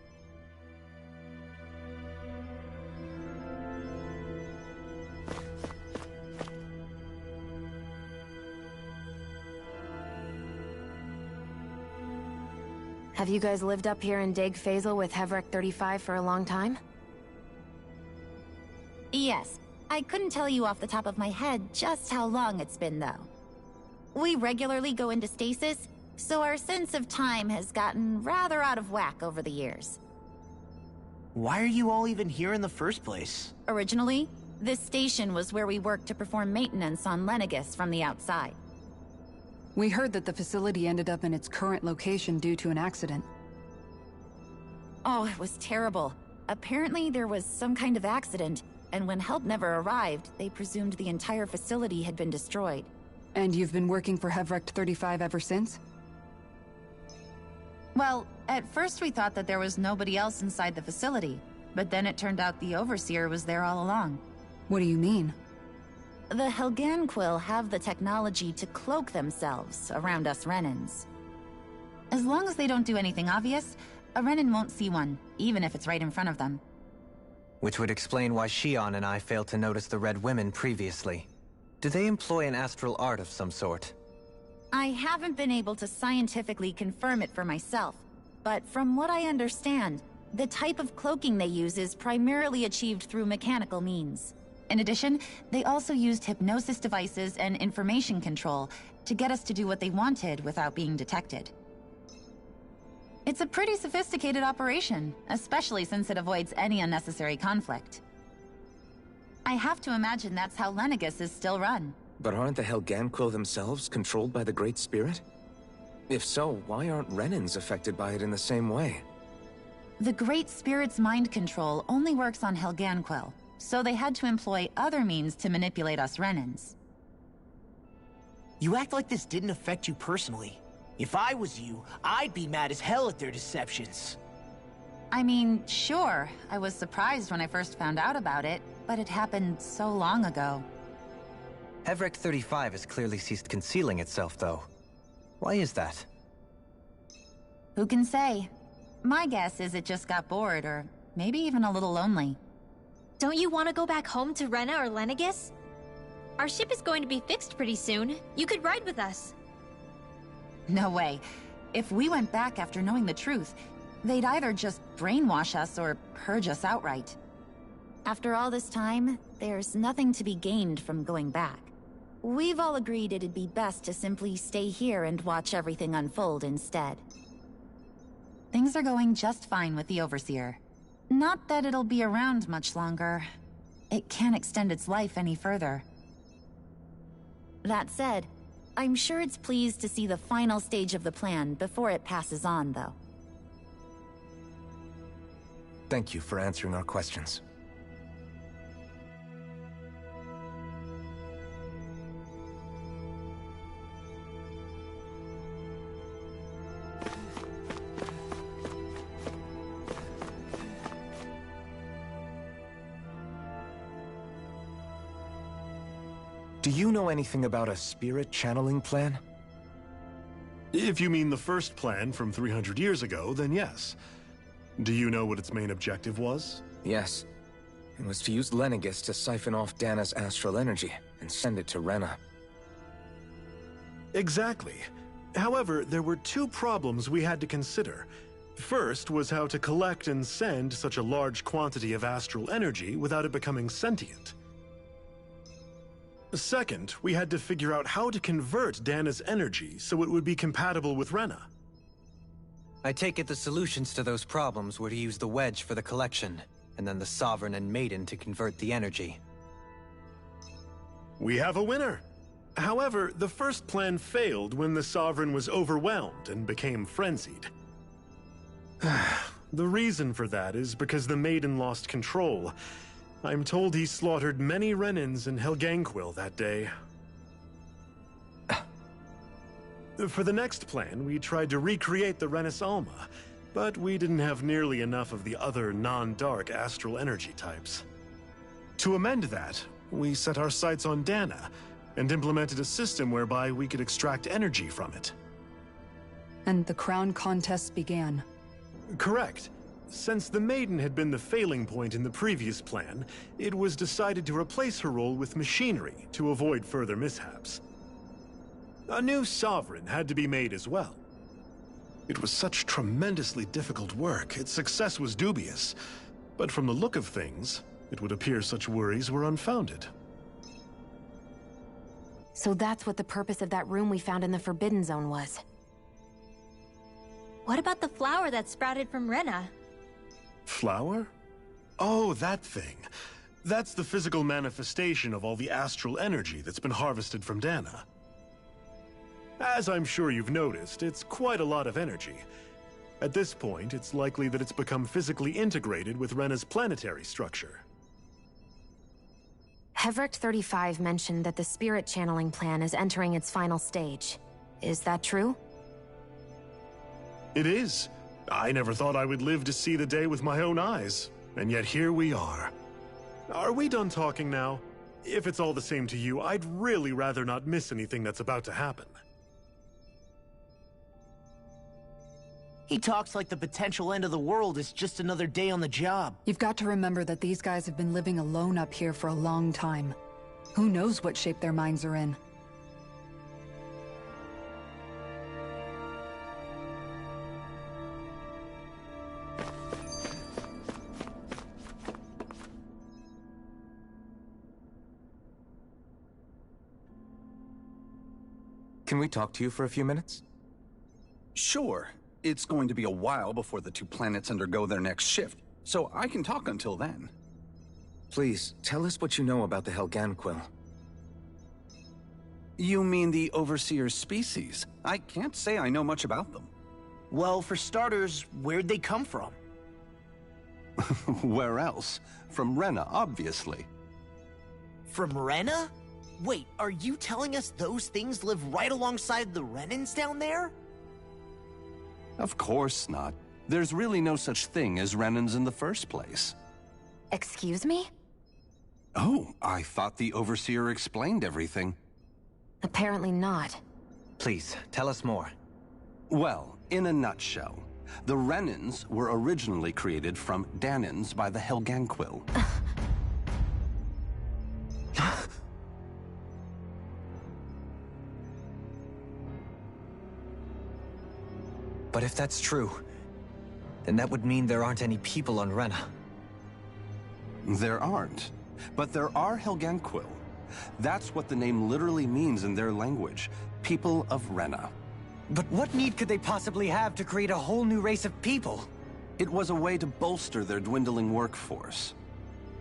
Have you guys lived up here in Dig Faisal with Hevric 35 for a long time? Yes. I couldn't tell you off the top of my head just how long it's been, though. We regularly go into stasis, so our sense of time has gotten rather out of whack over the years. Why are you all even here in the first place? Originally, this station was where we worked to perform maintenance on Lenegis from the outside. We heard that the facility ended up in its current location due to an accident. Oh, it was terrible. Apparently there was some kind of accident, and when help never arrived, they presumed the entire facility had been destroyed. And you've been working for Hevric 35 ever since? Well, at first we thought that there was nobody else inside the facility, but then it turned out the Overseer was there all along. What do you mean? The Helganquil have the technology to cloak themselves around us Renans. As long as they don't do anything obvious, a Renan won't see one, even if it's right in front of them. Which would explain why Shion and I failed to notice the Red Women previously. Do they employ an astral art of some sort? I haven't been able to scientifically confirm it for myself, but from what I understand, the type of cloaking they use is primarily achieved through mechanical means. In addition, they also used hypnosis devices and information control to get us to do what they wanted without being detected. It's a pretty sophisticated operation, especially since it avoids any unnecessary conflict. I have to imagine that's how Lenegis is still run. But aren't the Helganquil themselves controlled by the Great Spirit? If so, why aren't Renans affected by it in the same way? The Great Spirit's mind control only works on Helganquil, so they had to employ other means to manipulate us Renans. You act like this didn't affect you personally. If I was you, I'd be mad as hell at their deceptions. I mean, sure, I was surprised when I first found out about it, but it happened so long ago. Hevrek 35 has clearly ceased concealing itself, though. Why is that? Who can say? My guess is it just got bored, or maybe even a little lonely. Don't you want to go back home to Rena or Lenegis? Our ship is going to be fixed pretty soon. You could ride with us. No way. If we went back after knowing the truth, they'd either just brainwash us or purge us outright. After all this time, there's nothing to be gained from going back. We've all agreed it'd be best to simply stay here and watch everything unfold instead. Things are going just fine with the Overseer. Not that it'll be around much longer. It can't extend its life any further. That said, I'm sure it's pleased to see the final stage of the plan before it passes on, though. Thank you for answering our questions. Do you know anything about a spirit channeling plan? If you mean the first plan from 300 years ago, then yes. Do you know what its main objective was? Yes. It was to use Lenegis to siphon off Dana's astral energy and send it to Rena. Exactly. However, there were two problems we had to consider. First was how to collect and send such a large quantity of astral energy without it becoming sentient. Second, we had to figure out how to convert Dana's energy so it would be compatible with Rena. I take it the solutions to those problems were to use the wedge for the collection, and then the Sovereign and Maiden to convert the energy. We have a winner! However, the first plan failed when the Sovereign was overwhelmed and became frenzied. The reason for that is because the Maiden lost control. I'm told he slaughtered many Renans in Helganquil that day. For the next plan, we tried to recreate the Renis Alma, but we didn't have nearly enough of the other non-dark astral energy types. To amend that, we set our sights on Dana, and implemented a system whereby we could extract energy from it. And the crown contests began. Correct. Since the Maiden had been the failing point in the previous plan, it was decided to replace her role with machinery to avoid further mishaps. A new Sovereign had to be made as well. It was such tremendously difficult work, its success was dubious. But from the look of things, it would appear such worries were unfounded. So that's what the purpose of that room we found in the Forbidden Zone was. What about the flower that sprouted from Rena? Flower? Oh, that thing. That's the physical manifestation of all the astral energy that's been harvested from Dana. As I'm sure you've noticed, it's quite a lot of energy. At this point, it's likely that it's become physically integrated with Rena's planetary structure. Hevrek 35 mentioned that the spirit channeling plan is entering its final stage. Is that true? It is. I never thought I would live to see the day with my own eyes, and yet here we are. Are we done talking now? If it's all the same to you, I'd really rather not miss anything that's about to happen. He talks like the potential end of the world is just another day on the job. You've got to remember that these guys have been living alone up here for a long time. Who knows what shape their minds are in? Can we talk to you for a few minutes? Sure. It's going to be a while before the two planets undergo their next shift, so I can talk until then. Please, tell us what you know about the Helganquil. You mean the Overseer's species? I can't say I know much about them. Well, for starters, where'd they come from? Where else? From Rena, obviously. From Rena? Wait, are you telling us those things live right alongside the Renans down there? Of course not. There's really no such thing as Renans in the first place. Excuse me? Oh, I thought the Overseer explained everything. Apparently not. Please, tell us more. Well, in a nutshell, the Renans were originally created from Danans by the Helganquil. But if that's true, then that would mean there aren't any people on Rena. There aren't. But there are Helganquil. That's what the name literally means in their language. People of Rena. But what need could they possibly have to create a whole new race of people? It was a way to bolster their dwindling workforce.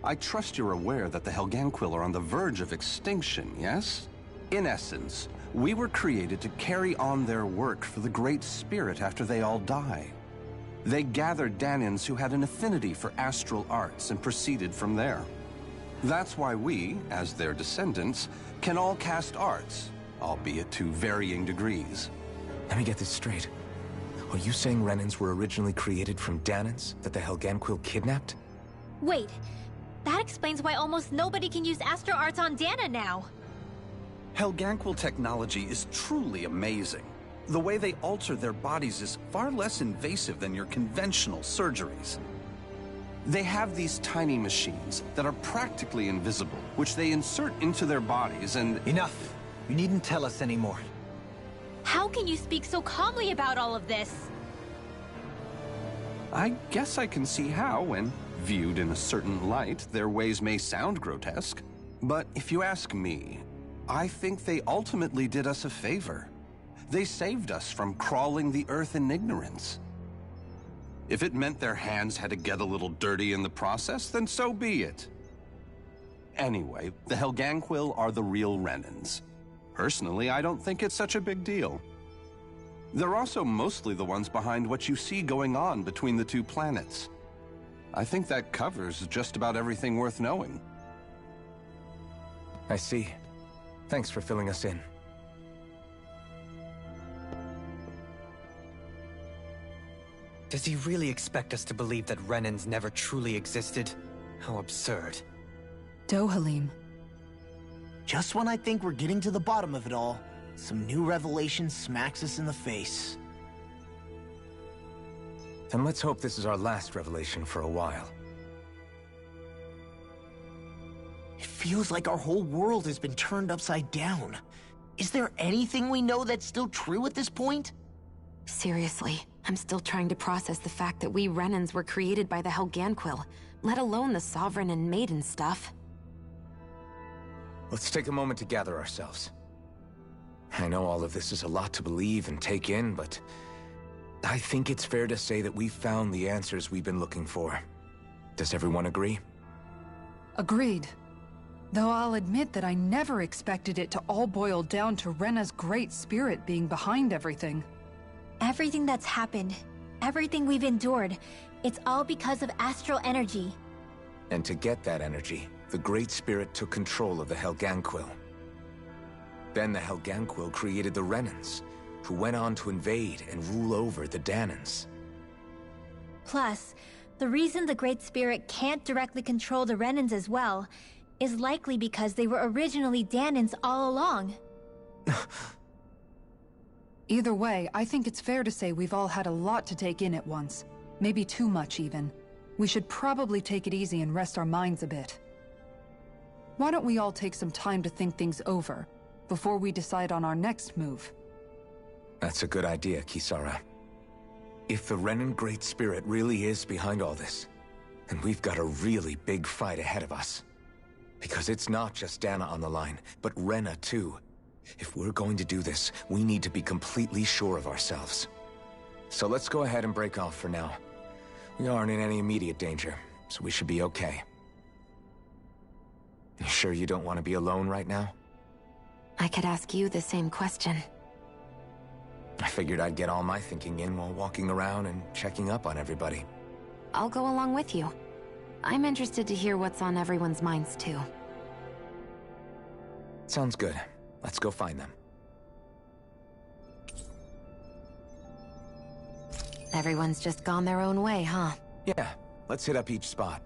I trust you're aware that the Helganquil are on the verge of extinction, yes? In essence, we were created to carry on their work for the Great Spirit after they all die. They gathered Danans who had an affinity for astral arts and proceeded from there. That's why we, as their descendants, can all cast arts, albeit to varying degrees. Let me get this straight. Are you saying Renans were originally created from Danans that the Helganquil kidnapped? Wait, that explains why almost nobody can use astral arts on Dana now. Helganquil technology is truly amazing. The way they alter their bodies is far less invasive than your conventional surgeries. They have these tiny machines that are practically invisible, which they insert into their bodies and... Enough! You needn't tell us anymore. How can you speak so calmly about all of this? I guess I can see how, when viewed in a certain light, their ways may sound grotesque. But if you ask me, I think they ultimately did us a favor. They saved us from crawling the earth in ignorance. If it meant their hands had to get a little dirty in the process, then so be it. Anyway, the Helganquil are the real Renans. Personally, I don't think it's such a big deal. They're also mostly the ones behind what you see going on between the two planets. I think that covers just about everything worth knowing. I see. Thanks for filling us in. Does he really expect us to believe that Renans never truly existed? How absurd. Dohalim. Just when I think we're getting to the bottom of it all, some new revelation smacks us in the face. Then let's hope this is our last revelation for a while. It feels like our whole world has been turned upside down. Is there anything we know that's still true at this point? Seriously, I'm still trying to process the fact that we Renans were created by the Helganquil, let alone the Sovereign and Maiden stuff. Let's take a moment to gather ourselves. I know all of this is a lot to believe and take in, but I think it's fair to say that we've found the answers we've been looking for. Does everyone agree? Agreed. Though I'll admit that I never expected it to all boil down to Rena's great spirit being behind everything. Everything that's happened, everything we've endured, it's all because of astral energy. And to get that energy, the Great Spirit took control of the Helganquil. Then the Helganquil created the Renans, who went on to invade and rule over the Danans. Plus, the reason the Great Spirit can't directly control the Renans as well is likely because they were originally Danans all along. Either way, I think it's fair to say we've all had a lot to take in at once. Maybe too much, even. We should probably take it easy and rest our minds a bit. Why don't we all take some time to think things over, before we decide on our next move? That's a good idea, Kisara. If the Renan Great Spirit really is behind all this, then we've got a really big fight ahead of us. Because it's not just Dana on the line, but Rena too. If we're going to do this, we need to be completely sure of ourselves. So let's go ahead and break off for now. We aren't in any immediate danger, so we should be okay. You sure you don't want to be alone right now? I could ask you the same question. I figured I'd get all my thinking in while walking around and checking up on everybody. I'll go along with you. I'm interested to hear what's on everyone's minds too. Sounds good. Let's go find them. Everyone's just gone their own way, huh? Yeah, let's hit up each spot.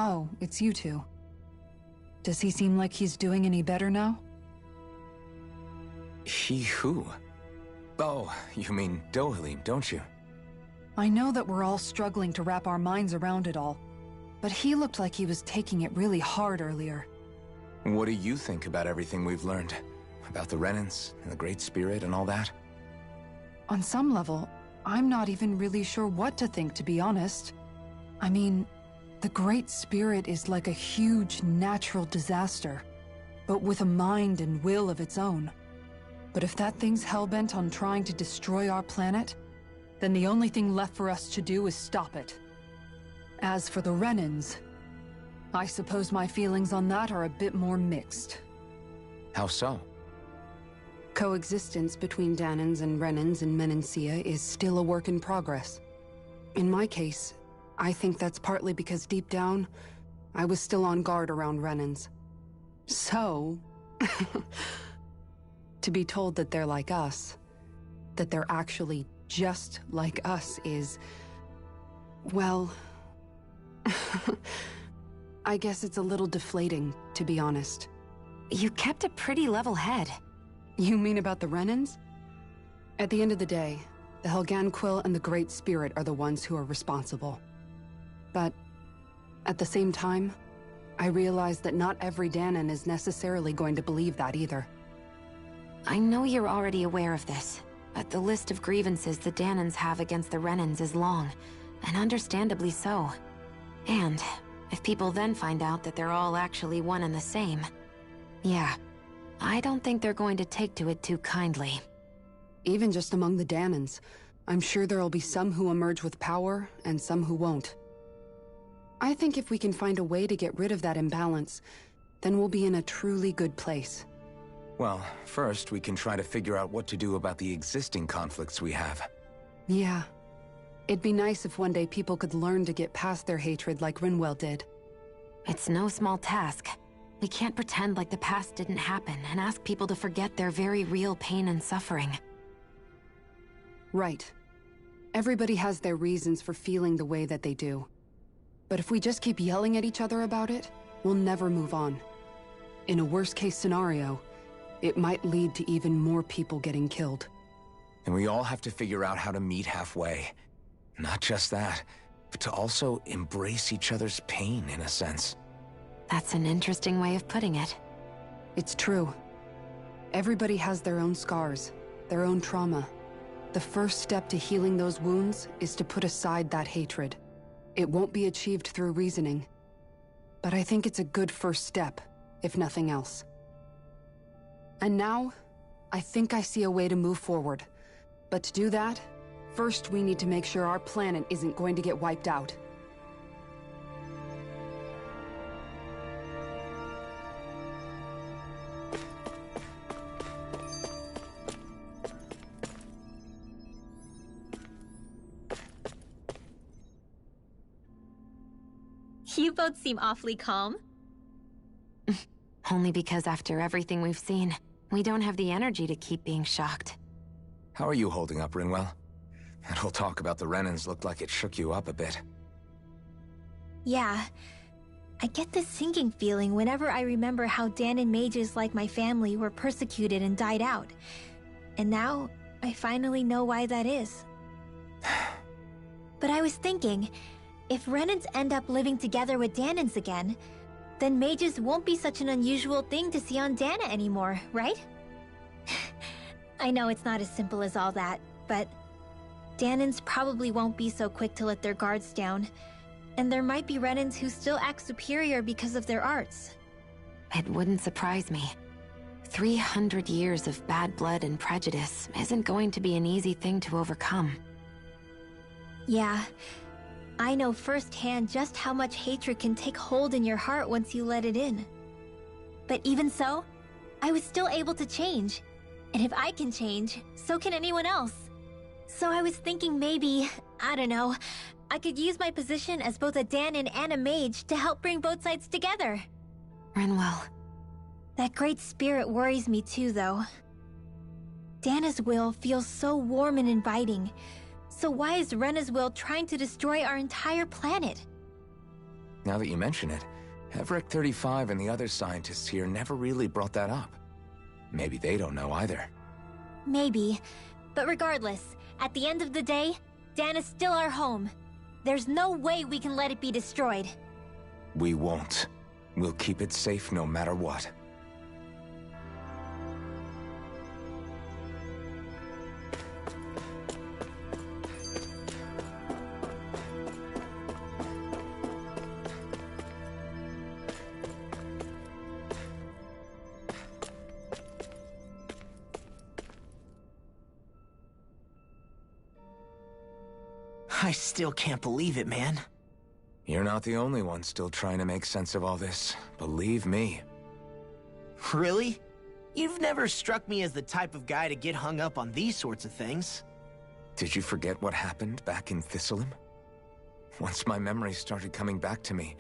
Oh, it's you two. Does he seem like he's doing any better now? He who? Oh, you mean Dohalim, don't you? I know that we're all struggling to wrap our minds around it all, but he looked like he was taking it really hard earlier. What do you think about everything we've learned? About the Renans, and the Great Spirit, and all that? On some level, I'm not even really sure what to think, to be honest. I mean, the Great Spirit is like a huge natural disaster, but with a mind and will of its own. But if that thing's hellbent on trying to destroy our planet, then the only thing left for us to do is stop it. As for the Renans, I suppose my feelings on that are a bit more mixed. How so? Coexistence between Danans and Renans in Menancia is still a work in progress. In my case, I think that's partly because deep down, I was still on guard around Renans. So, to be told that they're like us, that they're actually just like us is, well, I guess it's a little deflating, to be honest. You kept a pretty level head. You mean about the Renans? At the end of the day, the Helganquil and the Great Spirit are the ones who are responsible. But at the same time, I realize that not every Danan is necessarily going to believe that either. I know you're already aware of this, but the list of grievances the Danans have against the Renans is long, and understandably so. And if people then find out that they're all actually one and the same, yeah, I don't think they're going to take to it too kindly. Even just among the Danans, I'm sure there'll be some who emerge with power and some who won't. I think if we can find a way to get rid of that imbalance, then we'll be in a truly good place. Well, first we can try to figure out what to do about the existing conflicts we have. Yeah. It'd be nice if one day people could learn to get past their hatred like Rinwell did. It's no small task. We can't pretend like the past didn't happen and ask people to forget their very real pain and suffering. Right. Everybody has their reasons for feeling the way that they do. But if we just keep yelling at each other about it, we'll never move on. In a worst-case scenario, it might lead to even more people getting killed. And we all have to figure out how to meet halfway. Not just that, but to also embrace each other's pain, in a sense. That's an interesting way of putting it. It's true. Everybody has their own scars, their own trauma. The first step to healing those wounds is to put aside that hatred. It won't be achieved through reasoning. But I think it's a good first step, if nothing else. And now, I think I see a way to move forward. But to do that, first we need to make sure our planet isn't going to get wiped out. You both seem awfully calm. Only because after everything we've seen, we don't have the energy to keep being shocked. How are you holding up, Rinwell? That whole talk about the Renans looked like it shook you up a bit. Yeah. I get this sinking feeling whenever I remember how Danan mages like my family were persecuted and died out. And now, I finally know why that is. But I was thinking, if Renans end up living together with Danans again, then mages won't be such an unusual thing to see on Dana anymore, right? I know it's not as simple as all that, but Danans probably won't be so quick to let their guards down, and there might be Renans who still act superior because of their arts. It wouldn't surprise me. 300 years of bad blood and prejudice isn't going to be an easy thing to overcome. Yeah. I know firsthand just how much hatred can take hold in your heart once you let it in. But even so, I was still able to change. And if I can change, so can anyone else. So I was thinking maybe, I don't know, I could use my position as both a Danan and a mage to help bring both sides together. Rinwell. That great spirit worries me too, though. Dana's will feels so warm and inviting. So why is Rena's will trying to destroy our entire planet? Now that you mention it, Everett 35 and the other scientists here never really brought that up. Maybe they don't know either. Maybe. But regardless, at the end of the day, Dan is still our home. There's no way we can let it be destroyed. We won't. We'll keep it safe no matter what. I still can't believe it, man. You're not the only one still trying to make sense of all this. Believe me. Really? You've never struck me as the type of guy to get hung up on these sorts of things. Did you forget what happened back in Thistleum? Once my memories started coming back to me,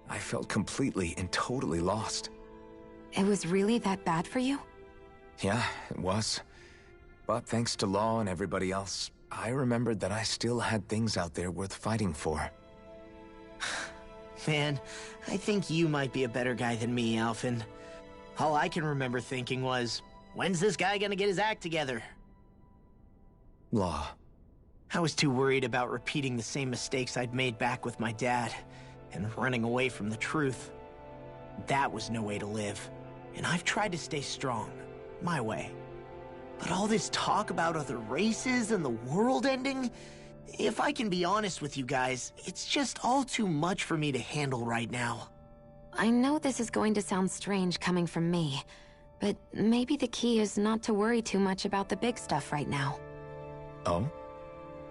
I felt completely and totally lost. It was really that bad for you? Yeah, it was. But thanks to Law and everybody else, I remembered that I still had things out there worth fighting for. Man, I think you might be a better guy than me, Alphen. All I can remember thinking was, when's this guy gonna get his act together? Law. I was too worried about repeating the same mistakes I'd made back with my dad, and running away from the truth. That was no way to live, and I've tried to stay strong, my way. But all this talk about other races and the world ending, if I can be honest with you guys, it's just all too much for me to handle right now. I know this is going to sound strange coming from me, but maybe the key is not to worry too much about the big stuff right now. Oh?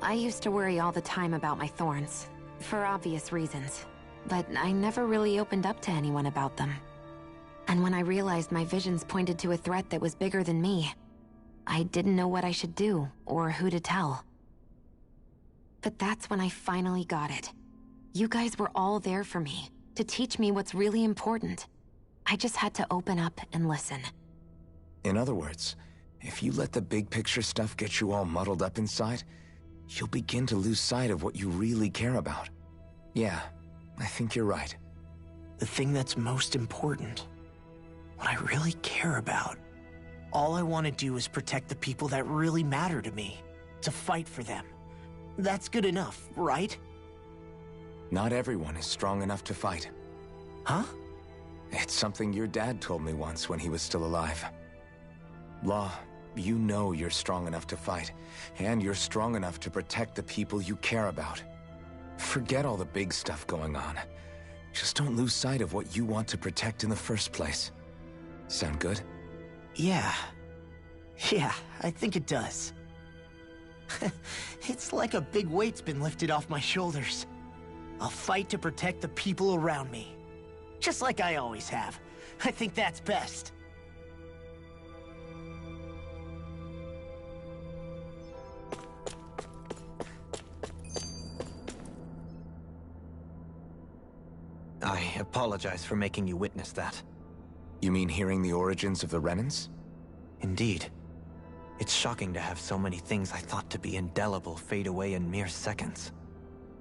I used to worry all the time about my thorns, for obvious reasons, but I never really opened up to anyone about them. And when I realized my visions pointed to a threat that was bigger than me, I didn't know what I should do, or who to tell. But that's when I finally got it. You guys were all there for me, to teach me what's really important. I just had to open up and listen. In other words, if you let the big picture stuff get you all muddled up inside, you'll begin to lose sight of what you really care about. Yeah, I think you're right. The thing that's most important, what I really care about. All I want to do is protect the people that really matter to me, to fight for them. That's good enough, right? Not everyone is strong enough to fight. Huh? It's something your dad told me once when he was still alive. Law, you know you're strong enough to fight, and you're strong enough to protect the people you care about. Forget all the big stuff going on. Just don't lose sight of what you want to protect in the first place. Sound good? Yeah, I think it does. It's like a big weight's been lifted off my shoulders. I'll fight to protect the people around me. Just like I always have. I think that's best. I apologize for making you witness that. You mean hearing the origins of the Renans? Indeed. It's shocking to have so many things I thought to be indelible fade away in mere seconds.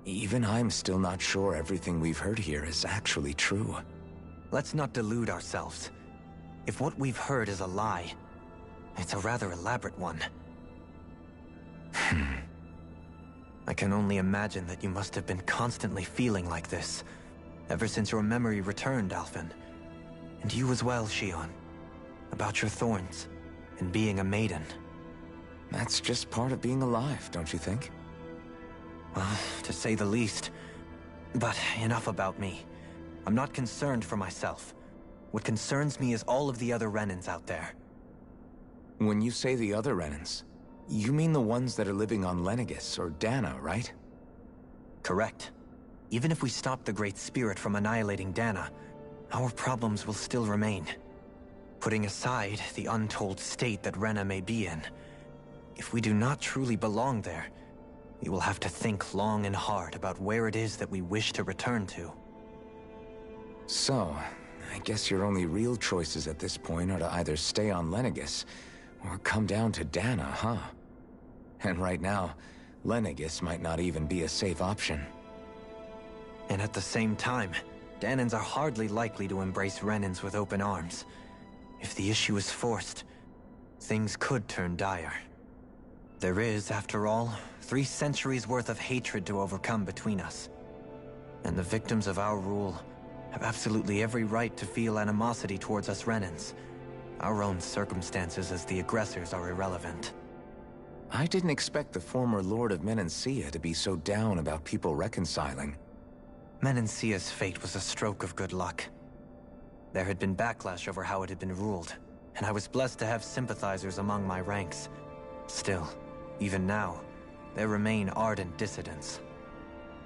Even I'm still not sure everything we've heard here is actually true. Let's not delude ourselves. If what we've heard is a lie, it's a rather elaborate one. I can only imagine that you must have been constantly feeling like this, ever since your memory returned, Alphen. And you as well, Shion. About your thorns, and being a maiden. That's just part of being alive, don't you think? Well, to say the least. But enough about me. I'm not concerned for myself. What concerns me is all of the other Renans out there. When you say the other Renans, you mean the ones that are living on Lenegis or Dana, right? Correct. Even if we stop the Great Spirit from annihilating Dana, our problems will still remain. Putting aside the untold state that Rena may be in, if we do not truly belong there, we will have to think long and hard about where it is that we wish to return to. So, I guess your only real choices at this point are to either stay on Lenegis, or come down to Dana, huh? And right now, Lenegis might not even be a safe option. And at the same time, Danans are hardly likely to embrace Renans with open arms. If the issue is forced, things could turn dire. There is, after all, 3 centuries worth of hatred to overcome between us. And the victims of our rule have absolutely every right to feel animosity towards us Renans. Our own circumstances as the aggressors are irrelevant. I didn't expect the former Lord of Menancia to be so down about people reconciling. Menancia's fate was a stroke of good luck. There had been backlash over how it had been ruled, and I was blessed to have sympathizers among my ranks. Still, even now, there remain ardent dissidents.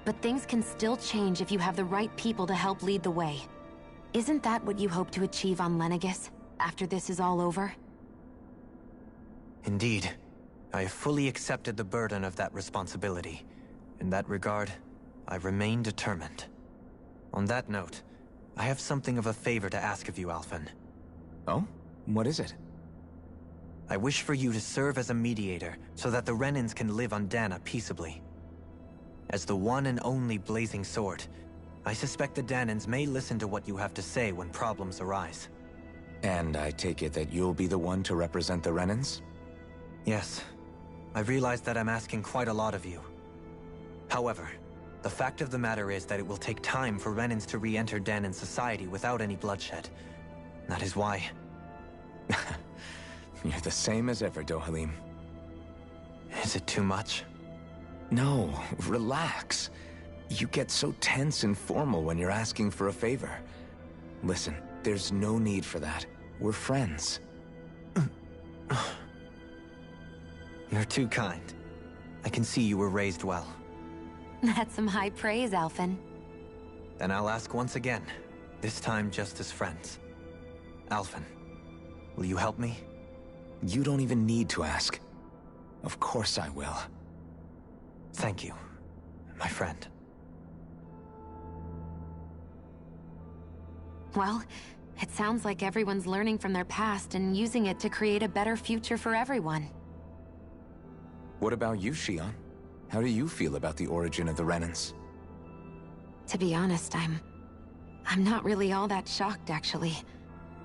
But things can still change if you have the right people to help lead the way. Isn't that what you hope to achieve on Lenegis, after this is all over? Indeed. I have fully accepted the burden of that responsibility. In that regard, I remain determined. On that note, I have something of a favor to ask of you, Alphen. Oh? What is it? I wish for you to serve as a mediator so that the Renans can live on Dana peaceably. As the one and only Blazing Sword, I suspect the Danans may listen to what you have to say when problems arise. And I take it that you'll be the one to represent the Renans? Yes. I realize that I'm asking quite a lot of you. However, the fact of the matter is that it will take time for Renans to re-enter Danan society without any bloodshed. That is why... You're the same as ever, Dohalim. Is it too much? No, relax. You get so tense and formal when you're asking for a favor. Listen, there's no need for that. We're friends. You're too kind. I can see you were raised well. That's some high praise, Alphen. Then I'll ask once again, this time just as friends. Alphen, will you help me? You don't even need to ask. Of course I will. Thank you, my friend. Well, it sounds like everyone's learning from their past and using it to create a better future for everyone. What about you, Shion? How do you feel about the origin of the Renans? To be honest, I'm not really all that shocked, actually.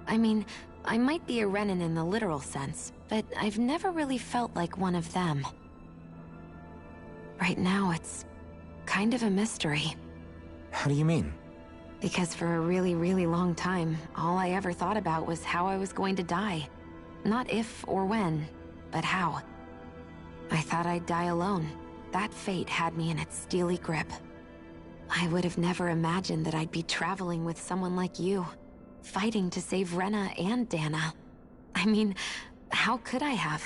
I mean, I might be a Renan in the literal sense, but I've never really felt like one of them. Right now, it's kind of a mystery. How do you mean? Because for a really, really long time, all I ever thought about was how I was going to die. Not if or when, but how. I thought I'd die alone. That fate had me in its steely grip. I would have never imagined that I'd be traveling with someone like you, fighting to save Rena and Dana. I mean, how could I have?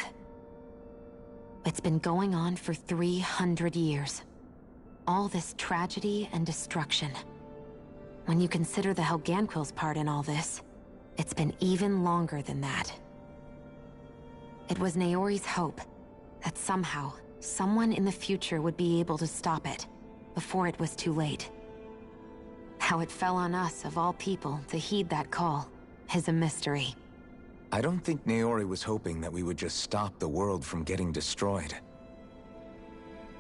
It's been going on for 300 years. All this tragedy and destruction. When you consider the Helganquil's part in all this, it's been even longer than that. It was Naori's hope that somehow, someone in the future would be able to stop it, before it was too late. How it fell on us, of all people, to heed that call, is a mystery. I don't think Naori was hoping that we would just stop the world from getting destroyed.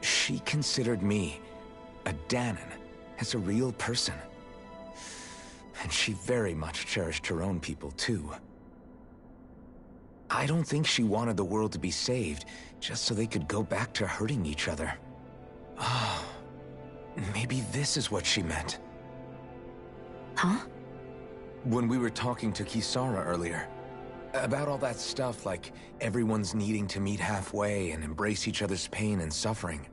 She considered me, a Danan, as a real person. And she very much cherished her own people, too. I don't think she wanted the world to be saved, just so they could go back to hurting each other. Oh, maybe this is what she meant. Huh? When we were talking to Kisara earlier, about all that stuff like everyone's needing to meet halfway and embrace each other's pain and suffering.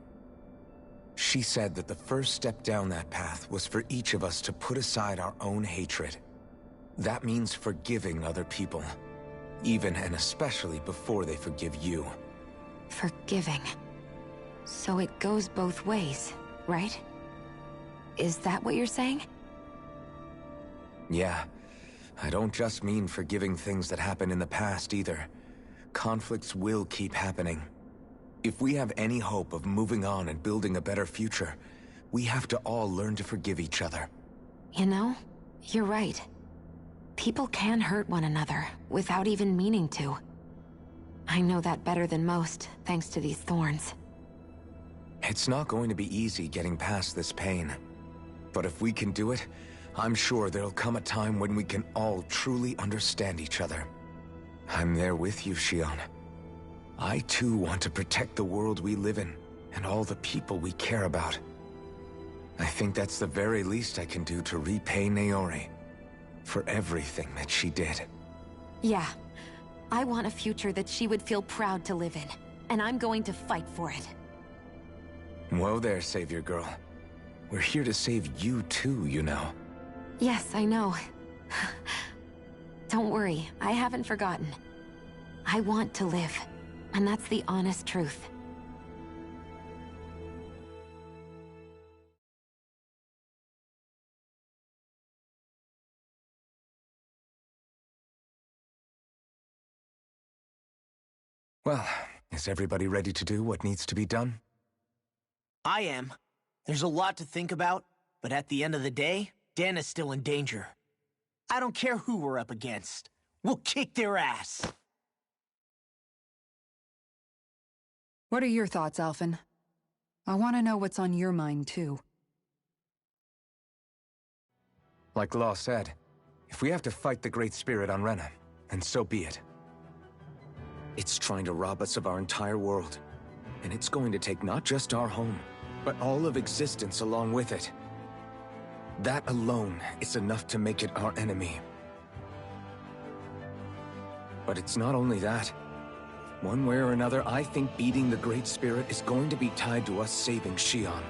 She said that the first step down that path was for each of us to put aside our own hatred. That means forgiving other people. Even and especially before they forgive you. Forgiving. So it goes both ways, right? Is that what you're saying? Yeah. I don't just mean forgiving things that happened in the past either. Conflicts will keep happening. If we have any hope of moving on and building a better future, we have to all learn to forgive each other. You know, you're right. People can hurt one another, without even meaning to. I know that better than most, thanks to these thorns. It's not going to be easy getting past this pain. But if we can do it, I'm sure there'll come a time when we can all truly understand each other. I'm there with you, Shion. I too want to protect the world we live in, and all the people we care about. I think that's the very least I can do to repay Naori for everything that she did. Yeah. I want a future that she would feel proud to live in, and I'm going to fight for it. Whoa there, Savior Girl. We're here to save you too, you know. Yes, I know. Don't worry, I haven't forgotten. I want to live, and that's the honest truth. Well, is everybody ready to do what needs to be done? I am. There's a lot to think about, but at the end of the day, Dana's still in danger. I don't care who we're up against. We'll kick their ass. What are your thoughts, Alphen? I want to know what's on your mind, too. Like Law said, if we have to fight the Great Spirit on Rena, then so be it. It's trying to rob us of our entire world. And it's going to take not just our home, but all of existence along with it. That alone is enough to make it our enemy. But it's not only that. One way or another, I think beating the Great Spirit is going to be tied to us saving Shion.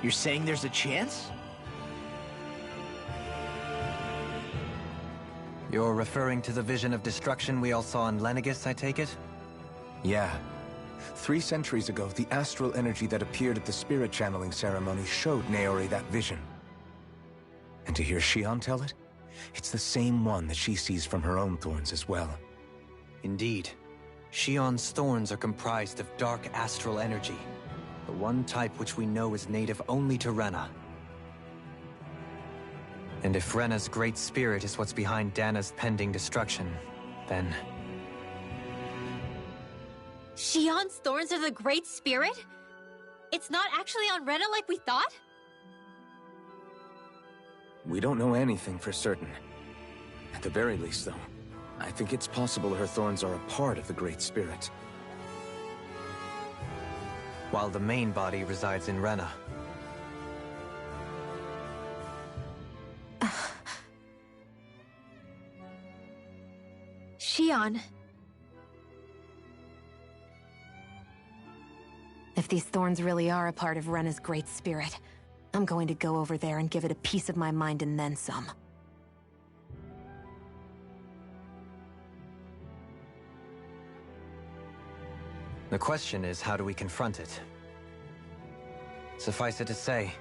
You're saying there's a chance? You're referring to the vision of destruction we all saw in Lenegis, I take it? Yeah. 3 centuries ago, the astral energy that appeared at the spirit channeling ceremony showed Naori that vision. And to hear Shion tell it, it's the same one that she sees from her own thorns as well. Indeed. Shion's thorns are comprised of dark astral energy, the one type which we know is native only to Rena. And if Rena's great spirit is what's behind Dana's pending destruction, then... Shion's thorns are the Great Spirit? It's not actually on Rena like we thought? We don't know anything for certain. At the very least, though, I think it's possible her thorns are a part of the Great Spirit. While the main body resides in Rena. Shion. If these thorns really are a part of Rena's great spirit, I'm going to go over there and give it a piece of my mind and then some. The question is, how do we confront it? Suffice it to say,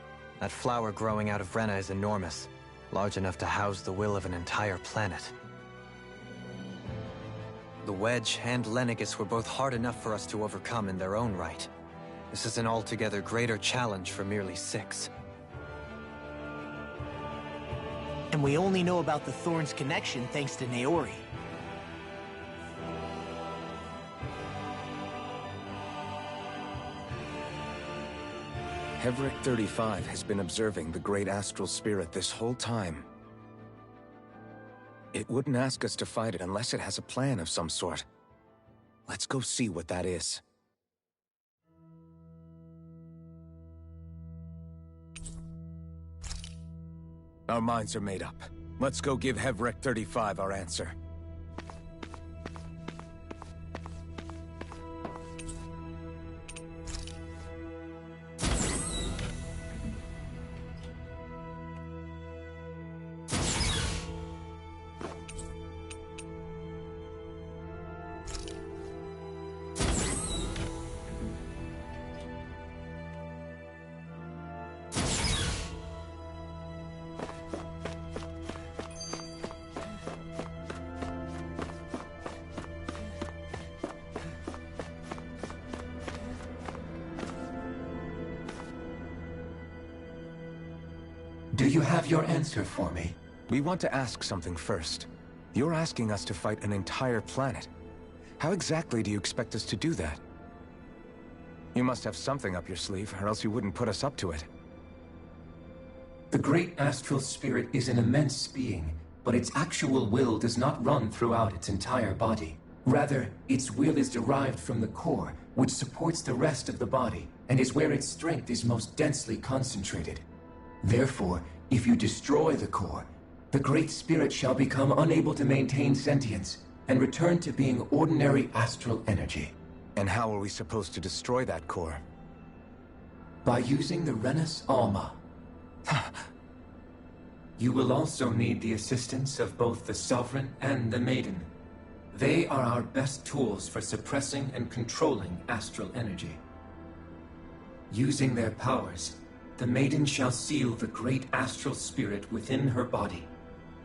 that flower growing out of Rena is enormous, large enough to house the will of an entire planet. The Wedge and Lenegis were both hard enough for us to overcome in their own right. This is an altogether greater challenge for merely 6. And we only know about the Thorns' connection thanks to Naori. Hevric 35 has been observing the Great Astral Spirit this whole time. It wouldn't ask us to fight it unless it has a plan of some sort. Let's go see what that is. Our minds are made up. Let's go give Hevric 35 our answer. Do you have your answer for me? We want to ask something first. You're asking us to fight an entire planet. How exactly do you expect us to do that? You must have something up your sleeve, or else you wouldn't put us up to it. The great astral spirit is an immense being, but its actual will does not run throughout its entire body. Rather, its will is derived from the core, which supports the rest of the body, and is where its strength is most densely concentrated. Therefore, if you destroy the core, the Great Spirit shall become unable to maintain sentience, and return to being ordinary astral energy. And how are we supposed to destroy that core? By using the Rhenus Alma. You will also need the assistance of both the Sovereign and the Maiden. They are our best tools for suppressing and controlling astral energy. Using their powers, the Maiden shall seal the great astral spirit within her body,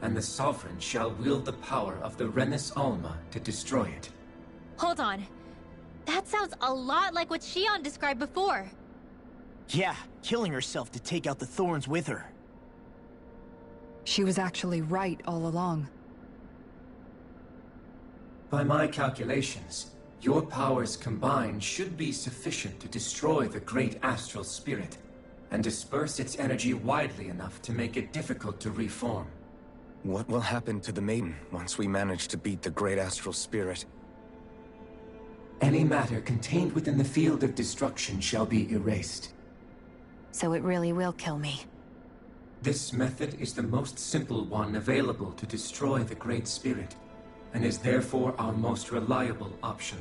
and the Sovereign shall wield the power of the Rhenus Alma to destroy it. Hold on. That sounds a lot like what Shion described before. Yeah, killing herself to take out the thorns with her. She was actually right all along. By my calculations, your powers combined should be sufficient to destroy the great astral spirit, and disperse its energy widely enough to make it difficult to reform. What will happen to the Maiden once we manage to beat the great astral spirit? Any matter contained within the field of destruction shall be erased. So it really will kill me. This method is the most simple one available to destroy the Great Spirit, and is therefore our most reliable option.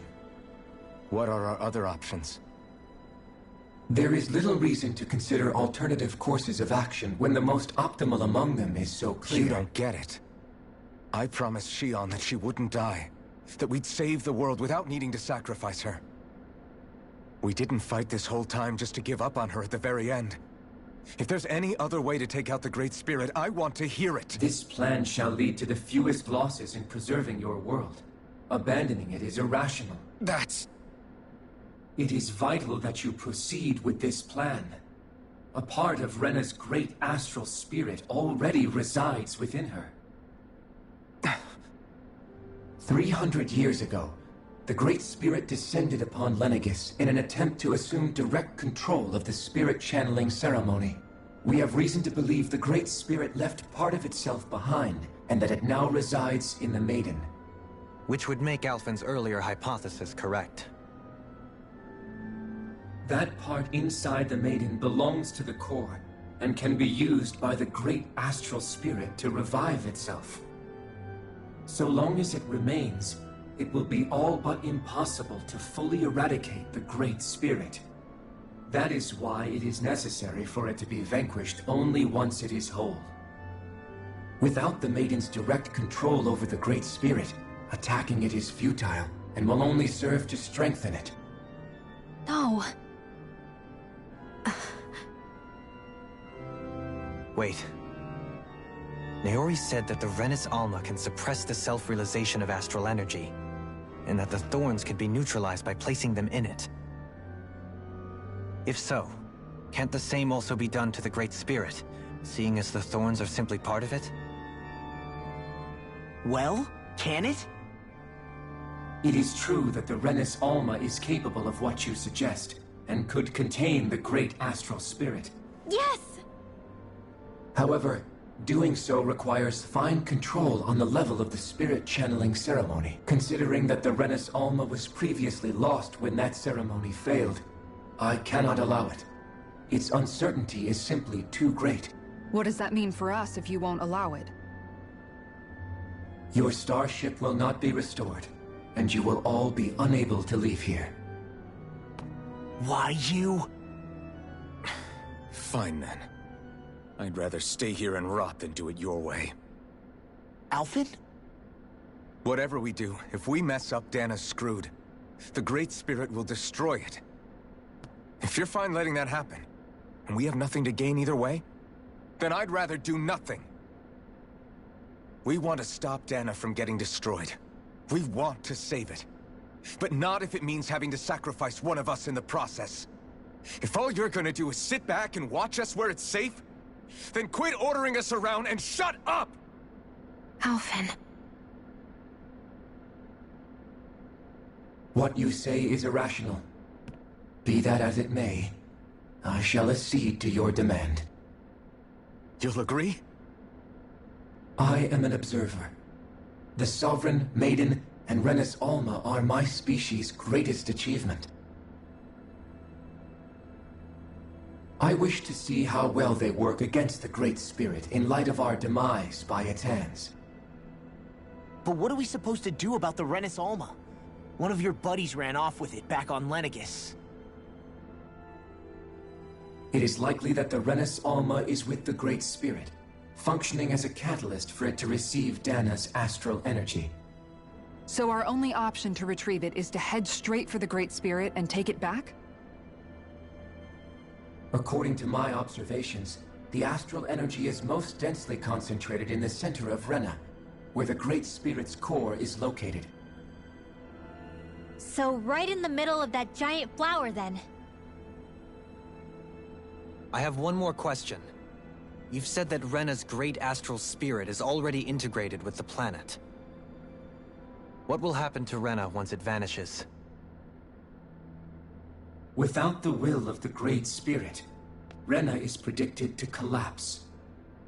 What are our other options? There is little reason to consider alternative courses of action when the most optimal among them is so clear. You don't get it. I promised Shion that she wouldn't die, that we'd save the world without needing to sacrifice her. We didn't fight this whole time just to give up on her at the very end. If there's any other way to take out the Great Spirit, I want to hear it. This plan shall lead to the fewest losses in preserving your world. Abandoning it is irrational. That's... It is vital that you proceed with this plan. A part of Rena's great astral spirit already resides within her. 300 years ago, the Great Spirit descended upon Lenegis in an attempt to assume direct control of the spirit channeling ceremony. We have reason to believe the Great Spirit left part of itself behind, and that it now resides in the Maiden. Which would make Alphen's earlier hypothesis correct. That part inside the Maiden belongs to the core, and can be used by the great astral spirit to revive itself. So long as it remains, it will be all but impossible to fully eradicate the Great Spirit. That is why it is necessary for it to be vanquished only once it is whole. Without the Maiden's direct control over the Great Spirit, attacking it is futile, and will only serve to strengthen it. No. Wait. Naori said that the Rhenus Alma can suppress the self-realization of astral energy, and that the thorns could be neutralized by placing them in it. If so, can't the same also be done to the Great Spirit, seeing as the thorns are simply part of it? Well, can it? It is true that the Rhenus Alma is capable of what you suggest, and could contain the great astral spirit. Yes! However, doing so requires fine control on the level of the spirit channeling ceremony, considering that the Rhenus Alma was previously lost when that ceremony failed. I cannot allow it. Its uncertainty is simply too great. What does that mean for us if you won't allow it? Your starship will not be restored, and you will all be unable to leave here. Why you? Fine then. I'd rather stay here and rot than do it your way. Alphen? Whatever we do, if we mess up, Dana's screwed. The Great Spirit will destroy it. If you're fine letting that happen, and we have nothing to gain either way, then I'd rather do nothing. We want to stop Dana from getting destroyed. We want to save it. But not if it means having to sacrifice one of us in the process. If all you're gonna do is sit back and watch us where it's safe, then quit ordering us around and shut up! Alphen. What you say is irrational. Be that as it may, I shall accede to your demand. You'll agree? I am an observer. The Sovereign, Maiden, and Rena's Alma are my species' greatest achievement. I wish to see how well they work against the Great Spirit in light of our demise by its hands. But what are we supposed to do about the Renis Alma? One of your buddies ran off with it back on Lenegis. It is likely that the Renis Alma is with the Great Spirit, functioning as a catalyst for it to receive Dana's astral energy. So our only option to retrieve it is to head straight for the Great Spirit and take it back? According to my observations, the astral energy is most densely concentrated in the center of Rena, where the Great Spirit's core is located. So right in the middle of that giant flower, then. I have one more question. You've said that Rena's great astral spirit is already integrated with the planet. What will happen to Rena once it vanishes? Without the will of the Great Spirit, Rena is predicted to collapse.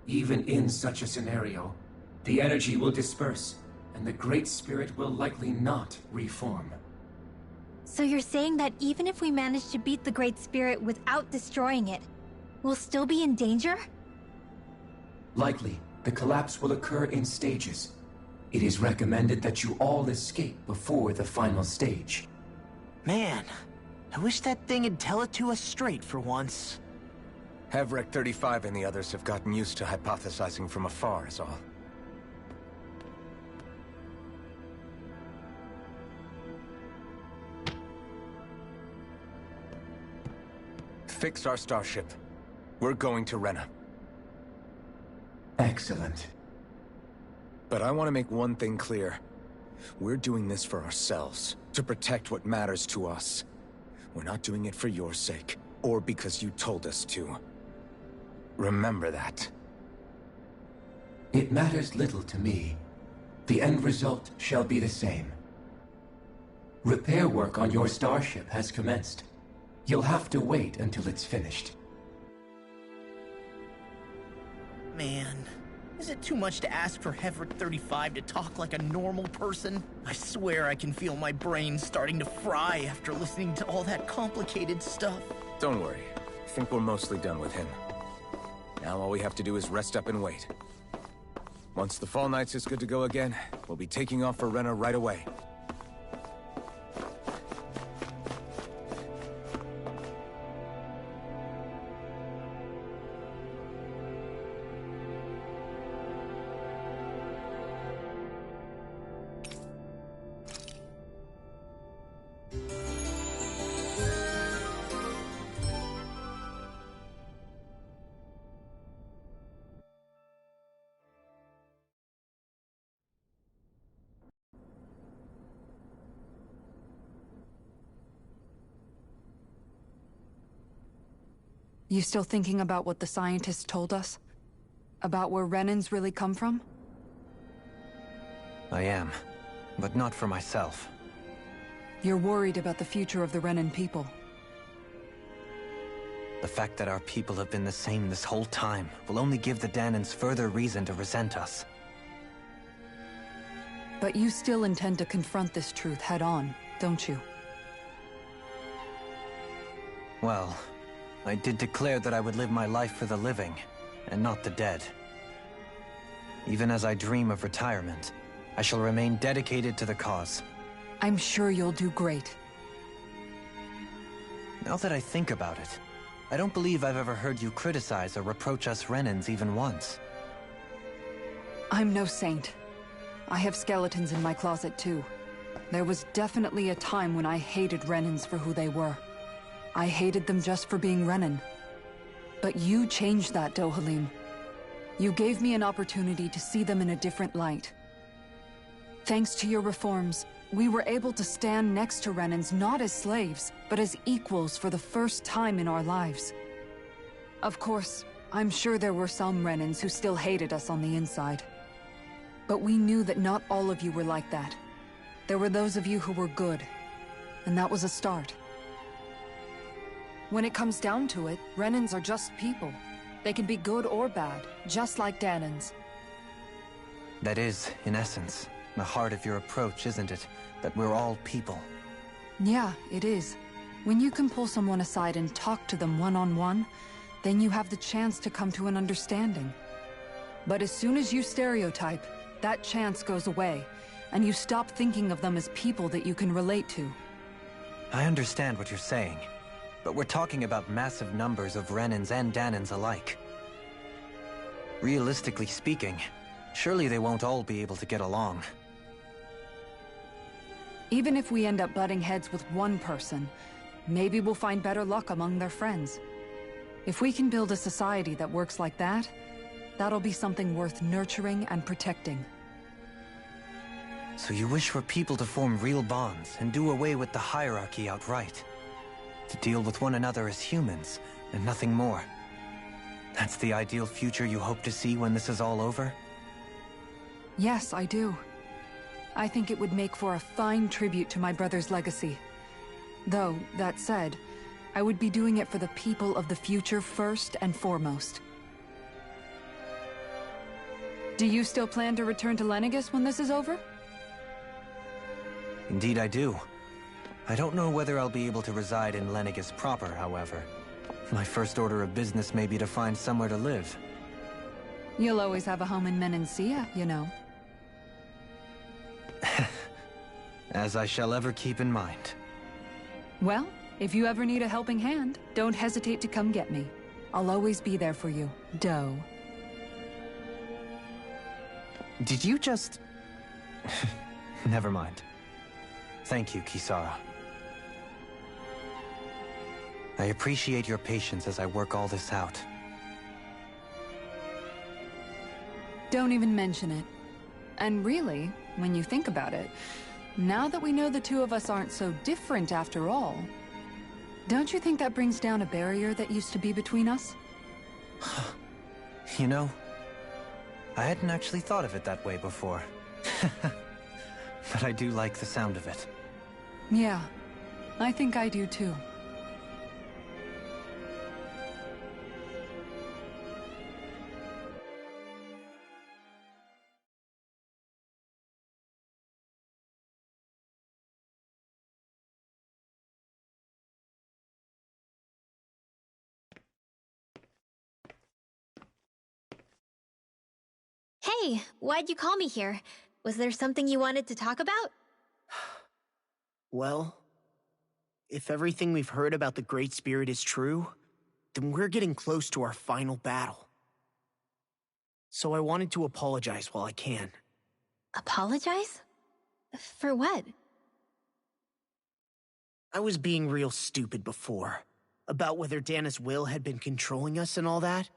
Even in such a scenario, the energy will disperse, and the Great Spirit will likely not reform. So you're saying that even if we manage to beat the Great Spirit without destroying it, we'll still be in danger? Likely, the collapse will occur in stages. It is recommended that you all escape before the final stage. Man, I wish that thing would tell it to us straight for once. Hevrek 35 and the others have gotten used to hypothesizing from afar is all. Fix our starship. We're going to Rena. Excellent. But I want to make one thing clear. We're doing this for ourselves, to protect what matters to us. We're not doing it for your sake, or because you told us to. Remember that. It matters little to me. The end result shall be the same. Repair work on your starship has commenced. You'll have to wait until it's finished. Man, is it too much to ask for Hevrek 35 to talk like a normal person? I swear I can feel my brain starting to fry after listening to all that complicated stuff. Don't worry. I think we're mostly done with him. Now all we have to do is rest up and wait. Once the Fall Knights is good to go again, we'll be taking off for Rena right away. You still thinking about what the scientists told us? About where Renans really come from? I am, but not for myself. You're worried about the future of the Renan people. The fact that our people have been the same this whole time will only give the Danans further reason to resent us. But you still intend to confront this truth head-on, don't you? Well, I did declare that I would live my life for the living, and not the dead. Even as I dream of retirement, I shall remain dedicated to the cause. I'm sure you'll do great. Now that I think about it, I don't believe I've ever heard you criticize or reproach us Renans even once. I'm no saint. I have skeletons in my closet too. There was definitely a time when I hated Renans for who they were. I hated them just for being Renan. But you changed that, Dohalim. You gave me an opportunity to see them in a different light. Thanks to your reforms, we were able to stand next to Renans not as slaves, but as equals for the first time in our lives. Of course, I'm sure there were some Renans who still hated us on the inside. But we knew that not all of you were like that. There were those of you who were good, and that was a start. When it comes down to it, Renans are just people. They can be good or bad, just like Danon's. That is, in essence, the heart of your approach, isn't it? That we're all people. Yeah, it is. When you can pull someone aside and talk to them one-on-one, then you have the chance to come to an understanding. But as soon as you stereotype, that chance goes away, and you stop thinking of them as people that you can relate to. I understand what you're saying, but we're talking about massive numbers of Renans and Danons alike. Realistically speaking, surely they won't all be able to get along. Even if we end up butting heads with one person, maybe we'll find better luck among their friends. If we can build a society that works like that, that'll be something worth nurturing and protecting. So you wish for people to form real bonds and do away with the hierarchy outright? To deal with one another as humans, and nothing more? That's the ideal future you hope to see when this is all over? Yes, I do. I think it would make for a fine tribute to my brother's legacy. Though, that said, I would be doing it for the people of the future first and foremost. Do you still plan to return to Lenegis when this is over? Indeed I do. I don't know whether I'll be able to reside in Lenegis proper, however. My first order of business may be to find somewhere to live. You'll always have a home in Menancia, you know. As I shall ever keep in mind. Well, if you ever need a helping hand, don't hesitate to come get me. I'll always be there for you, Doe. Did you just... Never mind. Thank you, Kisara. I appreciate your patience as I work all this out. Don't even mention it. And really, when you think about it, now that we know the two of us aren't so different after all, don't you think that brings down a barrier that used to be between us? You know, I hadn't actually thought of it that way before. But I do like the sound of it. Yeah, I think I do too. Hey, why'd you call me here? Was there something you wanted to talk about? Well, if everything we've heard about the Great Spirit is true, then we're getting close to our final battle. So I wanted to apologize while I can. Apologize? For what? I was being real stupid before, about whether Dana's will had been controlling us and all that.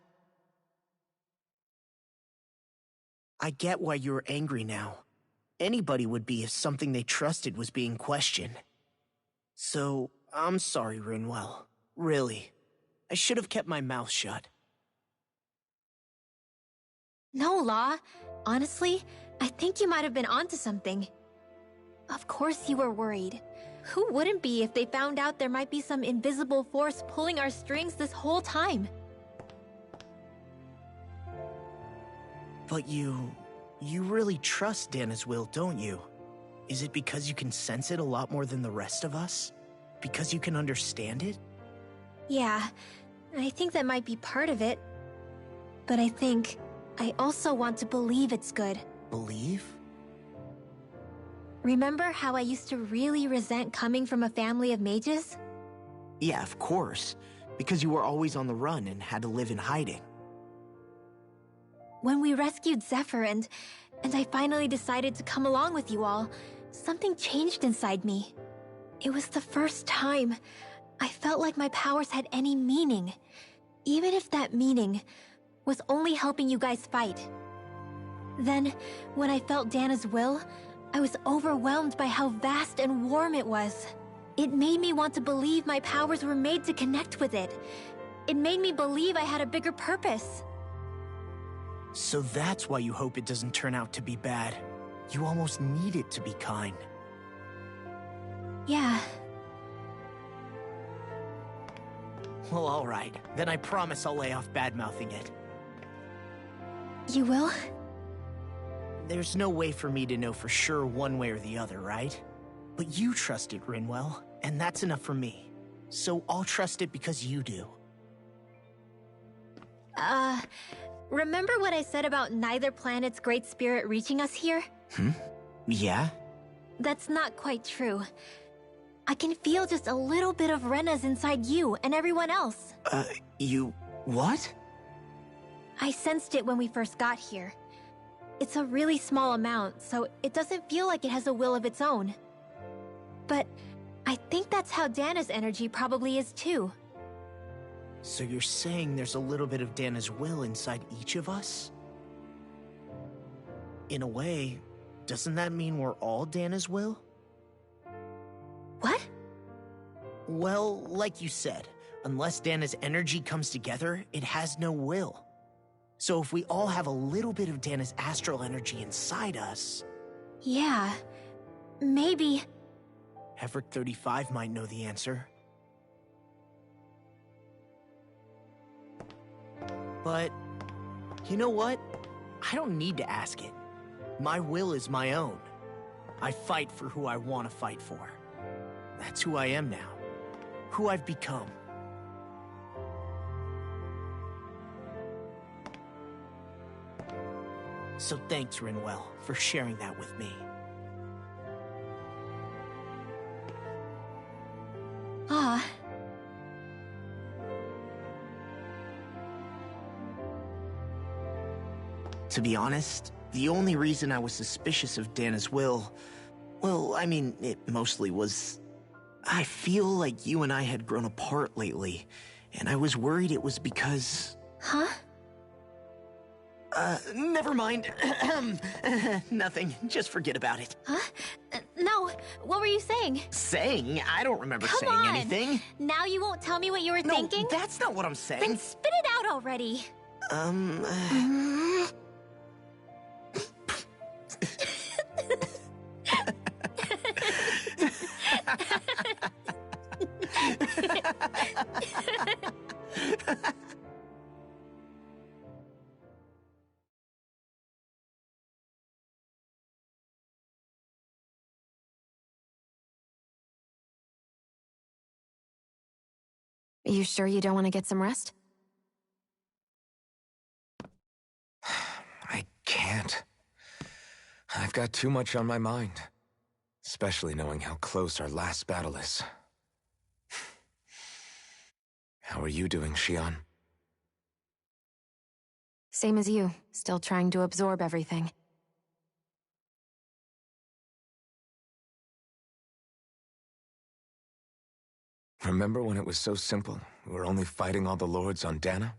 I get why you're angry now. Anybody would be if something they trusted was being questioned. So, I'm sorry, Rinwell. Really. I should have kept my mouth shut. No, Law. Honestly, I think you might have been onto something. Of course you were worried. Who wouldn't be if they found out there might be some invisible force pulling our strings this whole time? But you really trust Dana's will, don't you? Is it because you can sense it a lot more than the rest of us? Because you can understand it? Yeah, I think that might be part of it. But I think I also want to believe it's good. Believe? Remember how I used to really resent coming from a family of mages? Yeah, of course. Because you were always on the run and had to live in hiding. When we rescued Zephyr and I finally decided to come along with you all, something changed inside me. It was the first time I felt like my powers had any meaning, even if that meaning was only helping you guys fight. Then, when I felt Dana's will, I was overwhelmed by how vast and warm it was. It made me want to believe my powers were made to connect with it. It made me believe I had a bigger purpose. So that's why you hope it doesn't turn out to be bad. You almost need it to be kind. Yeah. Well, alright. Then I promise I'll lay off bad-mouthing it. You will? There's no way for me to know for sure one way or the other, right? But you trust it, Rinwell, and that's enough for me. So I'll trust it because you do. Remember what I said about neither planet's great spirit reaching us here? Yeah? That's not quite true. I can feel just a little bit of Rena's inside you and everyone else. You... what? I sensed it when we first got here. It's a really small amount, so it doesn't feel like it has a will of its own. But I think that's how Dana's energy probably is too. So you're saying there's a little bit of Dana's will inside each of us? In a way, doesn't that mean we're all Dana's will? What? Well, like you said, unless Dana's energy comes together, it has no will. So if we all have a little bit of Dana's astral energy inside us... Yeah, maybe... Heverick 35 might know the answer. But, you know what? I don't need to ask it. My will is my own. I fight for who I want to fight for. That's who I am now. Who I've become. So thanks, Rinwell, for sharing that with me. Ah. To be honest, the only reason I was suspicious of Dana's will... well, I mean, it mostly was... I feel like you and I had grown apart lately, and I was worried it was because... Huh? Never mind. Nothing. Just forget about it. Huh? No, what were you saying? Saying? I don't remember Come saying on. anything. Now you won't tell me what you were thinking? No, that's not what I'm saying. Then spit it out already. You sure you don't want to get some rest? I can't. I've got too much on my mind. Especially knowing how close our last battle is. How are you doing, Xion? Same as you, still trying to absorb everything. Remember when it was so simple? We were only fighting all the lords on Dana?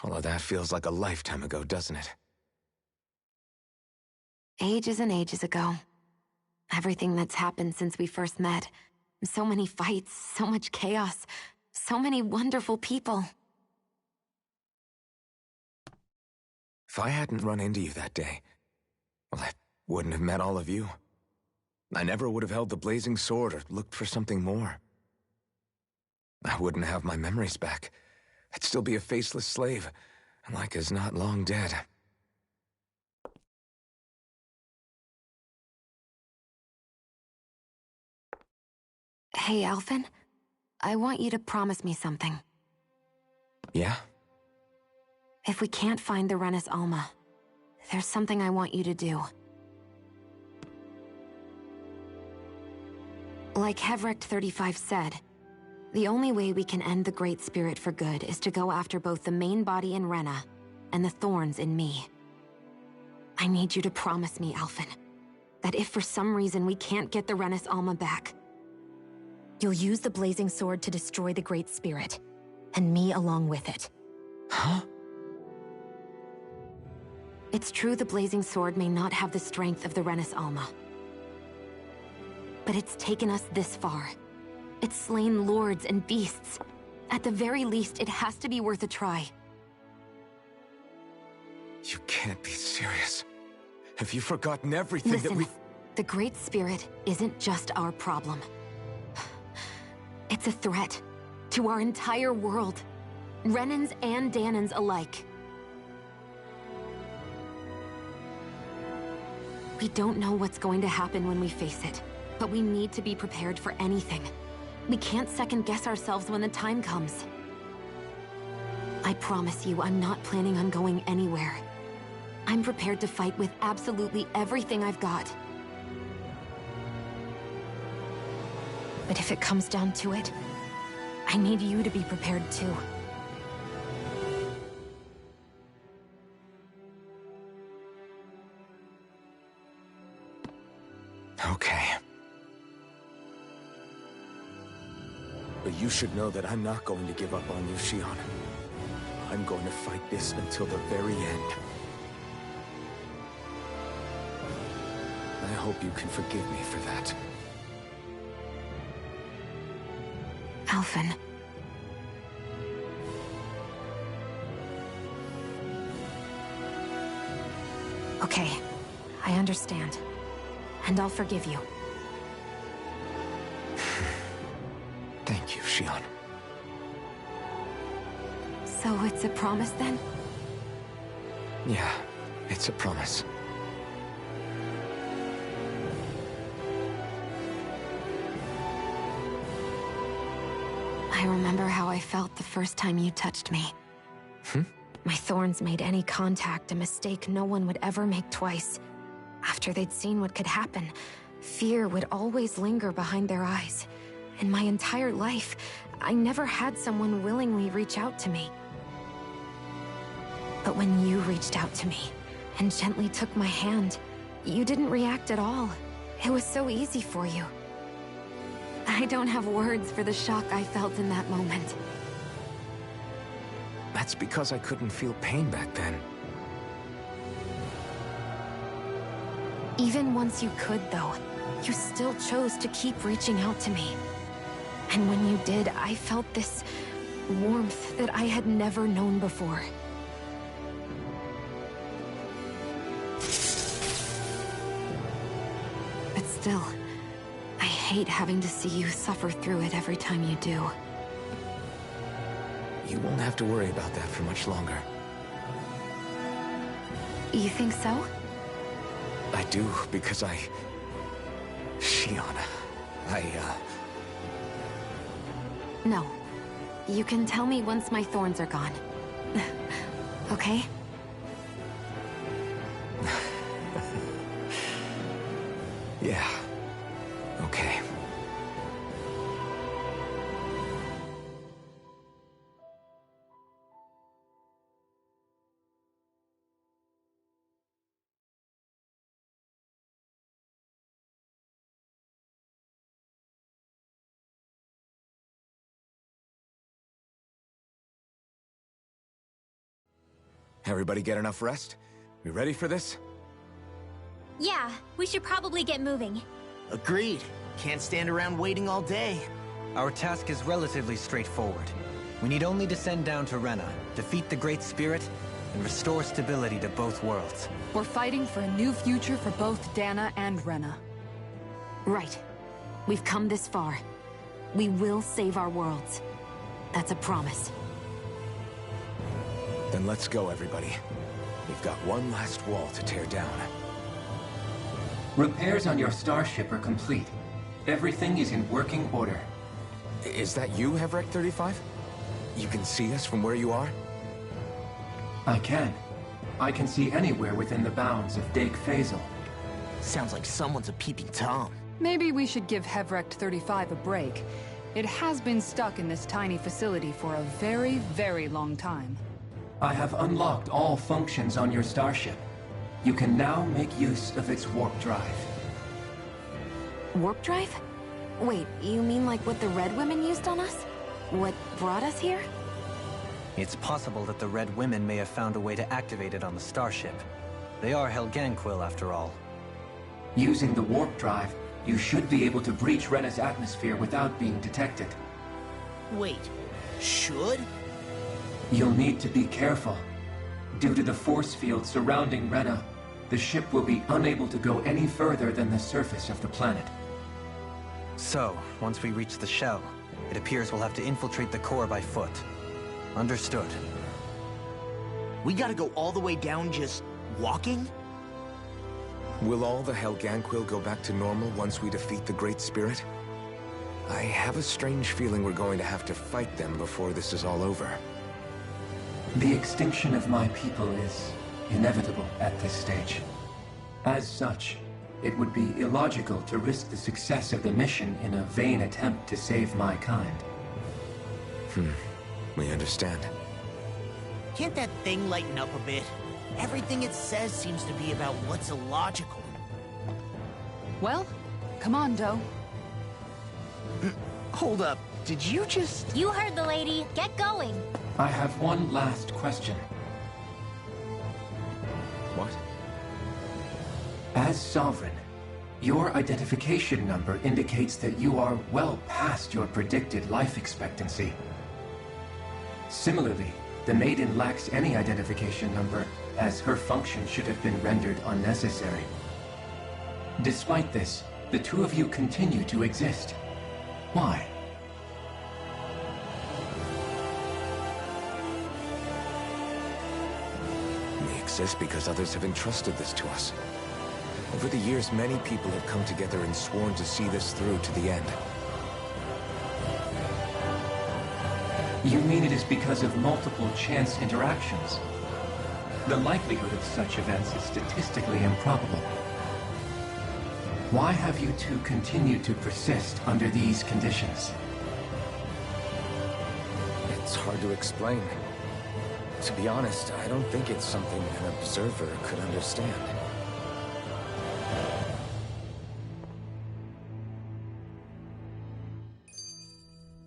All of that feels like a lifetime ago, doesn't it? Ages and ages ago. Everything that's happened since we first met. So many fights, so much chaos, so many wonderful people. If I hadn't run into you that day, well, I wouldn't have met all of you. I never would have held the blazing sword or looked for something more. I wouldn't have my memories back. I'd still be a faceless slave, like as not long dead. Hey, Alphen. I want you to promise me something. Yeah? If we can't find the Renis Alma, there's something I want you to do. Like Heverick 35 said, the only way we can end the Great Spirit for good is to go after both the main body in Rena and the thorns in me. I need you to promise me, Alphen, that if for some reason we can't get the Renis Alma back, you'll use the blazing sword to destroy the Great Spirit, and me along with it. Huh? It's true the blazing sword may not have the strength of the Renis Alma. But it's taken us this far. It's slain lords and beasts. At the very least, it has to be worth a try. You can't be serious. Have you forgotten everything Listen, that we... The Great Spirit isn't just our problem. It's a threat To our entire world. Renans and Danans alike. We don't know what's going to happen when we face it, but we need to be prepared for anything. We can't second-guess ourselves when the time comes. I promise you, I'm not planning on going anywhere. I'm prepared to fight with absolutely everything I've got. But if it comes down to it, I need you to be prepared too. Okay. But you should know that I'm not going to give up on you, Shion. I'm going to fight this until the very end. I hope you can forgive me for that. Alphen. Okay, I understand. And I'll forgive you. Thank you, Shion. So it's a promise then? Yeah, it's a promise. I remember how I felt the first time you touched me. My thorns made any contact a mistake no one would ever make twice. After they'd seen what could happen, fear would always linger behind their eyes. In my entire life, I never had someone willingly reach out to me. But when you reached out to me and gently took my hand, you didn't react at all. It was so easy for you. I don't have words for the shock I felt in that moment. That's because I couldn't feel pain back then. Even once you could, though, you still chose to keep reaching out to me. And when you did, I felt this warmth that I had never known before. But still, I hate having to see you suffer through it every time you do. You won't have to worry about that for much longer. You think so? I do, because Shion, No. You can tell me once my thorns are gone. Okay? Yeah. Okay. Everybody get enough rest? We ready for this? Yeah, we should probably get moving. Agreed. Can't stand around waiting all day. Our task is relatively straightforward. We need only descend down to Rena, defeat the Great Spirit, and restore stability to both worlds. We're fighting for a new future for both Dana and Rena. Right. We've come this far. We will save our worlds. That's a promise. Then let's go, everybody. We've got one last wall to tear down. Repairs on your starship are complete. Everything is in working order. Is that you, Hevrek 35? You can see us from where you are? I can. I can see anywhere within the bounds of Dake Faisal. Sounds like someone's a peeping Tom. Maybe we should give Hevrek 35 a break. It has been stuck in this tiny facility for a very, very long time. I have unlocked all functions on your starship. You can now make use of its warp drive. Warp drive? Wait, you mean like what the Red Women used on us? What brought us here? It's possible that the Red Women may have found a way to activate it on the starship. They are Helganquil, after all. Using the warp drive, you should be able to breach Rena's atmosphere without being detected. Wait, should? You'll need to be careful. Due to the force field surrounding Rena, the ship will be unable to go any further than the surface of the planet. So, once we reach the shell, It appears we'll have to infiltrate the core by foot. Understood. We gotta go all the way down just walking? Will all the Helganquil go back to normal once we defeat the Great Spirit? I have a strange feeling we're going to have to fight them before this is all over. The extinction of my people is inevitable at this stage. As such, it would be illogical to risk the success of the mission in a vain attempt to save my kind. We understand. Can't that thing lighten up a bit? Everything it says seems to be about what's illogical. Well, come on, Doe. Hold up, did you just... You heard the lady. Get going. I have one last question. What? As Sovereign, your identification number indicates that you are well past your predicted life expectancy. Similarly, the Maiden lacks any identification number, as her function should have been rendered unnecessary. Despite this, the two of you continue to exist. Why? We exist because others have entrusted this to us. Over the years, many people have come together and sworn to see this through to the end. You mean it is because of multiple chance interactions? The likelihood of such events is statistically improbable. Why have you two continued to persist under these conditions? It's hard to explain. To be honest, I don't think it's something an observer could understand.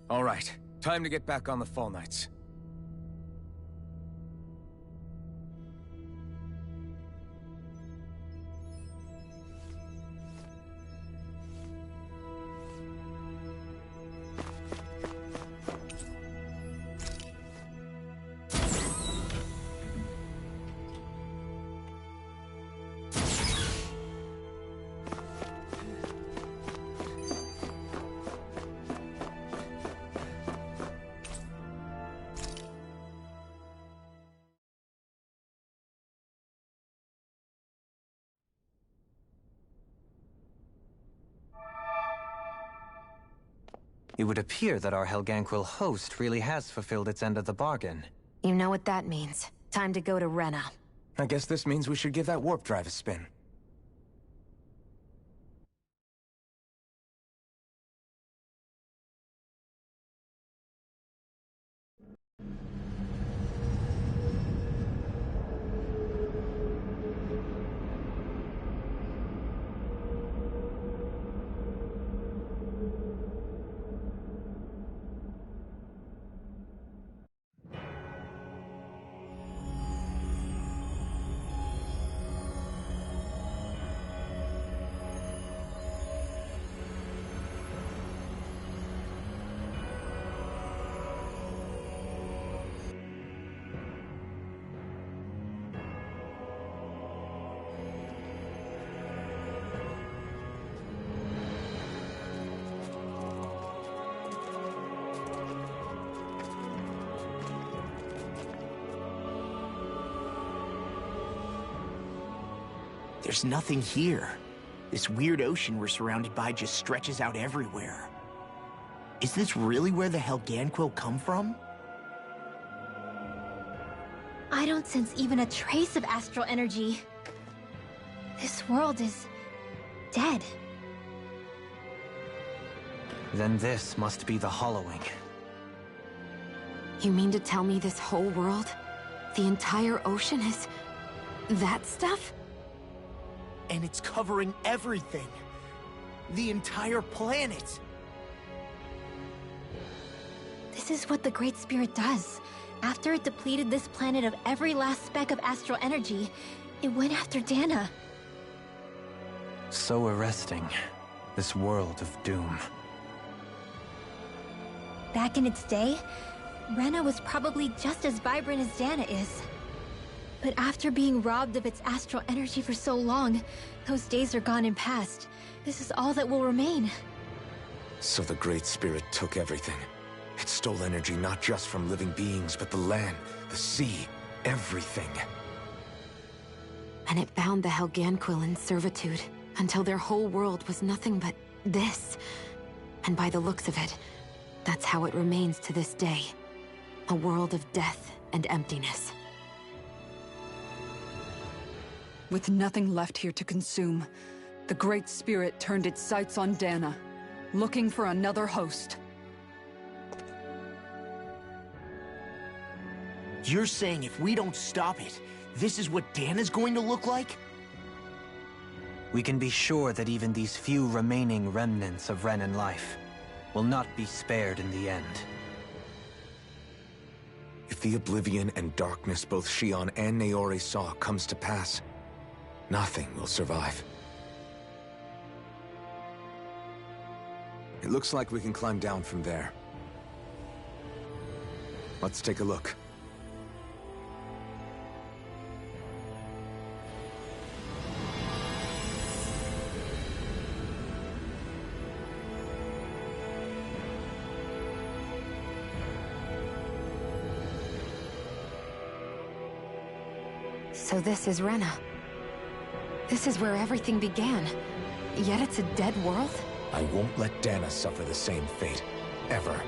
All right, time to get back on the Fall Knights. It would appear that our Helganquil host really has fulfilled its end of the bargain. You know what that means. Time to go to Rena. I guess this means we should give that warp drive a spin. There's nothing here. This weird ocean we're surrounded by just stretches out everywhere. Is this really where the Helganquil come from? I don't sense even a trace of astral energy. This world is dead. Then this must be the Hollowing. You mean to tell me this whole world, the entire ocean is that stuff? And it's covering everything. The entire planet. This is what the Great Spirit does. After it depleted this planet of every last speck of astral energy, it went after Dana. So arresting. This world of doom. Back in its day, Rena was probably just as vibrant as Dana is. But after being robbed of its astral energy for so long, those days are gone and past. This is all that will remain. So the Great Spirit took everything. It stole energy not just from living beings, but the land, the sea, everything. And it bound the Helganquil in servitude, until their whole world was nothing but this. And by the looks of it, that's how it remains to this day. A world of death and emptiness. With nothing left here to consume, the Great Spirit turned its sights on Dana, looking for another host. You're saying if we don't stop it, this is what Dana's going to look like? We can be sure that even these few remaining remnants of Renan life will not be spared in the end. If the oblivion and darkness both Shion and Naori saw comes to pass, nothing will survive. It looks like we can climb down from there. Let's take a look. So this is Rena. This is where everything began. Yet it's a dead world? I won't let Dana suffer the same fate. Ever.